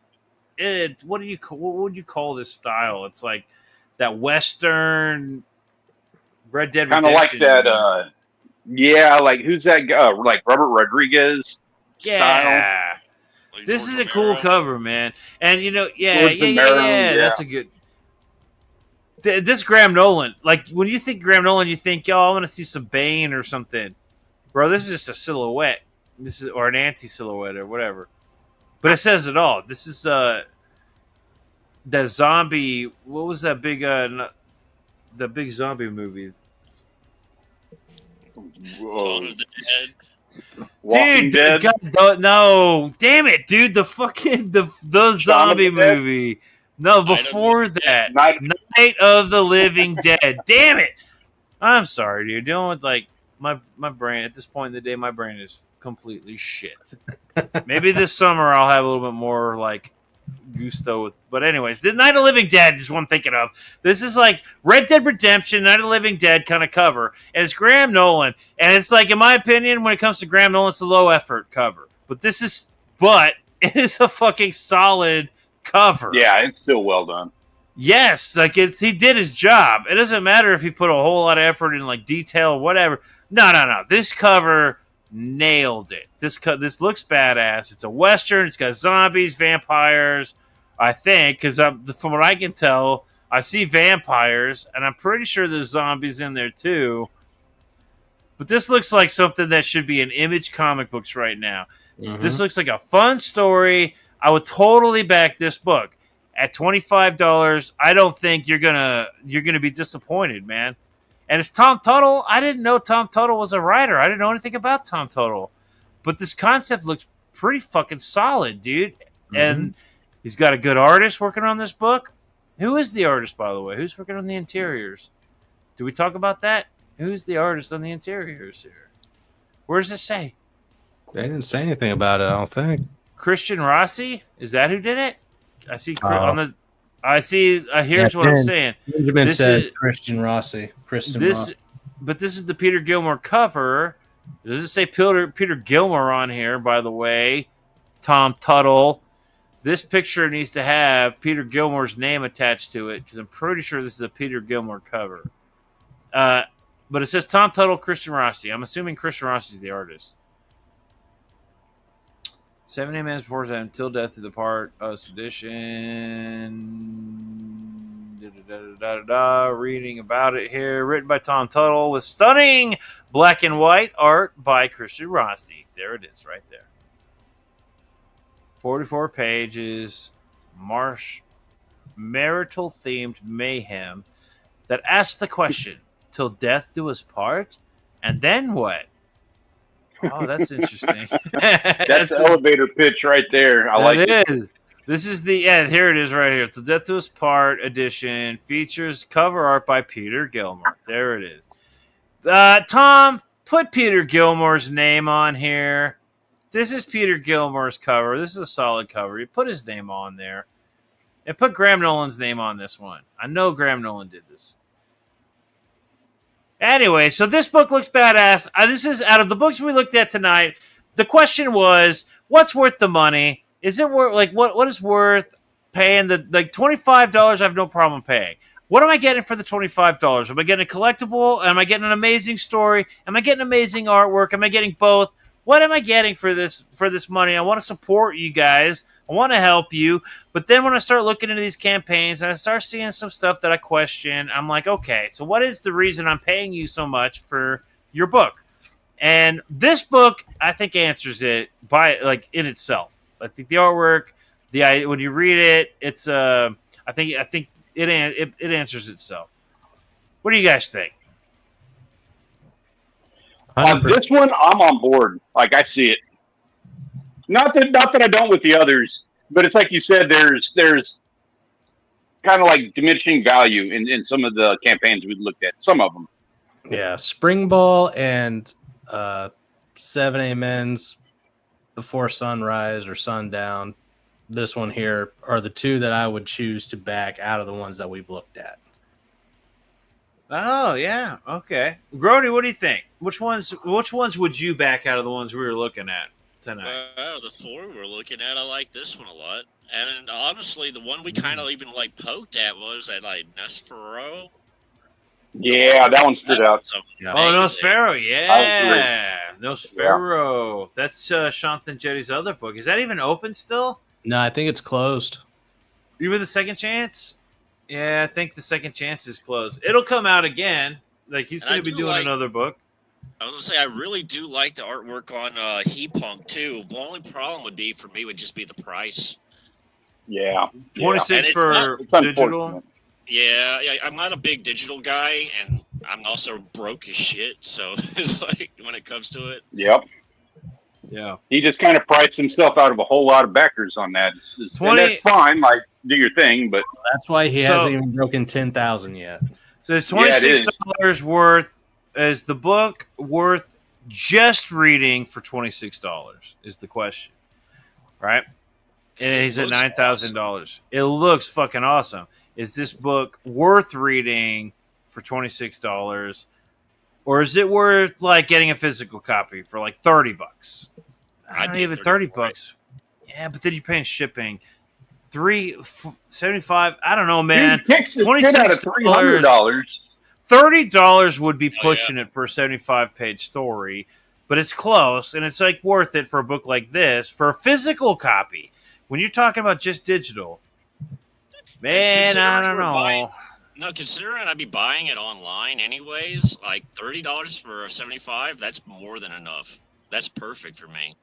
would you call this style? It's like that Western Red Dead Redemption. Kind of like that. Yeah, like who's that guy? Like Robert Rodriguez style. Like This George is a Romero. cool cover, man. And George Romero, That's a good. This Graham Nolan, like when you think Graham Nolan, you think, oh, I want to see some Bane or something, bro. This is just a silhouette. This is or an anti-silhouette or whatever. But it says it all. This is the zombie. What was that big the big zombie movie? Dawn of the Dead. Walking Dead. No, damn it, dude! The fucking the zombie movie. No, before that, Night of the Living Dead. Damn it! I'm sorry, dude. Dealing with like my brain at this point in the day, my brain is completely shit. Maybe this summer I'll have a little bit more like gusto with. But anyways, the Night of the Living Dead is what I'm thinking of. This is like Red Dead Redemption, Night of the Living Dead kind of cover, and it's Graham Nolan, and it's like, in my opinion, when it comes to Graham Nolan, it's a low effort cover. But it is a fucking solid cover. Yeah, it's still well done. Yes, like he did his job. It doesn't matter if he put a whole lot of effort in like detail or whatever. No. This cover nailed it. This looks badass. It's a Western. It's got zombies, vampires, I think, because from what I can tell, I see vampires, and I'm pretty sure there's zombies in there too. But this looks like something that should be in Image comic books right now. Mm-hmm. This looks like a fun story. I would totally back this book. At $25, I don't think you're gonna be disappointed, man. And it's Tom Tuttle. I didn't know Tom Tuttle was a writer. I didn't know anything about Tom Tuttle. But this concept looks pretty fucking solid, dude. Mm-hmm. And he's got a good artist working on this book. Who is the artist, by the way? Who's working on the interiors? Do we talk about that? Who's the artist on the interiors here? Where does it say? They didn't say anything about it, I don't think. Christian Rossi? Is that who did it? I see on the I see. Here's what I'm saying. Benjamin This said is- Christian Rossi. But this is the Peter Gilmore cover. Does it say Peter Gilmore on here? By the way, Tom Tuttle. This picture needs to have Peter Gilmore's name attached to it because I'm pretty sure this is a Peter Gilmore cover. But it says Tom Tuttle, Christian Rossi. I'm assuming Christian Rossi is the artist. 78 minutes before that, until death to the part of sedition. Reading about it here. Written by Tom Tuttle with stunning black and white art by Christian Rossi. There it is, right there. 44 pages. Marital themed mayhem that asks the question, till death do us part? And then what? Oh, that's interesting. That's the elevator pitch right there. I like it. Is. This is here it is right here. The Death to Us Part edition features cover art by Peter Gilmore. There it is. Tom, put Peter Gilmore's name on here. This is Peter Gilmore's cover. This is a solid cover. You put his name on there. And put Graham Nolan's name on this one. I know Graham Nolan did this. Anyway, so this book looks badass. This is out of the books we looked at tonight. The question was, what's worth the money? Is it worth what is worth paying the $25? I have no problem paying. What am I getting for the $25? Am I getting a collectible? Am I getting an amazing story? Am I getting amazing artwork? Am I getting both? What am I getting for this money? I want to support you guys. I want to help you. But then when I start looking into these campaigns and I start seeing some stuff that I question, I'm like, okay, so what is the reason I'm paying you so much for your book? And this book, I think, answers it by in itself. I think the artwork, when you read it, it's I think it answers itself. What do you guys think? On this one, I'm on board. Like, I see it. Not that I don't with the others, but it's like you said. There's kind of like diminishing value in some of the campaigns we looked at. Some of them. Yeah, Spring Ball and 7 Amens Before Sunrise or Sundown. This one here are the two that I would choose to back out of the ones that we've looked at. Oh yeah, okay. Grody, what do you think? Which ones would you back out of the ones we were looking at tonight? The four we're looking at, I like this one a lot. And honestly, the one we kind of even poked at was that Nesfero. Yeah, that one stood out. Oh, Nosfero, yeah. Nosfero. That's Shanth and Enjeti's other book. Is that even open still? No, I think it's closed. Even the Second Chance? Yeah, I think the Second Chance is closed. It'll come out again. He's going to be doing another book. I was going to say, I really do like the artwork on Heat Punk, too. The only problem would just be the price. Yeah. 26 for digital. Yeah, I'm not a big digital guy, and I'm also broke as shit, so it's when it comes to it. Yep. Yeah. He just kind of priced himself out of a whole lot of backers on that. And that's fine, do your thing, but... That's why he hasn't even broken 10,000 yet. So it's $26 worth. Is the book worth just reading for $26 is the question, right? And he's at $9,000. Awesome. It looks fucking awesome. Is this book worth reading for $26, or is it worth getting a physical copy for $30? I don't even $30. Yeah, but then you're paying shipping. $3.75. I don't know, man. $26. $30 would be pushing it for a 75-page story, but it's close, and it's worth it for a book like this for a physical copy. When you're talking about just digital, man, I don't know. Considering I'd be buying it online anyways, $30 for a 75, that's more than enough. That's perfect for me.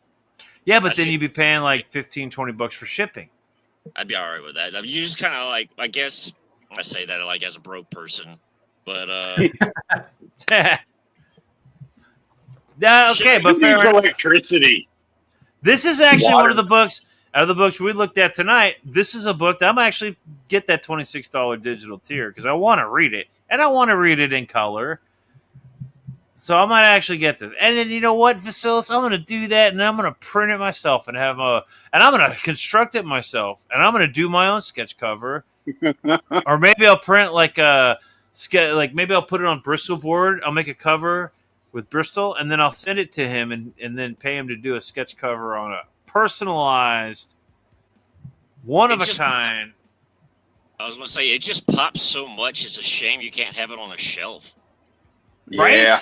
Yeah, but then you'd be paying $15-$20 for shipping. I'd be all right with that. You just kind of I guess I say that as a broke person. But yeah, okay, but fair electricity. This is actually one of the books out of the books we looked at tonight. This is a book that I'm actually get that $26 digital tier because I want to read it and I want to read it in color. So I might actually get this. And then you know what, Vasilis, I'm going to do that and I'm going to print it myself and I'm going to construct it myself and I'm going to do my own sketch cover. Or maybe I'll print like a maybe I'll put it on Bristol board. I'll make a cover with Bristol, and then I'll send it to him, and then pay him to do a sketch cover on a personalized, one of a kind. I was going to say, it just pops so much. It's a shame you can't have it on a shelf. Right? Yeah,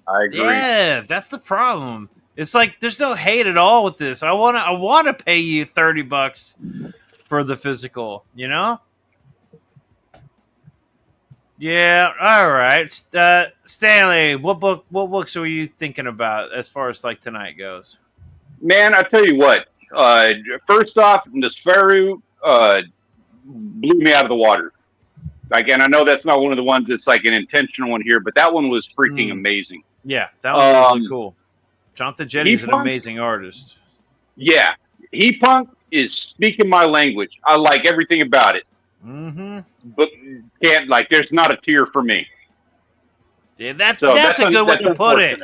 I agree. Yeah, that's the problem. It's like there's no hate at all with this. I wanna pay you $30 for the physical, you know? Yeah, all right. Stanley, what books were you thinking about as far as like tonight goes? Man, I tell you what. First off, Nosferatu blew me out of the water. Again, I know that's not one of the ones that's like an intentional one here, but that one was freaking amazing. Yeah, that one was really cool. Shanth Enjeti is an amazing artist. Yeah, Punk is speaking my language. I like everything about it. Mm-hmm. But there's not a tier for me. Yeah, that's a good way to put it.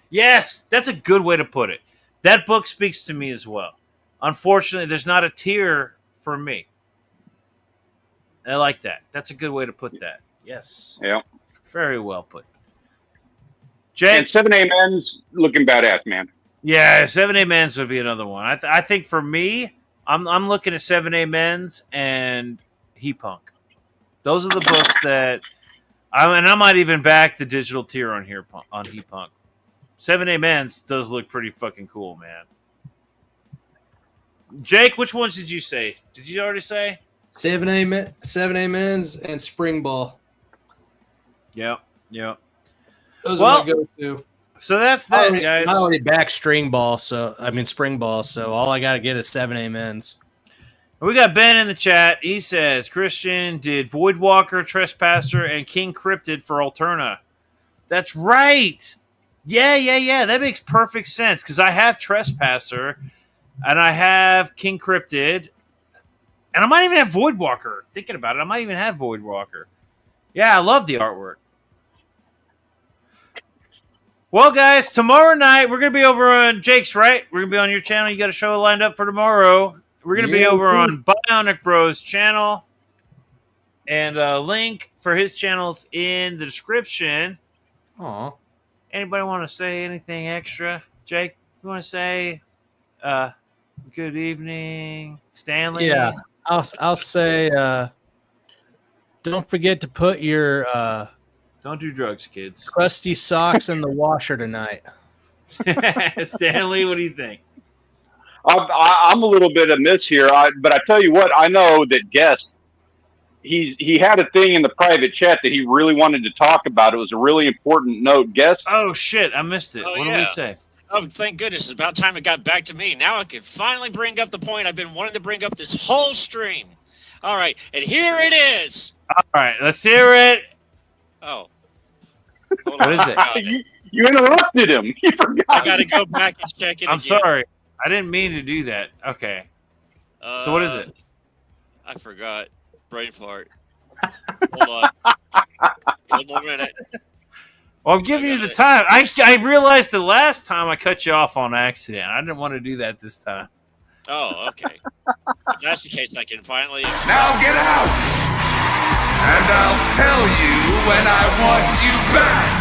Yes, that's a good way to put it. That book speaks to me as well. Unfortunately, there's not a tier for me. I like that. That's a good way to put that. Yes. Yeah. Very well put. Jake? And 7A Men's looking badass, man. Yeah, 7A Men's would be another one. I think for me, I'm looking at 7A Men's and Punk. Those are the books that I might even back the digital tier on Punk. 7A Men's does look pretty fucking cool, man. Jake, which ones did you say? Did you already say? 7A Men's and SPRINGBALL. Yep. Those are my go-to. So that's that, guys. I already backed SPRINGBALL, so all I got to get is 7A Men's. We got Ben in the chat. He says, Christian did Voidwalker, Trespasser, and King Cryptid for Alterna. That's right. Yeah. That makes perfect sense because I have Trespasser and I have King Cryptid. And I might even have Voidwalker. Thinking about it, I might even have Voidwalker. Yeah, I love the artwork. Well, guys, tomorrow night, we're going to be over on Jake's, right? We're going to be on your channel. You got a show lined up for tomorrow. We're going to be over on Bionic Bro's channel. And a link for his channel's in the description. Aw. Anybody want to say anything extra? Jake, you want to say good evening? Stanley? Yeah. I'll say, don't forget to put your don't do drugs, kids. crusty socks in the washer tonight. Stanley, what do you think? I'm a little bit amiss here, but I tell you what, I know that Guest, he had a thing in the private chat that he really wanted to talk about. It was a really important note. Guest? Oh, shit, I missed it. Oh, what did we say? Oh, thank goodness. It's about time it got back to me. Now I can finally bring up the point I've been wanting to bring up this whole stream. All right, and here it is. All right, let's hear it. Oh. What is it? You interrupted him. You forgot. I got to go back and check it I'm again. sorry. I didn't mean to do that. Okay. So what is it? I forgot. Brain fart. Hold on. One more minute. Well, I'm giving you the time. I realized the last time I cut you off on accident. I didn't want to do that this time. Oh, okay. If that's the case, I can finally express Now get out! And I'll tell you when I want you back!